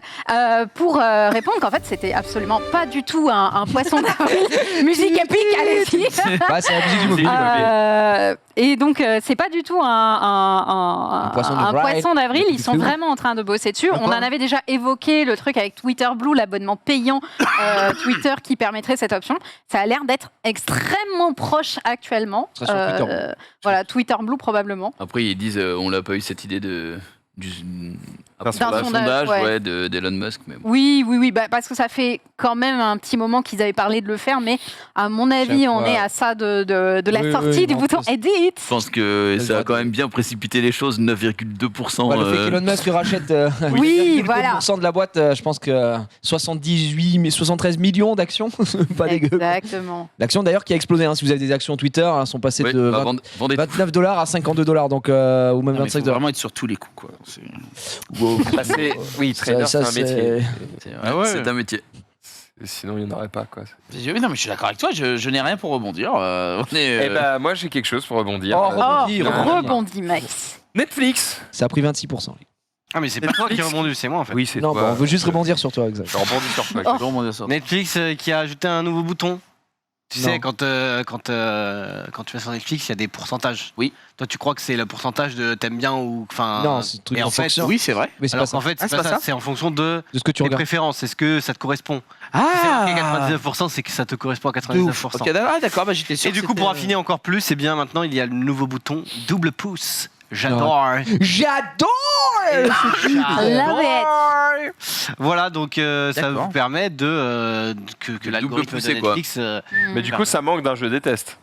pour répondre qu'en fait c'était absolument pas du tout un poisson d'avril. Musique épique, allez-y. Bah, c'est la musique du mobile. Et donc c'est pas du tout un poisson d'avril. Ils sont vraiment en train de bosser dessus. On en avait déjà évoqué le truc avec Twitter Blue, l'abonnement payant Twitter qui permettrait cette option. Ça a l'air d'être extrêmement proche actuellement. Ce sera sur Twitter Blue. Voilà, Twitter Blue probablement. Après, ils disent on l'a pas eu cette idée d'un sondage, sondage ouais. d'Elon Musk. Mais bon. Oui, bah, parce que ça fait quand même un petit moment qu'ils avaient parlé de le faire, mais à mon avis, Chaque on fois. est à ça de la Oui, sortie oui, du en bouton plus. Edit. Je pense que ça a quand même bien précipité les choses, 9,2%. Ouais, le fait qu'Elon Musk rachète Oui, 1,2% voilà. de la boîte, je pense que 73 millions d'actions, pas dégueu. Exactement. L'action d'ailleurs qui a explosé, hein, si vous avez des actions Twitter, elles sont passées Ouais, de bah, 20 vendez- 29 $ à 52 $, donc, ou même Non, mais il 25 faut $. vraiment être sur tous les coups, quoi. Bah, oui, trader, c'est un métier. C'est un métier. Sinon, il n'y en aurait pas quoi. Non, mais je suis d'accord avec toi, je n'ai rien pour rebondir. Eh bah, moi j'ai quelque chose pour rebondir. Oh, Oh, Rebondis, rebondis, Max. Netflix. Ça a pris 26%. Ah, mais c'est pas toi qui as rebondi, c'est moi en fait. Oui, c'est Non, toi. bah, on veut juste rebondir sur toi, exact. Je rebondis sur toi. Oh. Je vais rebondir sur ça. Netflix qui a ajouté un nouveau bouton. Tu Non. sais, quand tu vas sur Netflix, il y a des pourcentages. Oui. Toi, tu crois que c'est le pourcentage de t'aimes bien ou. Enfin, Non, c'est un truc et en en fait, fonction. Oui, c'est vrai. Mais c'est pas alors ça. qu'en fait, Ah, c'est pas ça. C'est en fonction de De ce que tu tes regardes. préférences. Est-ce que ça te correspond Si Ah c'est marqué 99%, c'est que ça te correspond à De 99%. ouf. Ok, d'accord, bah, j'étais sûr. Et du que coup, pour c'était- affiner encore plus, c'est bien maintenant, il y a le nouveau bouton double pouce. J'adore. J'adore. Love it. Voilà, donc ça D'accord. vous permet que l'algorithme poussé, de quoi. Netflix. Mais du coup, ça manque d'un jeu déteste.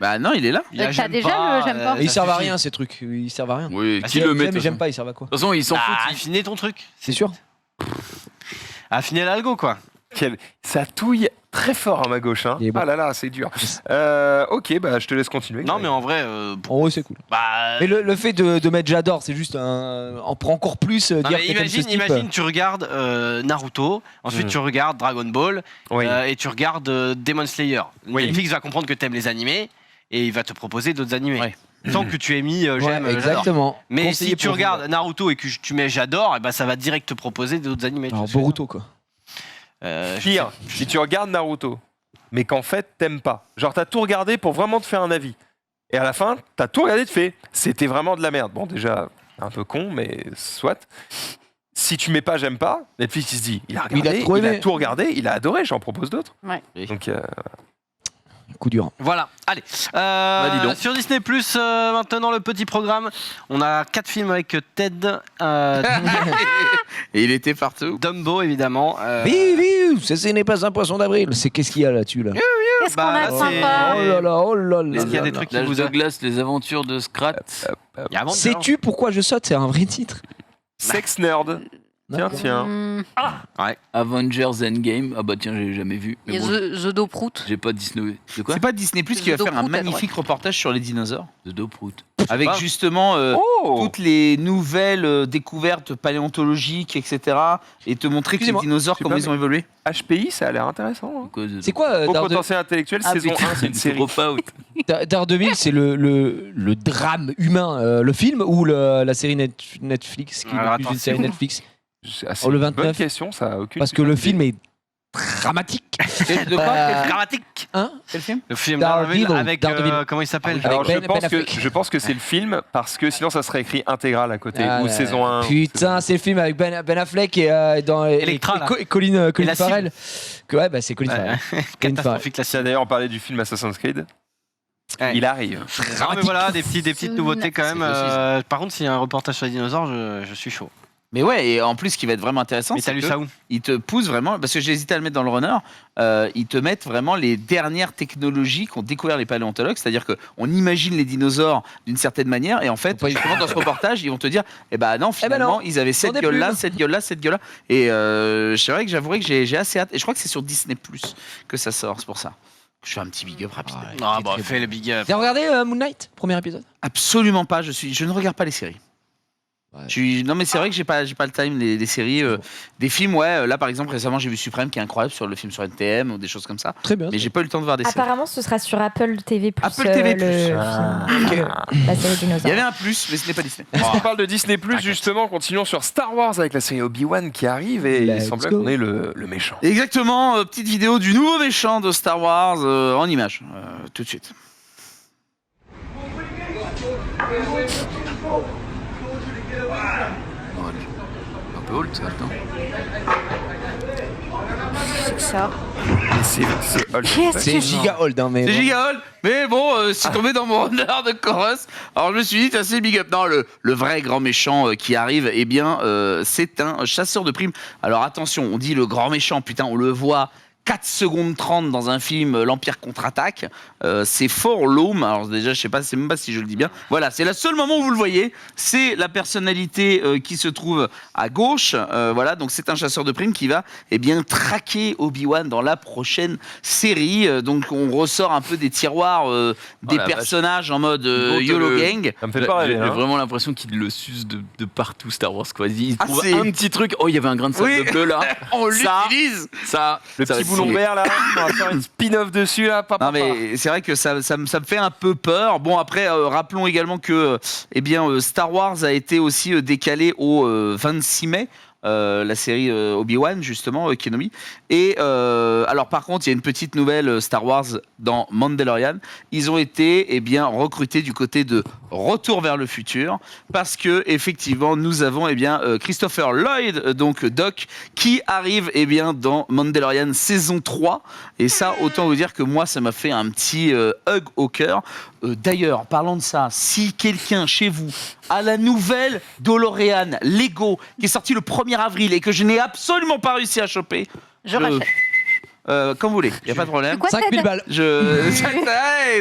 Bah non, il est là. il y a T'as j'aime déjà pas, le j'aime pas. Et ils ça servent à suffit. rien ces trucs. Ils servent à rien. Oui, Ah, qui si, le met J'aime de et j'aime pas, ils servent à quoi? toute façon, ils s'en Ah, foutent. affiner ton truc. C'est sûr. Affiner l'algo, quoi. Ça touille très fort à ma gauche. Hein. Il est bon. Ah là là, c'est dur. Ok, bah je te laisse continuer. Non, mais en vrai. En haut, c'est cool. Bah, Mais le fait de mettre j'adore, c'est juste un. On prend encore plus non, dire mais que t'aimes ce imagine, type. tu regardes Naruto, ensuite tu regardes Dragon Ball, Oui. et tu regardes Demon Slayer. Oui. Netflix va comprendre que t'aimes les animés et il va te proposer d'autres animés. Ouais. Tant que tu aies mis Ouais, j'aime, j'adore. exactement. Mais Conseillé si tu pour vous. regardes Naruto et que tu mets j'adore, et ben ça va direct te proposer d'autres animés. Alors, Tu vois. Boruto quoi. Pire, si tu regardes Naruto, mais qu'en fait t'aimes pas. Genre t'as tout regardé pour vraiment te faire un avis. Et à la fin, t'as tout regardé, tu fais, c'était vraiment de la merde. Bon déjà, un peu con, mais soit. Si tu mets pas j'aime pas, Netflix il se dit, il a regardé, Il a trop il a aimé. tout regardé, il a adoré, j'en propose d'autres. Ouais. Donc Coup dur. Voilà, allez. dis donc. Sur Disney Plus, maintenant le petit programme, on a 4 films avec Ted, Et il était partout. Dumbo évidemment. Ce n'est pas un poisson d'avril. C'est qu'est-ce qu'il y a là-dessus là? Qu'est-ce qu'on a là, de c'est- sympa. Oh là là, oh là là. Est-ce qu'il y a des là trucs qui L'âge vous de glace, les aventures de Scrat. Il y a Avenger. Sais-tu pourquoi je saute? C'est un vrai titre. Sex Nerd. Tiens. Avengers Endgame. Ah bah tiens, j'ai jamais vu. Il y Mais a bon, The Doprout. j'ai pas Disney. De quoi C'est pas Disney Plus qui va faire un Doprout à magnifique reportage sur les dinosaures The Doprout. avec pas. justement Oh toutes les nouvelles découvertes paléontologiques, etc. et te montrer que les Excusez-moi, dinosaures, je sais comment pas, ils ont évolué. HPI, ça a l'air intéressant. Hein. Quoi, C'est quoi Au potentiel intellectuel, saison 1, c'est une série. Daredevil, c'est le drame humain, le film ou la série Netflix qui Alors, est plus une série Netflix C'est le une bonne 29. question, ça a aucune. Parce que le film est dramatique. De quoi Dramatique. Hein Quel film Le film Daredevil, avec Daredevil. comment il s'appelle Avec Alors Ben Affleck. je pense que c'est le film parce que sinon ça serait écrit intégral à côté ou saison 1. Putain, c'est le film avec Ben Affleck et dans Electra, là. et Colin la Farrell. Ouais, bah c'est Colin Farrell. Colin Farrell. Catastrophique la Tiens, d'ailleurs, on parlait du film Assassin's Creed. Ouais. Il arrive. Non, mais voilà, des petites nouveautés quand même. C'est Par contre, s'il y a un reportage sur les dinosaures, je suis chaud. Mais ouais, et en plus, ce qui va être vraiment intéressant, Mais t'as c'est lu que ça où ils te poussent vraiment, parce que j'ai hésité à le mettre dans le runner, ils te mettent vraiment les dernières technologies qu'ont découvert les paléontologues, c'est-à-dire qu'on imagine les dinosaures d'une certaine manière, et en fait, Faut pas y justement, dans ce reportage, ils vont te dire, eh ben non, finalement, non, ils avaient cette des gueule-là, pubs. cette gueule-là, cette gueule-là, et c'est vrai que j'avouerais que j'ai assez hâte, et je crois que c'est sur Disney Plus que ça sort, c'est pour ça. Je fais un petit big up rapide. Ah bah, fais le big up. T'as regardé Moon Knight, premier épisode? Absolument pas, je ne regarde pas les séries. Ouais. Non mais c'est vrai que j'ai pas le time les séries des films là par exemple récemment j'ai vu Suprême qui est incroyable sur le film sur NTM ou des choses comme ça Très bien. mais j'ai pas eu le temps de voir des séries. Apparemment, ce sera sur Apple TV+. Apple TV+. Le film, la série Il y dinosaure. avait un plus mais ce n'est pas Disney. On parle de Disney Plus justement, continuons sur Star Wars avec la série Obi-Wan qui arrive et il Let's semble go. qu'on est le méchant. Exactement, petite vidéo du nouveau méchant de Star Wars en images tout de suite. Un peu old, ça, attends. C'est ça. C'est Qu'est-ce C'est que giga old, hein, mais. C'est bon. giga old, mais bon, c'est tombé dans mon honneur de chorus. Alors je me suis dit, c'est assez big up. Non, le vrai grand méchant qui arrive, eh bien, c'est un chasseur de primes. Alors attention, on dit le grand méchant, putain, on le voit 4 secondes 30 dans un film l'Empire contre-attaque. C'est fort l'homme. Alors déjà, je sais pas, c'est même pas si je le dis bien. Voilà, c'est le seul moment où vous le voyez. C'est la personnalité qui se trouve à gauche. Voilà, donc c'est un chasseur de primes qui va traquer Obi-Wan dans la prochaine série. Donc on ressort un peu des tiroirs des la personnages en mode Donc, YOLO Gang. Ça me fait pas rêver. J'ai Hein. vraiment l'impression qu'il le suce de partout Star Wars quoi. Il Ah, trouve c'est- un petit truc. Oh, il y avait un grain de sable Oui. bleu là. On Ça, l'utilise. Ça, Le ça, petit boulon c'est- vert là, on va faire une spin-off dessus là. Non mais c'est vrai que ça me fait un peu peur. Bon après rappelons également que Star Wars a été aussi décalé au 26 mai. La série Obi-Wan justement Kenobi et alors par contre il y a une petite nouvelle Star Wars dans Mandalorian, ils ont été recrutés du côté de Retour vers le futur parce que effectivement nous avons Christopher Lloyd donc Doc qui arrive dans Mandalorian saison 3 et ça autant vous dire que moi ça m'a fait un petit hug au cœur. D'ailleurs parlant de ça, si quelqu'un chez vous a la nouvelle DeLorean Lego qui est sortie le 1er avril et que je n'ai absolument pas réussi à choper, Je rachète. comme vous voulez, il n'y a pas de problème. Quoi, 5000 t'as- balles.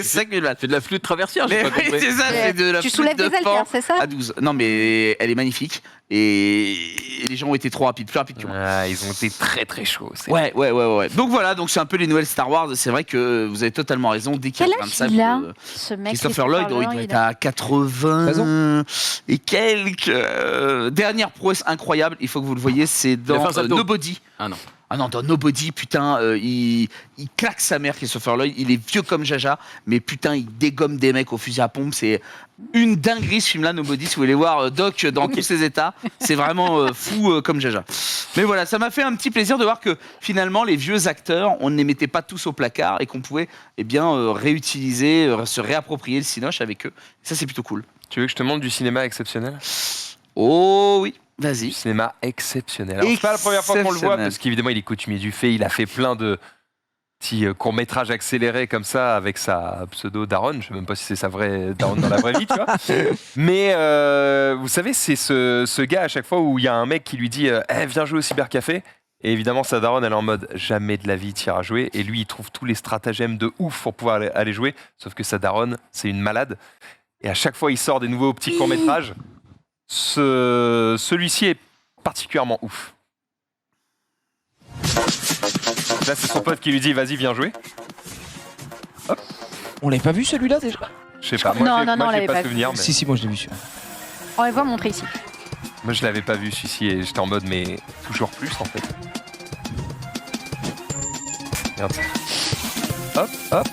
5000 balles. Fait de la flûte traversière, j'ai Mais pas oui, compris. c'est ça, c'est de la Tu flûte soulèves de des pan haltères, c'est ça à 12. Non mais elle est magnifique et les gens ont été trop rapides, plus rapides que moi. Ah, ils ont été très très chauds. c'est- Ouais. Donc voilà, donc c'est un peu les nouvelles Star Wars. C'est vrai que vous avez totalement raison. Dès qu'il y Quel a plein de âge sables, il a, ce mec Christopher Lloyd, il doit être à 80 et quelques. Dernière prouesse incroyable, il faut que vous le voyez, c'est Il a fait dans un salto. Nobody. Ah non. Ah non, dans Nobody, putain, il claque sa mère, Christopher Lloyd. Il est vieux comme Jaja, mais putain, il dégomme des mecs au fusil à pompe. C'est une dinguerie ce film-là, Nobody. Si vous voulez voir Doc dans tous ses états, c'est vraiment fou comme Jaja. Mais voilà, ça m'a fait un petit plaisir de voir que finalement, les vieux acteurs, on ne les mettait pas tous au placard et qu'on pouvait réutiliser, se réapproprier le cinoche avec eux. Ça, c'est plutôt cool. Tu veux que je te montre du cinéma exceptionnel? Oh oui, Du vas-y. cinéma exceptionnel. Alors, c'est pas la première fois qu'on le voit Exceptionnel. parce qu'évidemment il est coutumier du fait. Il a fait plein de petits courts-métrages accélérés comme ça avec sa pseudo Daron. Je sais même pas si c'est sa vraie Daron dans la vraie vie, tu vois. Mais vous savez, c'est ce gars à chaque fois où il y a un mec qui lui dit viens jouer au cybercafé. Et évidemment, sa daronne, elle est en mode jamais de la vie t'iras jouer. Et lui, il trouve tous les stratagèmes de ouf pour pouvoir aller jouer. Sauf que sa daronne, c'est une malade. Et à chaque fois, il sort des nouveaux petits courts-métrages. Celui-ci est particulièrement ouf. Là, c'est son pote qui lui dit vas-y, viens jouer. Hop. On l'avait pas vu celui-là déjà? Je sais pas, Non, moi, on j'ai l'avait pas pas souvenir. Mais... Si, moi je l'ai vu celui-là. On va voir montrer ici. Moi, je l'avais pas vu celui-ci et j'étais en mode, mais toujours plus en fait. Merde. Hop, hop.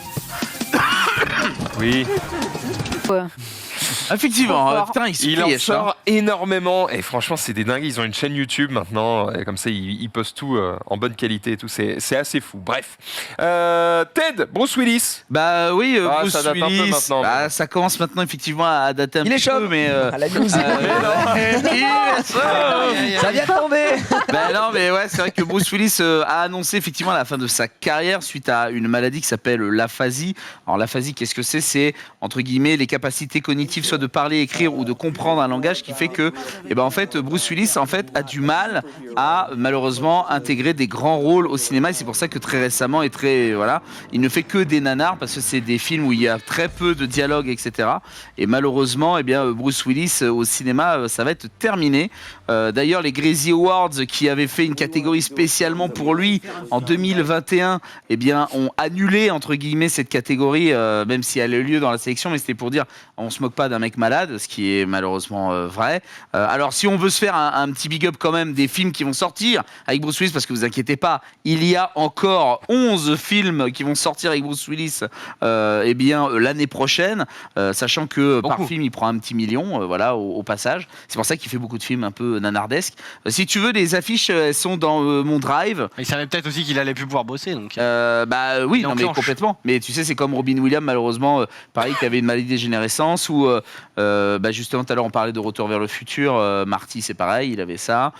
Oui. Ouais. Effectivement, putain, Il en sort énormément et franchement c'est des dingues, ils ont une chaîne YouTube maintenant et comme ça ils postent tout en bonne qualité et tout, c'est assez fou. Bref, Ted, Bruce Willis. Bah oui, Bruce ça date un peu Willis, maintenant, bah, mais... ça commence maintenant effectivement à dater un Il est petit peu, chauve. mais À la news. ça Ça vient de tomber. bah non, mais ouais, c'est vrai que Bruce Willis a annoncé effectivement la fin de sa carrière suite à une maladie qui s'appelle l'aphasie. Alors l'aphasie, qu'est-ce que c'est? C'est entre guillemets les capacités cognitives, soit de parler, écrire ou de comprendre un langage, qui fait que, eh ben en fait, Bruce Willis en fait a du mal à malheureusement intégrer des grands rôles au cinéma. Et c'est pour ça que très récemment il ne fait que des nanars parce que c'est des films où il y a très peu de dialogue, etc. Et malheureusement, eh bien Bruce Willis au cinéma, ça va être terminé. D'ailleurs, les Gracie Awards qui avaient fait une catégorie spécialement pour lui en 2021, eh bien, ont annulé entre guillemets cette catégorie, même si elle a eu lieu dans la sélection, mais c'était pour dire on se moque pas d'un mec malade, ce qui est malheureusement vrai. Alors, si on veut se faire un petit big up quand même des films qui vont sortir avec Bruce Willis, parce que vous inquiétez pas, il y a encore 11 films qui vont sortir avec Bruce Willis, eh bien l'année prochaine, sachant que par film il prend un petit million, voilà au passage. C'est pour ça qu'il fait beaucoup de films un peu nanardesques. Si tu veux, les affiches elles sont dans mon drive. Il savait peut-être aussi qu'il allait plus pouvoir bosser, donc. Bah oui, Il non, mais enclenche. complètement. Mais tu sais, c'est comme Robin Williams, malheureusement, pareil, qui avait une maladie dégénérescence, ou bah, justement tout à l'heure on parlait de Retour vers le futur. Marty, c'est pareil, il avait ça.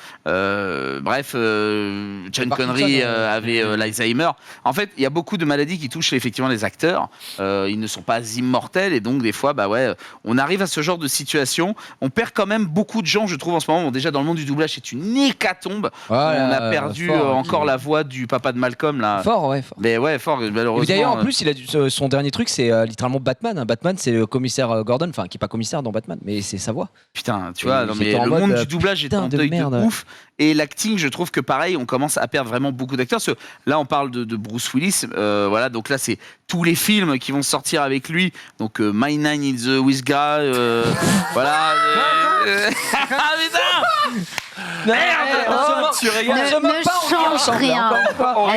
Bref, John Connery avait l'Alzheimer. En fait, il y a beaucoup de maladies qui touchent effectivement les acteurs. Ils ne sont pas immortels et donc des fois, bah ouais, on arrive à ce genre de situation. On perd quand même beaucoup de gens, je trouve, en ce moment. Bon, déjà dans le monde du doublage, c'est une hécatombe. Voilà, on a perdu fort, encore la voix du papa de Malcolm là. Fort, ouais, fort. Mais ouais, fort, malheureusement. Et d'ailleurs, en plus, son dernier truc, c'est littéralement Batman. Hein. Batman, c'est le commissaire Gordon, enfin, qui est pas commissaire dans Batman, mais c'est sa voix. Putain, tu Et vois, non, mais j'étais en le mode, monde du doublage est putain en de deuil de merde. ouf. Et l'acting, je trouve que pareil, on commence à perdre vraiment beaucoup d'acteurs. Parce que là, on parle de Bruce Willis. Voilà, donc là, c'est tous les films qui vont sortir avec lui. Donc, My Nine in the Whisker. Voilà. Ah, putain! Merde! Tu régales. Ne change rien. Exactement.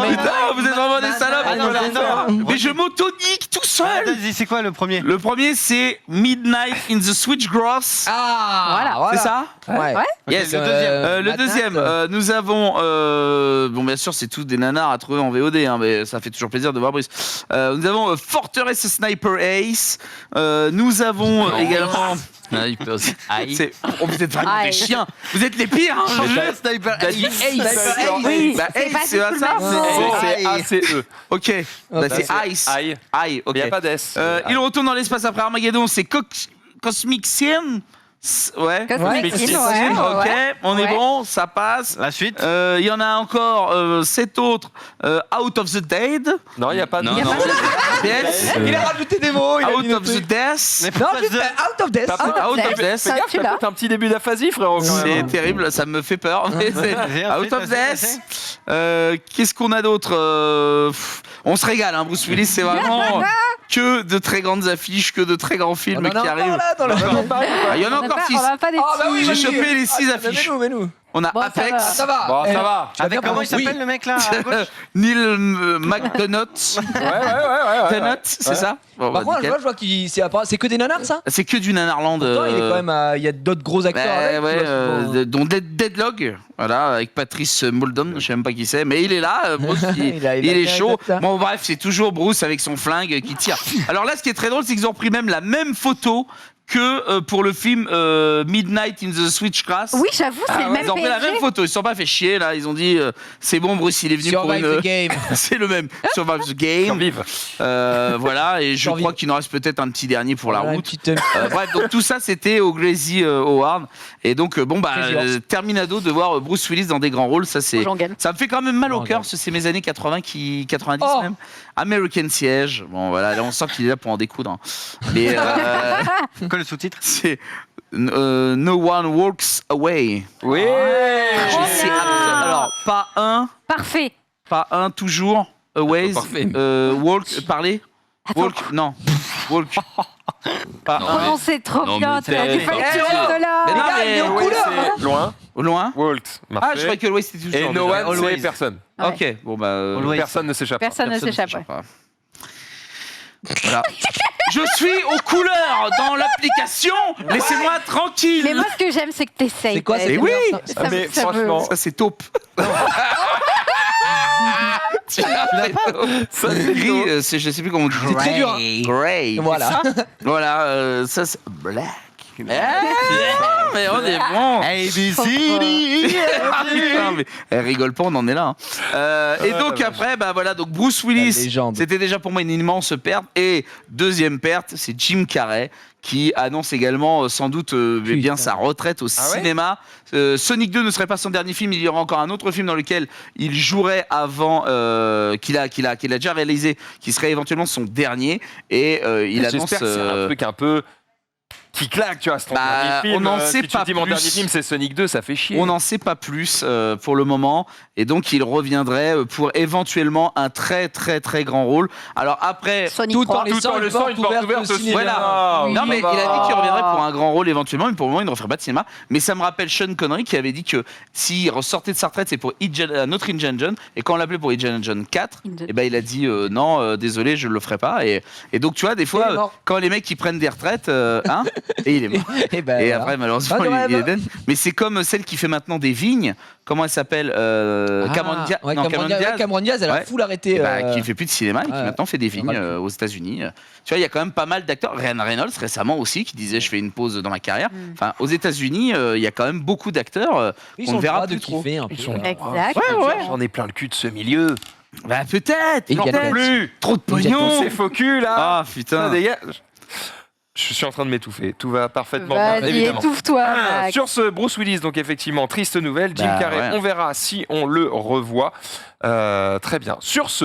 Putain, vous êtes vraiment des salopes! Mais je m'auto-nique tout seul! Vas-y, c'est quoi le premier? Le premier, c'est Midnight in the Switchgrass. Ah, voilà. C'est ça? Ouais. Yes. le deuxième. Le deuxième, nous avons. Bon, bien sûr, c'est tous des nanars à trouver en VOD, hein, mais ça fait toujours plaisir de voir Brice. Nous avons Fortress Sniper Ace. Nous avons également. Oh, vous êtes vraiment des chiens. Vous êtes les pires. Hein, Sniper Oui, Bah, c'est Ace, pas c'est du tout ça. le même. C'est A-C-E. Ok. Bah, c'est Ice. Aïe. Aïe. Ok. Il n'y a pas d'S. Il retourne dans l'espace après Armageddon. C'est Cosmic Sin. Ouais. Cosmic Sin, Ok, ouais. on est Ouais. bon, ça passe. La suite. Il y en a encore 7 autres. Out of the Dead. Non, il n'y a pas de. Non, Il y a non. pas de- Yes. Il a rajouté des mots. Il a Out mis of the Death. Non, juste Out of Death. Out of Death. Ça, Fais gaffe, tu t'as l'as. peut-être un petit début d'aphasie, frérot. quand C'est même. terrible, ça me fait peur. Mais c'est Out of Death. Qu'est-ce qu'on a d'autre On se régale, hein. Bruce Willis, c'est vraiment que de très grandes affiches, que de très grands films qui arrivent. Ah, il y en a encore 6. On va pas des J'ai chopé les 6 affiches. Mets-nous. On a Bon, ça Apex, va. Ça va. Bon, ça va. Avec comment il s'appelle le mec là à gauche? Neil McDonough. Ouais. Donut, c'est ça Bon, Par bah, contre, nickel. je vois qu'il c'est que des nanars, ça. C'est que du Nanarland. Pourtant, il est quand même. Il y a d'autres gros acteurs avec. Ouais, tu vois, c'est pas- dont Deadlog, voilà, avec Patrice Muldoon, je sais même pas qui c'est, mais il est là, Bruce, il a est chaud. ça. Bon, bref, c'est toujours Bruce avec son flingue qui tire. Alors là, ce qui est très drôle, c'est qu'ils ont pris même la même photo que pour le film Midnight in the Switchgrass. Oui, j'avoue, c'est le même Ils ont pris la même PSG. photo, ils se sont pas fait chier là, ils ont dit c'est bon, Bruce, il est venu Survive pour une. the game. C'est le même, Survive the Game. Survive. Voilà, et je Survive. crois qu'il nous reste peut-être un petit dernier pour la Voilà, une route. petite- Bref, donc tout ça c'était au Gracie Award. Et donc, bon, bah, Crazy Horse. terminado de voir Bruce Willis dans des grands rôles, ça c'est. J'en gagne. Ça me fait quand même mal au Oh, cœur, regarde. parce que c'est mes années 90 Oh. même. American Siege, bon voilà, là on sent qu'il est là pour en découdre. Hein. Mais le sous-titre? C'est No One Walks Away. Oui. Je sais alors Parfait. pas un toujours. Away. Parfait. Walk. Parler. Attends. Walk. Non. Walk. Pas Non, un. mais- Oh, c'est trop Non, bien. mais Tu l'as dit, t'es- faut que tu Eh, restes Mais là. non, mais il est en Ouais, couleur, c'est loin. Loin. Walked. Ah, Parfait. je croyais que Away c'était toujours. Et no déjà. one, c'est Always. personne. Ouais. Ok. Bon bah. Always. Personne ne s'échappe. Personne ne s'échappe. Ouais. pas. Voilà. Je suis aux couleurs dans l'application. Laissez-moi tranquille. Mais moi, ce que j'aime, c'est que t'essayes. C'est quoi Ted. Mais oui. Ça- Mais ça me- franchement, Ça c'est taupe. Tu l'as fait taupe. ça c'est Gris, chaud. je sais plus comment on dit. C'est très dur, hein. Grey. Voilà. Voilà, ça c'est black. Mais on est bon. Ah, putain, mais elle rigole pas, on en est là. Et donc après, bah voilà, donc Bruce La Willis, légende. c'était déjà pour moi une immense perte. Et deuxième perte, c'est Jim Carrey qui annonce également sans doute bien sa retraite au Ah ouais cinéma. Sonic 2 ne serait pas son dernier film, il y aura encore un autre film dans lequel il jouerait avant, qu'il a déjà réalisé, qui serait éventuellement son dernier. Et il annonce. J'espère que c'est un truc un peu qui claque, tu vois, c'est ton Bah, dernier film. on n'en Si sait tu pas dis mon plus. dernier film, c'est Sonic 2, ça fait chier. On n'en sait pas plus pour le moment, et donc il reviendrait pour éventuellement un très très très grand rôle. Alors après, Sonic Tout 3. en laissant une porte ouverte au cinéma. Voilà. Oui. non mais il a dit qu'il va. reviendrait pour un grand rôle éventuellement, mais pour le moment il ne referait pas de cinéma. Mais ça me rappelle Sean Connery qui avait dit que s'il ressortait de sa retraite, c'est pour un autre Indiana Jones, et quand on l'appelait pour Indiana Jones 4, et ben il a dit non, désolé, je le ferai pas. Et donc tu vois, des Il est fois, mort. quand les mecs ils prennent des retraites, hein, et il est mort. Et, ben, Et voilà. après, malheureusement, Pas de il est rêve. dead. Mais c'est comme celle qui fait maintenant des vignes. Comment elle s'appelle Cameron Diaz. Ouais, Non, Cameron Diaz. Ouais, Cameron Diaz, elle a Ouais. full arrêté. Qui fait plus de cinéma et qui ouais. maintenant fait des vignes aux États-Unis. Tu vois, il y a quand même pas mal d'acteurs. Ryan Reynolds récemment aussi qui disait je fais une pause dans ma carrière. Enfin, aux États-Unis, il y a quand même beaucoup d'acteurs Ils qu'on sont ne verra droits de plus trop. kiffer un peu. Ils sont- Exact. J'en ai plein le cul de ce milieu. Bah peut-être. Et il y a peut-être. Plus. Trop de Il y a pognon. Ces faux culs là. Ah Ça putain. dégage. Je suis en train de m'étouffer. Tout va parfaitement bien, Vas-y, évidemment. étouffe-toi. Ah, Max. sur ce, Bruce Willis, donc effectivement, triste nouvelle. Jim Bah, Carrey, ouais. on verra si on le revoit. Très bien. Sur ce,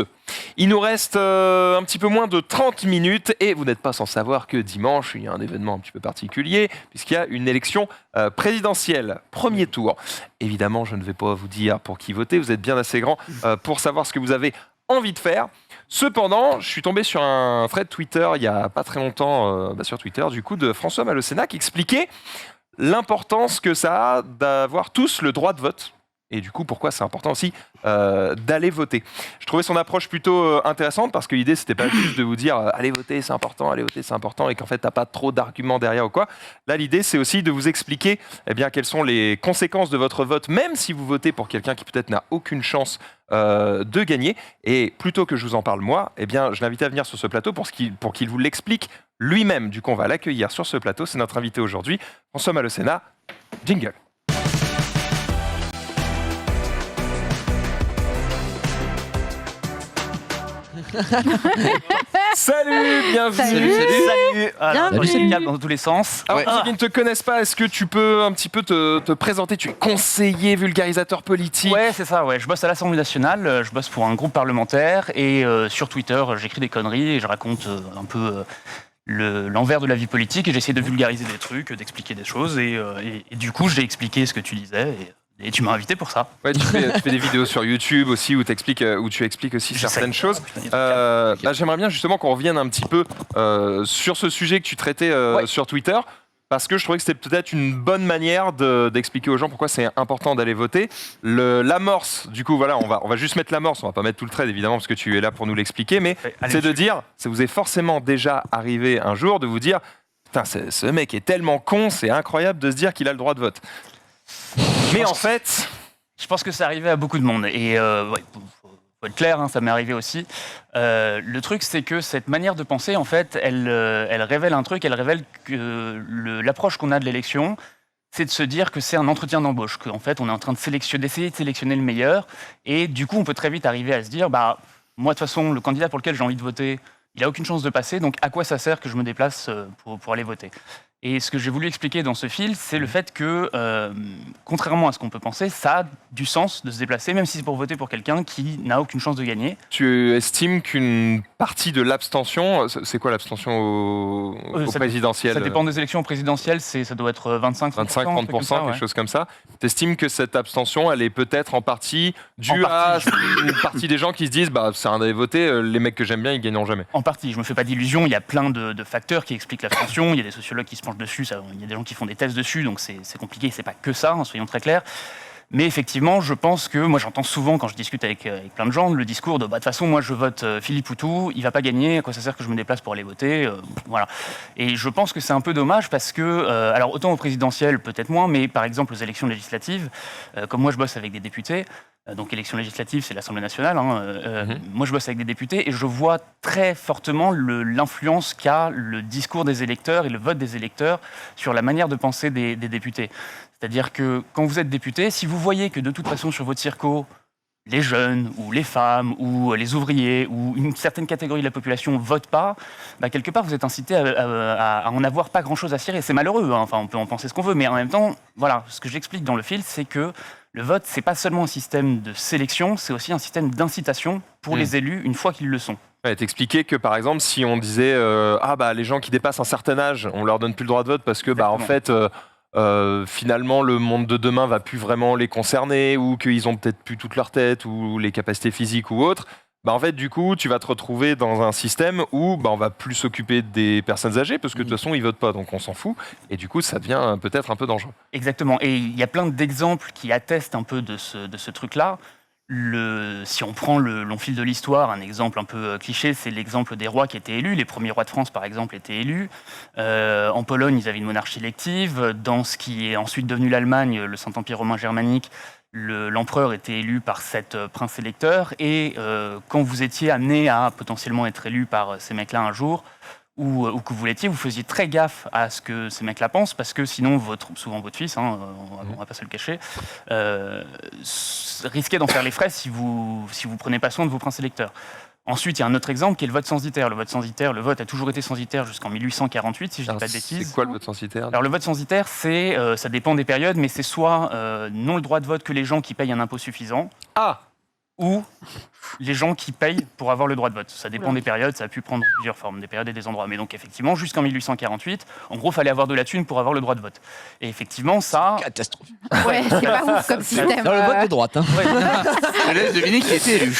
il nous reste un petit peu moins de 30 minutes et vous n'êtes pas sans savoir que dimanche, il y a un événement un petit peu particulier puisqu'il y a une élection présidentielle. Premier tour. Évidemment, je ne vais pas vous dire pour qui voter. Vous êtes bien assez grand pour savoir ce que vous avez envie de faire. Cependant, je suis tombé sur un thread Twitter il y a pas très longtemps, sur Twitter, du coup, de François Malocena qui expliquait l'importance que ça a d'avoir tous le droit de vote. Et du coup, pourquoi c'est important aussi d'aller voter. Je trouvais son approche plutôt intéressante parce que l'idée, c'était pas juste de vous dire allez voter, c'est important, et qu'en fait, t'as pas trop d'arguments derrière ou quoi. Là, l'idée, c'est aussi de vous expliquer bien, quelles sont les conséquences de votre vote, même si vous votez pour quelqu'un qui peut-être n'a aucune chance de gagner. Et plutôt que je vous en parle moi, je l'invite à venir sur ce plateau pour qu'il vous l'explique lui-même. Du coup, on va l'accueillir sur ce plateau. C'est notre invité aujourd'hui, François Malocena. Jingle. Salut, bienvenue. Salut. Alors, Bienvenue. c'est le calme dans tous les sens. Alors, pour ceux qui ne te connaissent pas, est-ce que tu peux un petit peu te présenter? Tu es conseiller, vulgarisateur politique. Ouais, c'est ça, ouais. Je bosse à l'Assemblée nationale, je bosse pour un groupe parlementaire et sur Twitter, j'écris des conneries et je raconte un peu l'envers de la vie politique et j'essaie de vulgariser des trucs, d'expliquer des choses et du coup, j'ai expliqué ce que tu disais et tu m'as invité pour ça. Ouais, tu fais des vidéos sur YouTube aussi où tu expliques aussi certaines choses. J'aimerais bien justement qu'on revienne un petit peu sur ce sujet que tu traitais sur Twitter. Parce que je trouvais que c'était peut-être une bonne manière d'expliquer aux gens pourquoi c'est important d'aller voter. L'amorce, du coup, voilà, on va juste mettre l'amorce, on va pas mettre tout le trade évidemment parce que tu es là pour nous l'expliquer, mais c'est de dire, ça vous est forcément déjà arrivé un jour de vous dire, putain, ce mec est tellement con, c'est incroyable de se dire qu'il a le droit de vote. Mais en fait, Je pense que c'est arrivé à beaucoup de monde et faut être clair, hein, ça m'est arrivé aussi. Le truc, c'est que cette manière de penser, en fait, elle révèle un truc, elle révèle que l'approche qu'on a de l'élection, c'est de se dire que c'est un entretien d'embauche, qu'en fait, on est en train d'essayer de sélectionner le meilleur, et du coup, on peut très vite arriver à se dire, bah, moi, de toute façon, le candidat pour lequel j'ai envie de voter, il n'a aucune chance de passer, donc à quoi ça sert que je me déplace pour aller voter? Et ce que j'ai voulu expliquer dans ce fil, c'est le fait que, contrairement à ce qu'on peut penser, ça a du sens de se déplacer, même si c'est pour voter pour quelqu'un qui n'a aucune chance de gagner. Tu estimes qu'une partie de l'abstention, c'est quoi l'abstention au présidentiel? Ça dépend des élections présidentielles, ça doit être 25-30%, quelque chose comme ça. Tu estimes que cette abstention, elle est peut-être en partie due à une partie des gens qui se disent c'est un des votés, les mecs que j'aime bien, ils gagneront jamais. En partie, je me fais pas d'illusions, il y a plein de facteurs qui expliquent l'abstention, il y a des sociologues qui se penchent dessus, il y a des gens qui font des tests dessus, donc c'est compliqué, c'est pas que ça, soyons très clairs. Mais effectivement, je pense que, moi j'entends souvent quand je discute avec plein de gens, le discours de toute façon, moi je vote Philippe Poutou, il va pas gagner, à quoi ça sert que je me déplace pour aller voter, voilà. Et je pense que c'est un peu dommage parce que, alors autant au présidentiel, peut-être moins, mais par exemple aux élections législatives, comme moi je bosse avec des députés, donc élections législatives, c'est l'Assemblée nationale, moi je bosse avec des députés et je vois très fortement l'influence qu'a le discours des électeurs et le vote des électeurs sur la manière de penser des députés. C'est-à-dire que quand vous êtes député, si vous voyez que de toute façon sur votre circo, les jeunes ou les femmes ou les ouvriers ou une certaine catégorie de la population ne votent pas, quelque part vous êtes incité à en avoir pas grand-chose à cirer. C'est malheureux, enfin on peut en penser ce qu'on veut, mais en même temps, voilà, ce que j'explique dans le fil, c'est que le vote, c'est pas seulement un système de sélection, c'est aussi un système d'incitation pour les élus une fois qu'ils le sont. Ouais, t'expliquais que par exemple, si on disait les gens qui dépassent un certain âge, on leur donne plus le droit de vote parce que en fait finalement le monde de demain va plus vraiment les concerner ou qu'ils ont peut-être plus toute leur tête ou les capacités physiques ou autres. En fait, du coup, tu vas te retrouver dans un système où on va plus s'occuper des personnes âgées parce que de toute façon, ils votent pas, donc on s'en fout. Et du coup, ça devient peut-être un peu dangereux. Exactement. Et il y a plein d'exemples qui attestent un peu de ce truc-là. Si on prend le long fil de l'histoire, un exemple un peu cliché, c'est l'exemple des rois qui étaient élus. Les premiers rois de France, par exemple, étaient élus. En Pologne, ils avaient une monarchie élective. Dans ce qui est ensuite devenu l'Allemagne, le Saint-Empire romain germanique, l'empereur était élu par 7 princes électeurs. Et quand vous étiez amené à potentiellement être élu par ces mecs-là un jour, ou que vous l'étiez, vous faisiez très gaffe à ce que ces mecs-là pensent, parce que sinon, souvent votre fils, on va pas se le cacher, risquait d'en faire les frais si vous prenez pas soin de vos princes électeurs. Ensuite, il y a un autre exemple qui est le vote censitaire. Le vote a toujours été censitaire jusqu'en 1848, si je ne dis pas de bêtises. C'est quoi le vote censitaire? Alors le vote censitaire, ça dépend des périodes, mais c'est soit n'ont le droit de vote que les gens qui payent un impôt suffisant, ou les gens qui payent pour avoir le droit de vote. Ça dépend des périodes, ça a pu prendre plusieurs formes, des périodes et des endroits. Mais donc effectivement, jusqu'en 1848, en gros, il fallait avoir de la thune pour avoir le droit de vote. Et effectivement, ça... Catastrophe. Ouais, c'est pas ouf comme système. Dans le vote de droite. Je laisse deviner qui était élu.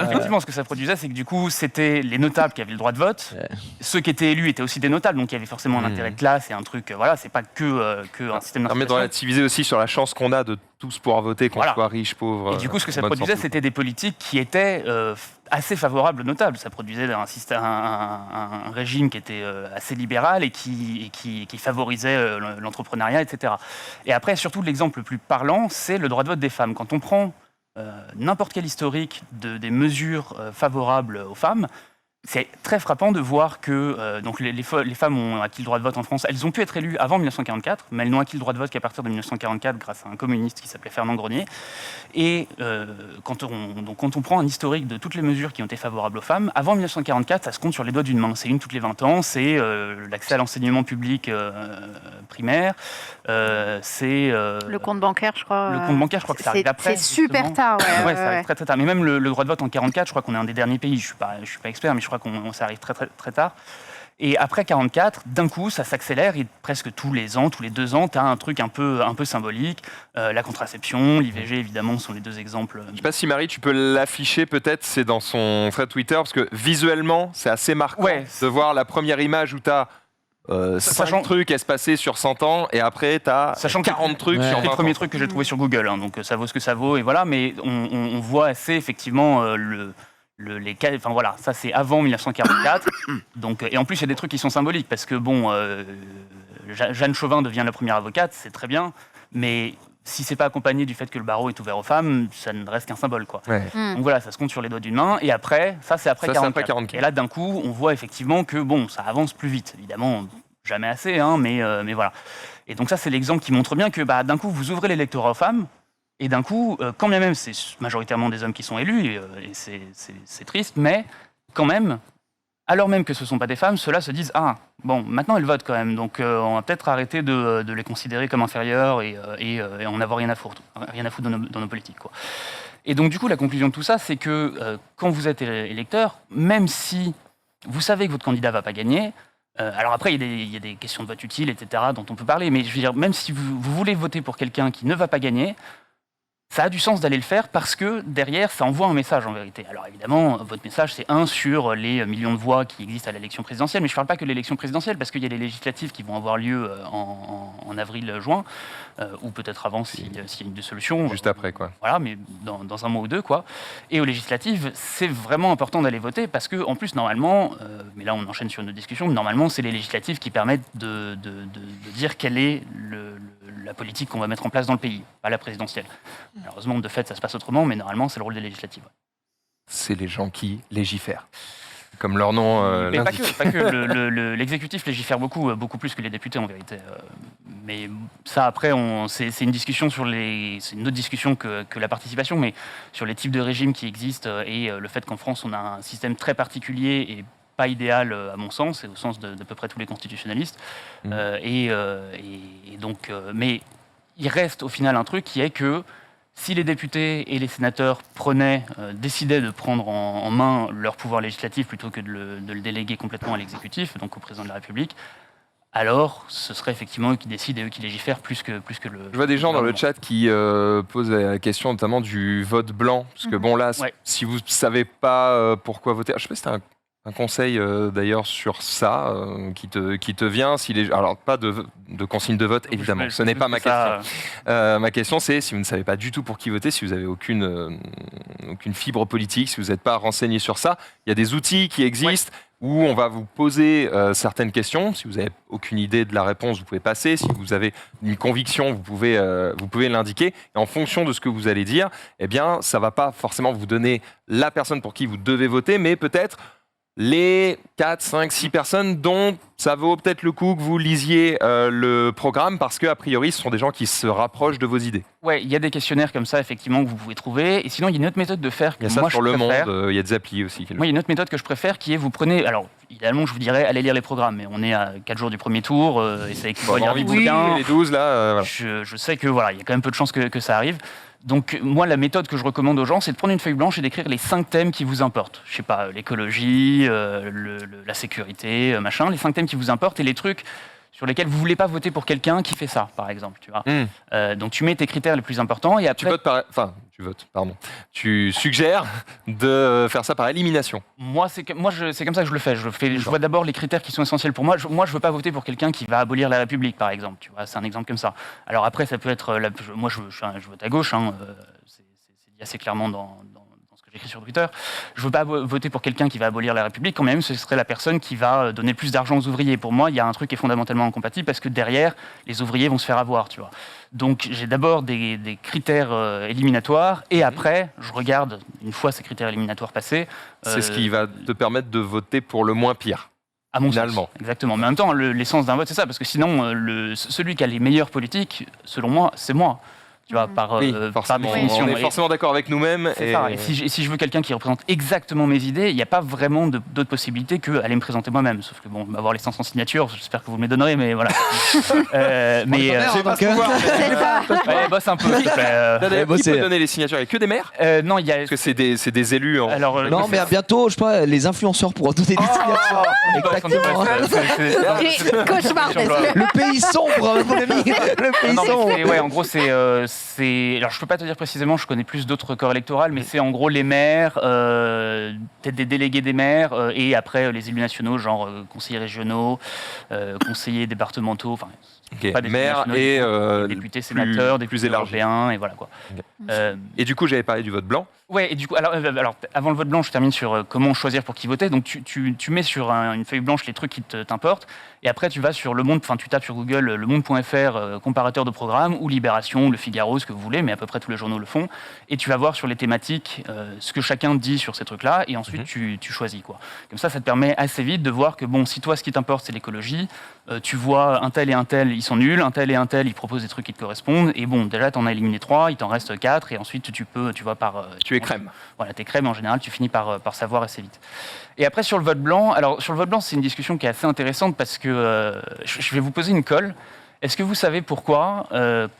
Effectivement, ce que ça produisait, c'est que du coup, c'était les notables qui avaient le droit de vote. Ceux qui étaient élus étaient aussi des notables, donc il y avait forcément un intérêt de classe et un truc... voilà, c'est pas que un système d'incitation. Ça permet de relativiser aussi sur la chance qu'on a de tous pouvoir voter, qu'on soit riche, pauvre... Et du coup, ce que ça produisait, c'était des politiques qui étaient assez favorables aux notables. Ça produisait un régime qui était assez libéral et qui favorisait l'entrepreneuriat, etc. Et après, surtout, l'exemple le plus parlant, c'est le droit de vote des femmes. Quand on prend n'importe quel historique des mesures favorables aux femmes, c'est très frappant de voir que donc les femmes ont acquis le droit de vote en France. Elles ont pu être élues avant 1944, mais elles n'ont acquis le droit de vote qu'à partir de 1944 grâce à un communiste qui s'appelait Fernand Grenier. Et quand on prend un historique de toutes les mesures qui ont été favorables aux femmes, avant 1944, ça se compte sur les doigts d'une main. C'est une toutes les 20 ans, c'est l'accès à l'enseignement public primaire, c'est... le compte bancaire, je crois. Le compte bancaire, je crois que ça arrive après. C'est super tard, ouais. Ça arrive très très tard. Mais même le droit de vote en 44, je crois qu'on est un des derniers pays. Je suis pas expert, mais je crois qu'on ça arrive très très très tard. Et après 44, d'un coup, ça s'accélère et presque tous les ans, tous les 2 ans, tu as un truc un peu symbolique. La contraception, l'IVG, évidemment, sont les 2 exemples. Je sais pas si Marie, tu peux l'afficher peut-être, c'est dans son thread Twitter, parce que visuellement, c'est assez marquant de voir la première image où tu as 5 trucs espacés sur 100 ans et après tu as 40 trucs sur 20 ans. C'est le premier truc que j'ai trouvé sur Google, donc ça vaut ce que ça vaut, et voilà, mais on voit assez effectivement enfin voilà, ça c'est avant 1944. Donc, et en plus, il y a des trucs qui sont symboliques parce que Jeanne Chauvin devient la première avocate, c'est très bien, mais si c'est pas accompagné du fait que le barreau est ouvert aux femmes, ça ne reste qu'un symbole, quoi. Donc voilà, ça se compte sur les doigts d'une main. Et après, ça c'est après 44. Et là, d'un coup, on voit effectivement que ça avance plus vite. Évidemment, jamais assez, mais voilà. Et donc ça, c'est l'exemple qui montre bien que d'un coup, vous ouvrez l'électorat aux femmes. Et d'un coup, quand bien même c'est majoritairement des hommes qui sont élus, et c'est triste, mais quand même, alors même que ce ne sont pas des femmes, ceux-là se disent « Ah, bon, maintenant elles votent quand même, donc on va peut-être arrêter de les considérer comme inférieures et on n'avoir rien à foutre dans nos politiques. » quoi. Et donc du coup, la conclusion de tout ça, c'est que quand vous êtes électeur, même si vous savez que votre candidat ne va pas gagner, alors après, il y a des questions de vote utile, etc., dont on peut parler, mais je veux dire, même si vous voulez voter pour quelqu'un qui ne va pas gagner, ça a du sens d'aller le faire parce que derrière, ça envoie un message en vérité. Alors évidemment, votre message, c'est sur les millions de voix qui existent à l'élection présidentielle, mais je ne parle pas que de l'élection présidentielle parce qu'il y a les législatives qui vont avoir lieu en avril-juin, ou peut-être avant s'il y a une dissolution. Juste après, quoi. Voilà, mais dans un mois ou deux, quoi. Et aux législatives, c'est vraiment important d'aller voter parce que, en plus, normalement, mais là on enchaîne sur une autre discussion, normalement, c'est les législatives qui permettent de dire quelle est la politique qu'on va mettre en place dans le pays, pas la présidentielle. Malheureusement, de fait, ça se passe autrement, mais normalement, c'est le rôle des législatives. C'est les gens qui légifèrent, comme leur nom l'indique. Pas que. L'exécutif légifère beaucoup plus que les députés, en vérité. Mais ça, après, c'est une discussion c'est une autre discussion que la participation, mais sur les types de régimes qui existent et le fait qu'en France, on a un système très particulier et pas idéal à mon sens, et au sens de peu près tous les constitutionnalistes. Et donc, mais il reste au final un truc qui est que si les députés et les sénateurs décidaient de prendre en main leur pouvoir législatif plutôt que de le déléguer complètement à l'exécutif, donc au président de la République, alors ce serait effectivement eux qui décident et eux qui légifèrent plus que le... Je vois des gens dans le chat qui posent la question notamment du vote blanc, parce que bon là, si vous ne savez pas pourquoi voter, je sais pas si c'était un conseil d'ailleurs sur ça qui te vient. Alors, pas de consigne de vote, évidemment. Ce n'est pas ma question. Ma question, c'est si vous ne savez pas du tout pour qui voter, si vous n'avez aucune fibre politique, si vous n'êtes pas renseigné sur ça, il y a des outils qui existent où on va vous poser certaines questions. Si vous n'avez aucune idée de la réponse, vous pouvez passer. Si vous avez une conviction, vous pouvez l'indiquer. Et en fonction de ce que vous allez dire, eh bien, ça ne va pas forcément vous donner la personne pour qui vous devez voter, mais peut-être les 4, 5, 6 personnes dont ça vaut peut-être le coup que vous lisiez le programme parce qu'a priori, ce sont des gens qui se rapprochent de vos idées. Ouais, il y a des questionnaires comme ça, effectivement, que vous pouvez trouver. Et sinon, il y a une autre méthode de faire que il y a ça moi, sur je Le préfère. Monde, il y a des applis aussi. Moi, il y a une autre méthode que je préfère qui est vous prenez... Alors, idéalement, je vous dirais, allez lire les programmes. Mais on est à 4 jours du premier tour et ça équivaut à lire des bouquins. Les 12, là, voilà. Je sais que voilà, il y a quand même peu de chances que ça arrive. Donc, moi, la méthode que je recommande aux gens, c'est de prendre une feuille blanche et d'écrire les 5 thèmes qui vous importent. Je sais pas, l'écologie, la sécurité, machin, les 5 thèmes qui vous importent et les trucs sur lesquels vous voulez pas voter pour quelqu'un qui fait ça, par exemple, tu vois. Donc, tu mets tes critères les plus importants et après... Tu suggères de faire ça par élimination. Moi, c'est comme ça que je le fais. Je vois d'abord les critères qui sont essentiels pour moi. Moi, je veux pas voter pour quelqu'un qui va abolir la République, par exemple. Tu vois, c'est un exemple comme ça. Alors après, ça peut être... Moi, je vote à gauche. C'est dit assez clairement dans ce que j'écris sur Twitter. Je veux pas voter pour quelqu'un qui va abolir la République, quand même, ce serait la personne qui va donner plus d'argent aux ouvriers. Pour moi, il y a un truc qui est fondamentalement incompatible parce que derrière, les ouvriers vont se faire avoir, tu vois. Donc, j'ai d'abord des critères éliminatoires et après, je regarde, une fois ces critères éliminatoires passés... C'est ce qui va te permettre de voter pour le moins pire. À mon sens, exactement. Mais en même temps, l'essence d'un vote, c'est ça, parce que sinon, celui qui a les meilleures politiques, selon moi, c'est moi. Tu vois, par définition. On est forcément d'accord avec nous-mêmes. C'est ça. Et si je veux quelqu'un qui représente exactement mes idées, il n'y a pas vraiment d'autres possibilités qu'aller me présenter moi-même. Sauf que bon, avoir les 500 signatures, j'espère que vous me les donnerez, mais voilà. J'ai pas ce pouvoir. Bosse un peu, s'il te plaît. Qui peut donner les signatures? Il y a que des maires? Non, il y a... Parce que c'est des élus. Alors, non, mais bientôt, je sais pas, les influenceurs pourront donner des signatures. Exactement. Le pays sombre, mon ami. Le pays sombre. Ouais, en gros, alors, je peux pas te dire précisément, je connais plus d'autres corps électoraux, mais c'est en gros les maires, peut-être des délégués des maires, et après les élus nationaux, genre conseillers régionaux, conseillers départementaux, enfin, pas des maires et députés, sénateurs, députés européens, et voilà quoi. Okay. Et du coup, j'avais parlé du vote blanc. Ouais, et du coup, alors avant le vote blanc, je termine sur comment choisir pour qui voter. Donc, tu mets sur une feuille blanche les trucs qui t'importent, et après, tu vas sur Le Monde, enfin, tu tapes sur Google lemonde.fr, comparateur de programmes, ou Libération, Le Figaro, ce que vous voulez, mais à peu près tous les journaux le font, et tu vas voir sur les thématiques ce que chacun dit sur ces trucs-là, et ensuite, tu choisis, quoi. Comme ça te permet assez vite de voir que, bon, si toi, ce qui t'importe, c'est l'écologie, tu vois un tel et un tel, ils sont nuls, un tel et un tel, ils proposent des trucs qui te correspondent, et bon, déjà, t'en as éliminé 3, il t'en reste 4, 4, et ensuite tu vois par... Tu es crème. Voilà, t'es crème en général, tu finis par savoir assez vite. Et après sur le vote blanc, c'est une discussion qui est assez intéressante parce que je vais vous poser une colle. Est-ce que vous savez pourquoi,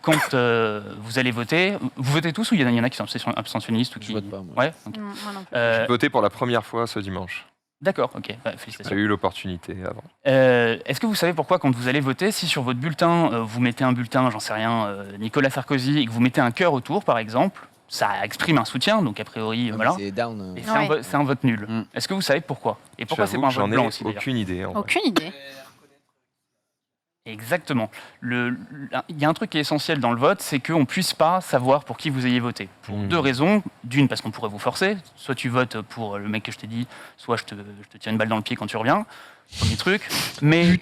quand vous allez voter, vous votez tous ou il y en a qui sont abstentionnistes ou qui... Je vote pas, moi. Ouais, ok. Moi non plus. J'ai voté pour la première fois ce dimanche. D'accord, ok, félicitations. J'ai eu l'opportunité avant. Est-ce que vous savez pourquoi, quand vous allez voter, si sur votre bulletin, vous mettez un bulletin, j'en sais rien, Nicolas Sarkozy, et que vous mettez un cœur autour, par exemple, ça exprime un soutien, donc a priori, voilà. C'est down. Et c'est un vote nul. Est-ce que vous savez pourquoi? Et pourquoi c'est pas un vote blanc aussi, d'ailleurs? Aucune idée. En vrai. Aucune idée. Exactement. Il y a un truc qui est essentiel dans le vote, c'est qu'on ne puisse pas savoir pour qui vous ayez voté. Pour deux raisons. D'une, parce qu'on pourrait vous forcer. Soit tu votes pour le mec que je t'ai dit, soit je te tire une balle dans le pied quand tu reviens. Premier truc. Mais,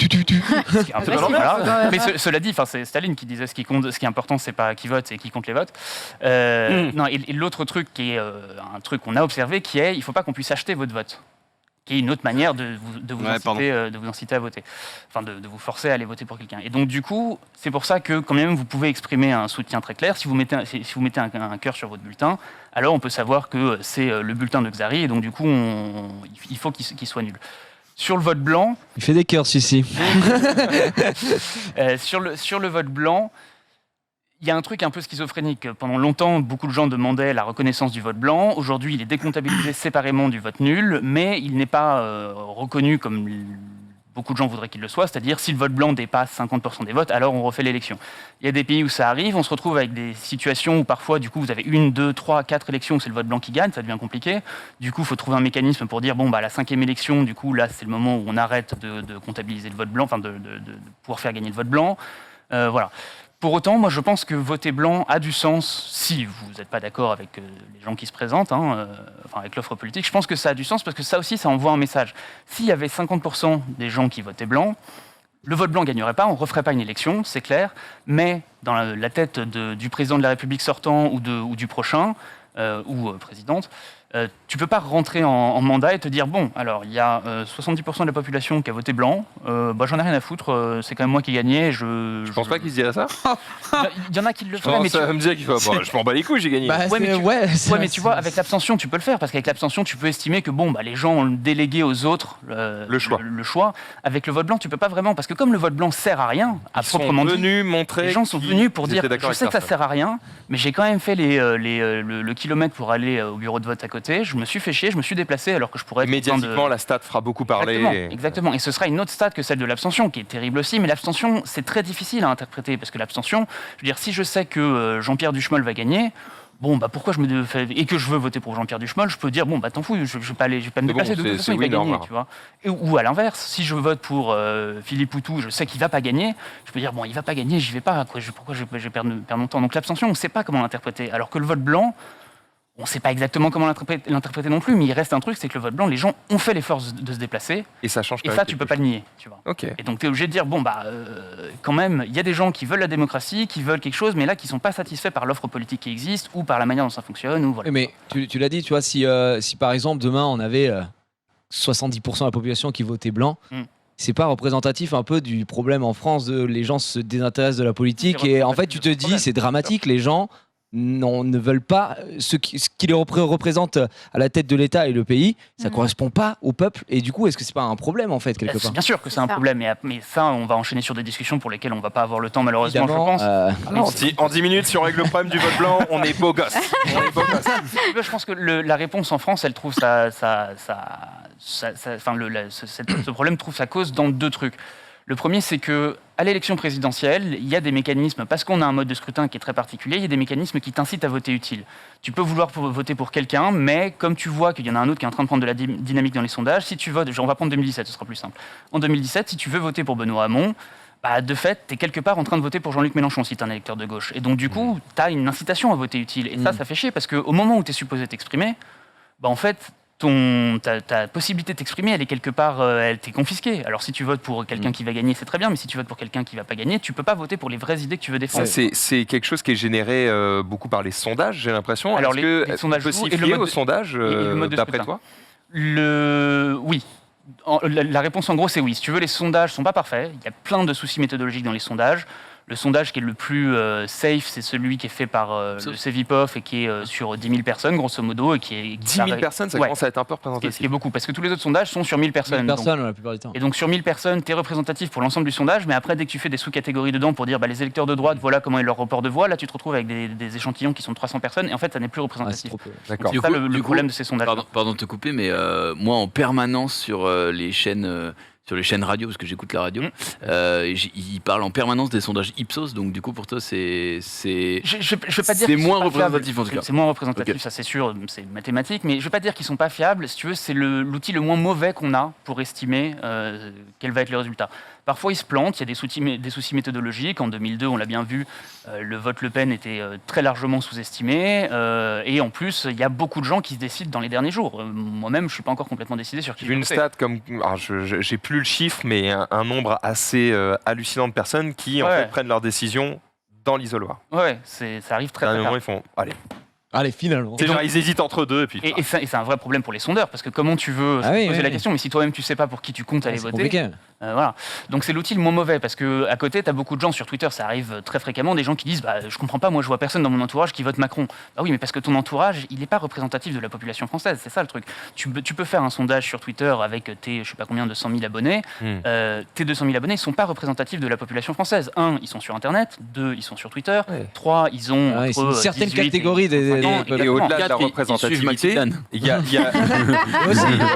voilà. Mais cela dit, c'est Staline qui disait ce qui est important, c'est pas qui vote, c'est qui compte les votes. Non, et l'autre truc qui est un truc qu'on a observé, qui est il ne faut pas qu'on puisse acheter votre vote. Qui est une autre manière de vous inciter à voter, enfin de vous forcer à aller voter pour quelqu'un. Et donc du coup, c'est pour ça que quand même vous pouvez exprimer un soutien très clair. Si vous mettez un cœur sur votre bulletin, alors on peut savoir que c'est le bulletin de Xari, et donc du coup il faut qu'il soit nul. Sur le vote blanc, Il fait des cœurs, celui-ci. sur le vote blanc. Il y a un truc un peu schizophrénique. Pendant longtemps, beaucoup de gens demandaient la reconnaissance du vote blanc. Aujourd'hui, il est décomptabilisé séparément du vote nul, mais il n'est pas reconnu comme beaucoup de gens voudraient qu'il le soit. C'est-à-dire, si le vote blanc dépasse 50% des votes, alors on refait l'élection. Il y a des pays où ça arrive. On se retrouve avec des situations où parfois, du coup, vous avez 1, 2, 3, 4 élections où c'est le vote blanc qui gagne. Ça devient compliqué. Du coup, il faut trouver un mécanisme pour dire, bon, bah, la 5e élection, du coup, là, c'est le moment où on arrête de comptabiliser le vote blanc, enfin, de pouvoir faire gagner le vote blanc. Voilà. Pour autant, moi je pense que voter blanc a du sens si vous n'êtes pas d'accord avec les gens qui se présentent, avec l'offre politique. Je pense que ça a du sens parce que ça aussi, ça envoie un message. S'il y avait 50% des gens qui votaient blanc, le vote blanc ne gagnerait pas, on ne referait pas une élection, c'est clair, mais dans la tête du président de la République sortant ou du prochain, ou présidente, tu ne peux pas rentrer en mandat et te dire bon, alors il y a 70% de la population qui a voté blanc, j'en ai rien à foutre, c'est quand même moi qui ai gagné. Je pense pas qu'ils se diraient ça. Il y en a qui le feraient, mais ça me dire qu'il faut. Je m'en bats les couilles, j'ai gagné. Mais tu vois, avec l'abstention, tu peux le faire parce qu'avec l'abstention, tu peux estimer que les gens ont délégué aux autres le choix. Avec le vote blanc, tu peux pas vraiment parce que comme le vote blanc sert à rien, à proprement dit, les gens sont venus pour dire je sais que ça sert à rien, mais j'ai quand même fait le kilomètre pour aller au bureau de vote à côté. Je me suis fait chier, je me suis déplacé alors que je pourrais être médiatiquement, la stat fera beaucoup parler. Exactement. Et ce sera une autre stat que celle de l'abstention, qui est terrible aussi. Mais l'abstention, c'est très difficile à interpréter parce que l'abstention, je veux dire, si je sais que Jean-Pierre Duchemol va gagner, pourquoi et que je veux voter pour Jean-Pierre Duchemol, je peux dire t'en fous, je vais pas me déplacer de toute façon, il va gagner, tu vois. Ou à l'inverse, si je vote pour Philippe Poutou, je sais qu'il va pas gagner, je peux dire il va pas gagner, j'y vais pas, pourquoi je vais perdre mon temps. Donc l'abstention, on sait pas comment l'interpréter, alors que le vote blanc, on ne sait pas exactement comment l'interpréter non plus, mais il reste un truc, c'est que le vote blanc, les gens ont fait l'effort de se déplacer. Et ça change. Et ça, tu peux pas le nier, tu vois. Okay. Et donc, tu es obligé de dire, quand même, il y a des gens qui veulent la démocratie, qui veulent quelque chose, mais là, qui sont pas satisfaits par l'offre politique qui existe ou par la manière dont ça fonctionne. Ou voilà. Mais tu l'as dit, tu vois, si par exemple, demain, on avait 70% de la population qui votait blanc, c'est pas représentatif un peu du problème en France de les gens se désintéressent de la politique et en fait, tu te dis, c'est dramatique, les gens ne veulent pas ce qui les représente à la tête de l'État et le pays, ça correspond pas au peuple et du coup est-ce que c'est pas un problème en fait quelque part? Bien sûr que c'est un problème, mais ça on va enchaîner sur des discussions pour lesquelles on va pas avoir le temps malheureusement. Évidemment, je pense. En 10 minutes si on règle le problème du vote blanc, on est beau gosse. Je pense que la réponse en France, elle trouve ce problème trouve sa cause dans deux trucs. Le premier, c'est que à l'élection présidentielle, il y a des mécanismes, parce qu'on a un mode de scrutin qui est très particulier, il y a des mécanismes qui t'incitent à voter utile. Tu peux vouloir voter pour quelqu'un, mais comme tu vois qu'il y en a un autre qui est en train de prendre de la dynamique dans les sondages, si tu votes, on va prendre 2017, ce sera plus simple. En 2017, si tu veux voter pour Benoît Hamon, de fait, tu es quelque part en train de voter pour Jean-Luc Mélenchon si tu es un électeur de gauche. Et donc du coup, tu as une incitation à voter utile. Et ça fait chier, parce qu'au moment où tu es supposé t'exprimer, en fait... ta possibilité de t'exprimer, elle est quelque part, elle t'est confisquée. Alors si tu votes pour quelqu'un qui va gagner, c'est très bien, mais si tu votes pour quelqu'un qui va pas gagner, tu peux pas voter pour les vraies idées que tu veux défendre. C'est quelque chose qui est généré beaucoup par les sondages, j'ai l'impression. Alors les sondages peut s'y fier au sondage d'après toi? Oui. La réponse en gros c'est oui. Si tu veux, les sondages sont pas parfaits. Il y a plein de soucis méthodologiques dans les sondages. Le sondage qui est le plus safe, c'est celui qui est fait par le Cevipof et qui est sur 10 000 personnes, grosso modo. Et qui est, 10 000 personnes, ça commence à être un peu représentatif. Ce qui est beaucoup, parce que tous les autres sondages sont sur 1000 personnes. 1000 personnes, la plupart du temps. Et donc sur 1000 personnes, tu es représentatif pour l'ensemble du sondage, mais après, dès que tu fais des sous-catégories dedans pour dire les électeurs de droite, voilà comment est leur report de voix, là tu te retrouves avec des échantillons qui sont de 300 personnes, et en fait, ça n'est plus représentatif. D'accord. C'est ça le problème de ces sondages. Pardon de te couper, mais moi, en permanence sur les chaînes radio, parce que j'écoute la radio, ils parlent en permanence des sondages Ipsos, donc du coup pour toi c'est je vais pas dire c'est qu'ils moins sont pas représentatif fiables. en tout cas. C'est moins représentatif, Ok. ça c'est sûr, c'est mathématique, mais je vais pas dire qu'ils sont pas fiables. Si tu veux, c'est l'outil le moins mauvais qu'on a pour estimer quel va être le résultat. Parfois, ils se plantent, il y a des soucis méthodologiques. En 2002, on l'a bien vu, le vote Le Pen était très largement sous-estimé. Et en plus, il y a beaucoup de gens qui se décident dans les derniers jours. Moi-même, je ne suis pas encore complètement décidé sur qui J'ai vu une stat comme. Alors, j'ai plus le chiffre, mais un nombre assez hallucinant de personnes qui en fait prennent leurs décisions dans l'isoloir. Ouais, ça arrive très À un tard. moment, ils font. Allez, finalement. C'est genre, ils hésitent entre deux. Et puis. Et c'est un vrai problème pour les sondeurs, parce que comment tu veux poser la question, mais si toi-même tu sais pas pour qui tu comptes aller voter. Compliqué. Voilà. Donc c'est l'outil le moins mauvais, parce que à côté, tu as beaucoup de gens sur Twitter, ça arrive très fréquemment, des gens qui disent je comprends pas, moi je vois personne dans mon entourage qui vote Macron. Bah oui, mais parce que ton entourage, il n'est pas représentatif de la population française, c'est ça le truc. Tu peux faire un sondage sur Twitter avec tes, je sais pas combien, 200 000 abonnés. Tes 200 000 abonnés ne sont pas représentatifs de la population française. 1, ils sont sur Internet. 2, ils sont sur Twitter. 3, ils ont c'est entre une certaine 18 catégorie Et au-delà de la Ils suivent représentativité, Maxidan.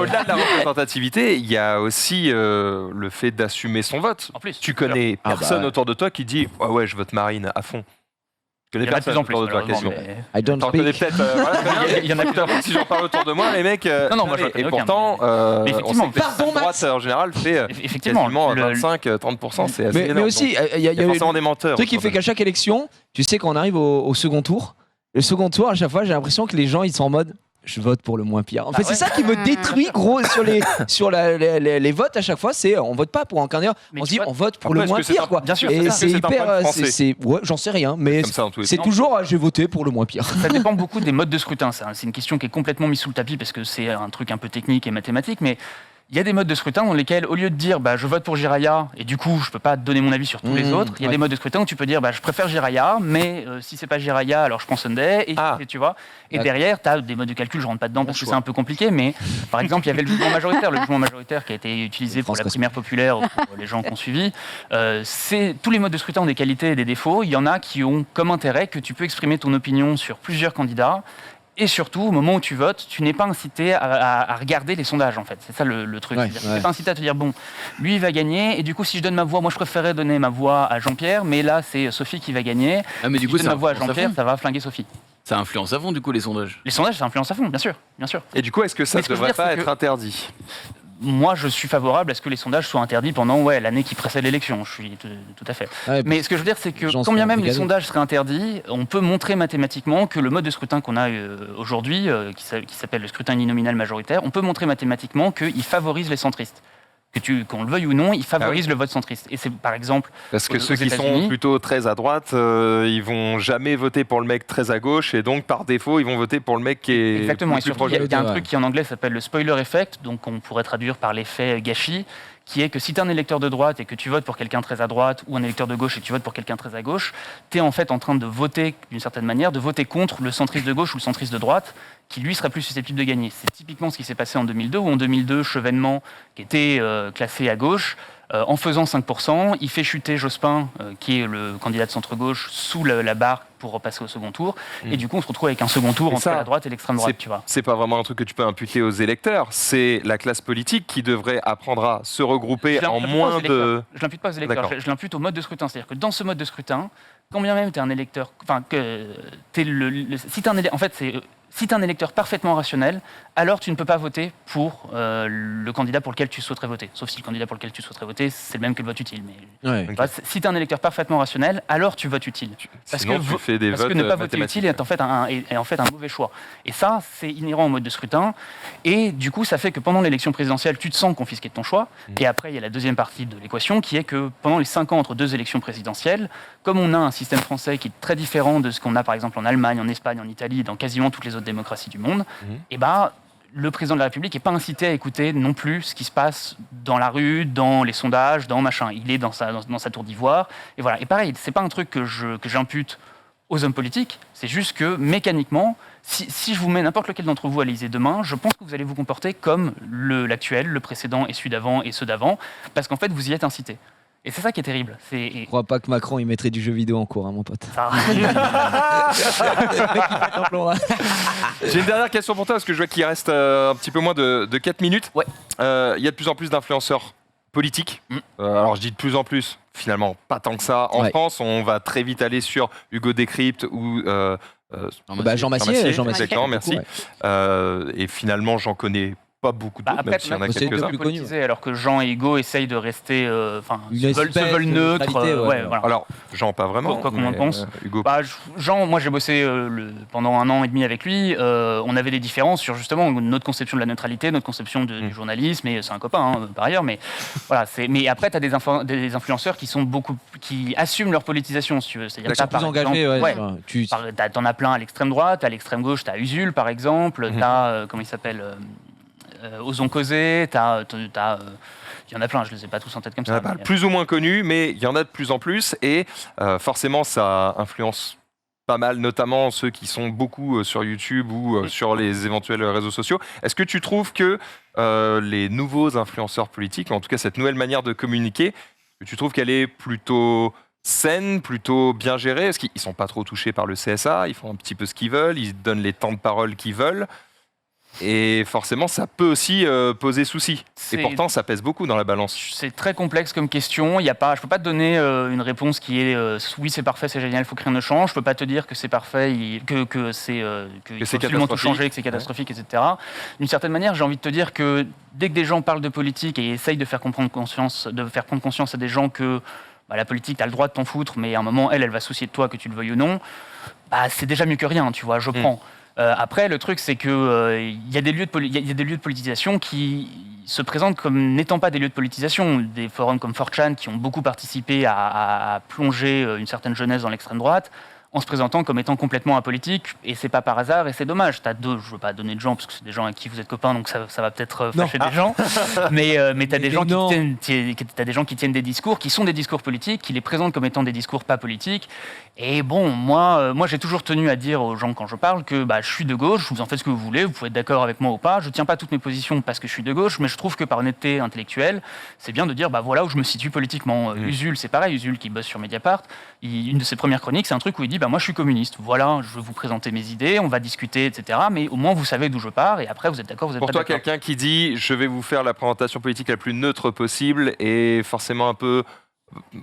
au-delà de la représentativité, il y a aussi le fait d'assumer son vote. En plus, Tu connais personne autour de toi qui dit ouais, je vote Marine à fond. Tu connais il y en a de personne plus en plus, autour de toi malheureusement, quasiment. mais- I don't T'en connais speak. peut-être. Il y en a plus en plus. Si j'en parle autour de moi, les mecs. Non, moi, je et connais aucun, pourtant, mais on effectivement, sait que l'extrême droite en général fait Effectivement, quasiment le- 25-30%. C'est assez Mais énorme. aussi, Donc, il y a il y a forcément des menteurs. le truc qui fait qu'à chaque élection, tu sais, quand on arrive au second tour, le second tour, à chaque fois, j'ai l'impression que les gens, ils sont en mode. Je vote pour le moins pire. En fait, c'est ça qui me détruit, gros, sur les votes à chaque fois. C'est on vote pas pour un candidat, Mais on tu dit vois- on vote pour Après, le est-ce moins que c'est pire, un- quoi. Bien sûr, Et c'est c'est un point hyper, de français. ouais, j'en sais rien, mais Comme ça, en tous les c'est cas. toujours j'ai voté pour le moins pire. Ça dépend beaucoup des modes de scrutin. C'est une question qui est complètement mise sous le tapis parce que c'est un truc un peu technique et mathématique, mais il y a des modes de scrutin dans lesquels, au lieu de dire je vote pour Jiraya et du coup je peux pas donner mon avis sur tous les autres, il y a des modes de scrutin où tu peux dire je préfère Jiraya, mais si c'est pas Jiraya, alors je prends Sunday, et tu vois. Et derrière, tu as des modes de calcul, je rentre pas dedans parce que c'est un peu compliqué, mais par exemple, il y avait le jugement majoritaire. Le jugement majoritaire qui a été utilisé pour la primaire populaire, pour les gens qui ont suivi. Tous les modes de scrutin ont des qualités et des défauts. Il y en a qui ont comme intérêt que tu peux exprimer ton opinion sur plusieurs candidats. Et surtout, au moment où tu votes, tu n'es pas incité à regarder les sondages, en fait. C'est ça le truc. Ouais, Tu n'es pas incité à te dire, lui, il va gagner, et du coup, si je donne ma voix, moi, je préférais donner ma voix à Jean-Pierre, mais là, c'est Sophie qui va gagner. Ah, mais Si du coup, je donne ça ma voix à influence à Jean-Pierre, fond. ça va flinguer Sophie. Ça influence à fond du coup les sondages. Les sondages, ça influence à fond, bien sûr. Bien sûr. Et du coup, est-ce que ça Mais ne ce que je veux devrait dire, pas c'est être que- interdit? Moi, je suis favorable à ce que les sondages soient interdits pendant l'année qui précède l'élection. Je suis tout à fait. Ouais, Mais ce que je veux dire, c'est que les gens quand bien sont même les brigadiers. sondages seraient interdits, on peut montrer mathématiquement que le mode de scrutin qu'on a aujourd'hui, qui s'appelle le scrutin uninominal majoritaire, on peut montrer mathématiquement qu'il favorise les centristes. Qu'on le veuille ou non, il favorise le vote centriste. Et c'est par exemple. Parce que aux ceux qui sont États-Unis- plutôt très à droite, ils vont jamais voter pour le mec très à gauche, et donc par défaut, ils vont voter pour le mec qui est Exactement, et plus surtout, proche. il y a un truc qui en anglais s'appelle le spoiler effect, donc on pourrait traduire par l'effet gâchis, qui est que si tu es un électeur de droite et que tu votes pour quelqu'un très à droite, ou un électeur de gauche et que tu votes pour quelqu'un très à gauche, tu es en fait en train de voter, d'une certaine manière, de voter contre le centriste de gauche ou le centriste de droite, qui lui serait plus susceptible de gagner. C'est typiquement ce qui s'est passé en 2002, où en 2002, Chevènement, qui était classé à gauche, en faisant 5%, il fait chuter Jospin, qui est le candidat de centre-gauche, sous la barre pour repasser au second tour. Et du coup, on se retrouve avec un second tour Et entre ça, la droite et l'extrême droite, tu vois. C'est pas vraiment un truc que tu peux imputer aux électeurs, c'est la classe politique qui devrait apprendre à se regrouper Je en l'impute pas moins aux électeurs. de... Je l'impute pas aux électeurs, D'accord. je l'impute au mode de scrutin. C'est-à-dire que dans ce mode de scrutin, quand bien même tu es un électeur, enfin que t'es si tu en fait c'est si tu es un électeur parfaitement rationnel, alors tu ne peux pas voter pour le candidat pour lequel tu souhaiterais voter. Sauf si le candidat pour lequel tu souhaiterais voter, c'est le même que le vote utile. Mais Ouais. Ok. si tu es un électeur parfaitement rationnel, alors tu votes utile. Parce Sinon, que tu fais des Parce votes que ne pas voter mathématiques. utile est en fait un mauvais choix. Et ça, c'est inhérent au mode de scrutin. Et du coup, ça fait que pendant l'élection présidentielle, tu te sens confisqué de ton choix. Et après, il y a la deuxième partie de l'équation qui est que pendant les 5 ans entre deux élections présidentielles, comme on a un système français qui est très différent de ce qu'on a par exemple en Allemagne, en Espagne, en Italie et dans quasiment toutes les autres démocraties du monde, et ben, le président de la République n'est pas incité à écouter non plus ce qui se passe dans la rue, dans les sondages, dans machin. Il est dans sa tour d'ivoire. Et voilà. Et pareil, c'est pas un truc que j'impute aux hommes politiques. C'est juste que mécaniquement, si je vous mets n'importe lequel d'entre vous à l'Élysée demain, je pense que vous allez vous comporter comme l'actuel, le précédent et celui d'avant et ceux d'avant, parce qu'en fait, vous y êtes incité. Et c'est ça qui est terrible. Je crois pas que Macron il mettrait du jeu vidéo en cours, hein, mon pote. J'ai une dernière question pour toi, parce que je vois qu'il reste un petit peu moins de 4 minutes. Ouais. Il y a de plus en plus d'influenceurs politiques. Alors je dis de plus en plus, finalement pas tant que ça. En France, on va très vite aller sur Hugo Décrypte ou Jean Massier. Exactement, merci. Et finalement, j'en connais pas beaucoup d'autres, même s'il y en a quelques-uns. Alors que Jean et Hugo essayent de rester, se veulent neutres. Voilà. Alors, Jean, pas vraiment. Quoi qu'on en pense. Hugo. Jean, moi j'ai bossé pendant 1 an et demi avec lui. On avait des différences sur justement notre conception de la neutralité, notre conception du journalisme, et c'est un copain par ailleurs. Mais voilà, mais après, tu as des influenceurs qui assument leur politisation, si tu veux. C'est-à-dire que plus engagés. T'en as plein à l'extrême droite, à l'extrême gauche, t'as Usul par exemple, t'as comment il s'appelle. Osons causer, il y en a plein, je ne les ai pas tous en tête comme ça. Plus ou moins connus, mais il y en a de plus en plus, et forcément ça influence pas mal, notamment ceux qui sont beaucoup sur YouTube ou sur les éventuels réseaux sociaux. Est-ce que tu trouves que les nouveaux influenceurs politiques, en tout cas cette nouvelle manière de communiquer, tu trouves qu'elle est plutôt saine, plutôt bien gérée? Est-ce qu'ils ne sont pas trop touchés par le CSA? Ils font un petit peu ce qu'ils veulent, ils donnent les temps de parole qu'ils veulent. Et forcément, ça peut aussi poser souci. Et pourtant, ça pèse beaucoup dans la balance. C'est très complexe comme question. Je ne peux pas te donner une réponse qui est oui, c'est parfait, c'est génial, il faut que rien ne change. Je ne peux pas te dire que c'est parfait, qu'il faut absolument tout changer, que c'est catastrophique, etc. D'une certaine manière, j'ai envie de te dire que dès que des gens parlent de politique et essayent de faire prendre conscience à des gens que la politique, tu as le droit de t'en foutre, mais à un moment, elle va se soucier de toi, que tu le veuilles ou non, c'est déjà mieux que rien, tu vois, je prends. Après, le truc, c'est qu'il y a des lieux de politisation qui se présentent comme n'étant pas des lieux de politisation. Des forums comme 4chan qui ont beaucoup participé à plonger une certaine jeunesse dans l'extrême droite, en se présentant comme étant complètement apolitique, et c'est pas par hasard, et c'est dommage. Je veux pas donner de gens, parce que c'est des gens avec qui vous êtes copains, donc ça va peut-être fâcher des gens, mais t'as des gens qui tiennent des discours, qui sont des discours politiques, qui les présentent comme étant des discours pas politiques, et bon, moi j'ai toujours tenu à dire aux gens quand je parle que je suis de gauche, vous en faites ce que vous voulez, vous pouvez être d'accord avec moi ou pas, je tiens pas toutes mes positions parce que je suis de gauche, mais je trouve que par honnêteté intellectuelle, c'est bien de dire voilà où je me situe politiquement. Usul, c'est pareil, Usul qui bosse sur Mediapart, une de ses premières chroniques, c'est un truc où il dit moi je suis communiste, voilà, je vais vous présenter mes idées, on va discuter, etc. Mais au moins vous savez d'où je pars et après vous êtes d'accord, vous êtes pas d'accord. Pour toi, quelqu'un qui dit je vais vous faire la présentation politique la plus neutre possible et forcément un peu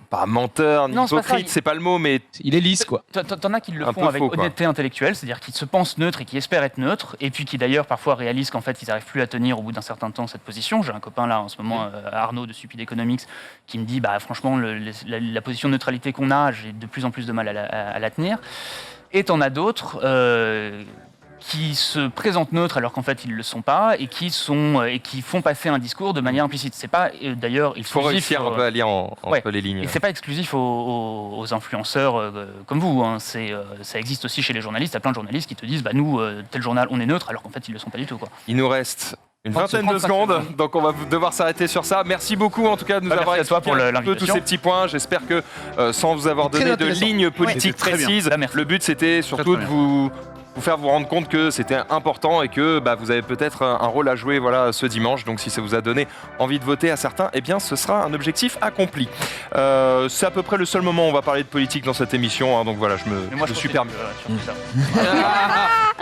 pas menteur, ni hypocrite, c'est pas le mot, mais il est lisse quoi. T'en as qui le font avec honnêteté intellectuelle, c'est-à-dire qui se pensent neutres et qui espèrent être neutres, et puis qui d'ailleurs parfois réalisent qu'en fait ils n'arrivent plus à tenir au bout d'un certain temps cette position. J'ai un copain là en ce moment, Arnaud de Stupid Economics, qui me dit franchement la position de neutralité qu'on a, j'ai de plus en plus de mal à la tenir. Et t'en as d'autres qui se présentent neutres alors qu'en fait ils ne le sont pas et qui font passer un discours de manière implicite. C'est pas d'ailleurs exclusif. Il faut réussir un peu à lire entre les lignes. Et c'est pas exclusif aux influenceurs comme vous. Ça existe aussi chez les journalistes. Il y a plein de journalistes qui te disent nous tel journal on est neutre alors qu'en fait ils le sont pas du tout quoi. Il nous reste une vingtaine de secondes, donc on va devoir s'arrêter sur ça. Merci beaucoup en tout cas de nous avoir expliqué un peu tous ces petits points. J'espère que sans vous avoir donné de lignes politiques précises, le but c'était surtout de vous faire vous rendre compte que c'était important et que vous avez peut-être un rôle à jouer ce dimanche. Donc si ça vous a donné envie de voter à certains, eh bien ce sera un objectif accompli. C'est à peu près le seul moment où on va parler de politique dans cette émission, donc voilà, je suis permis.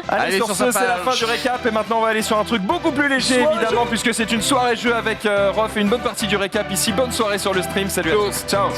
Allez, sur ce, c'est la fin du récap et maintenant on va aller sur un truc beaucoup plus léger évidemment puisque c'est une soirée jeu avec Rof et une bonne partie du récap ici. Bonne soirée sur le stream, salut à tous, ciao.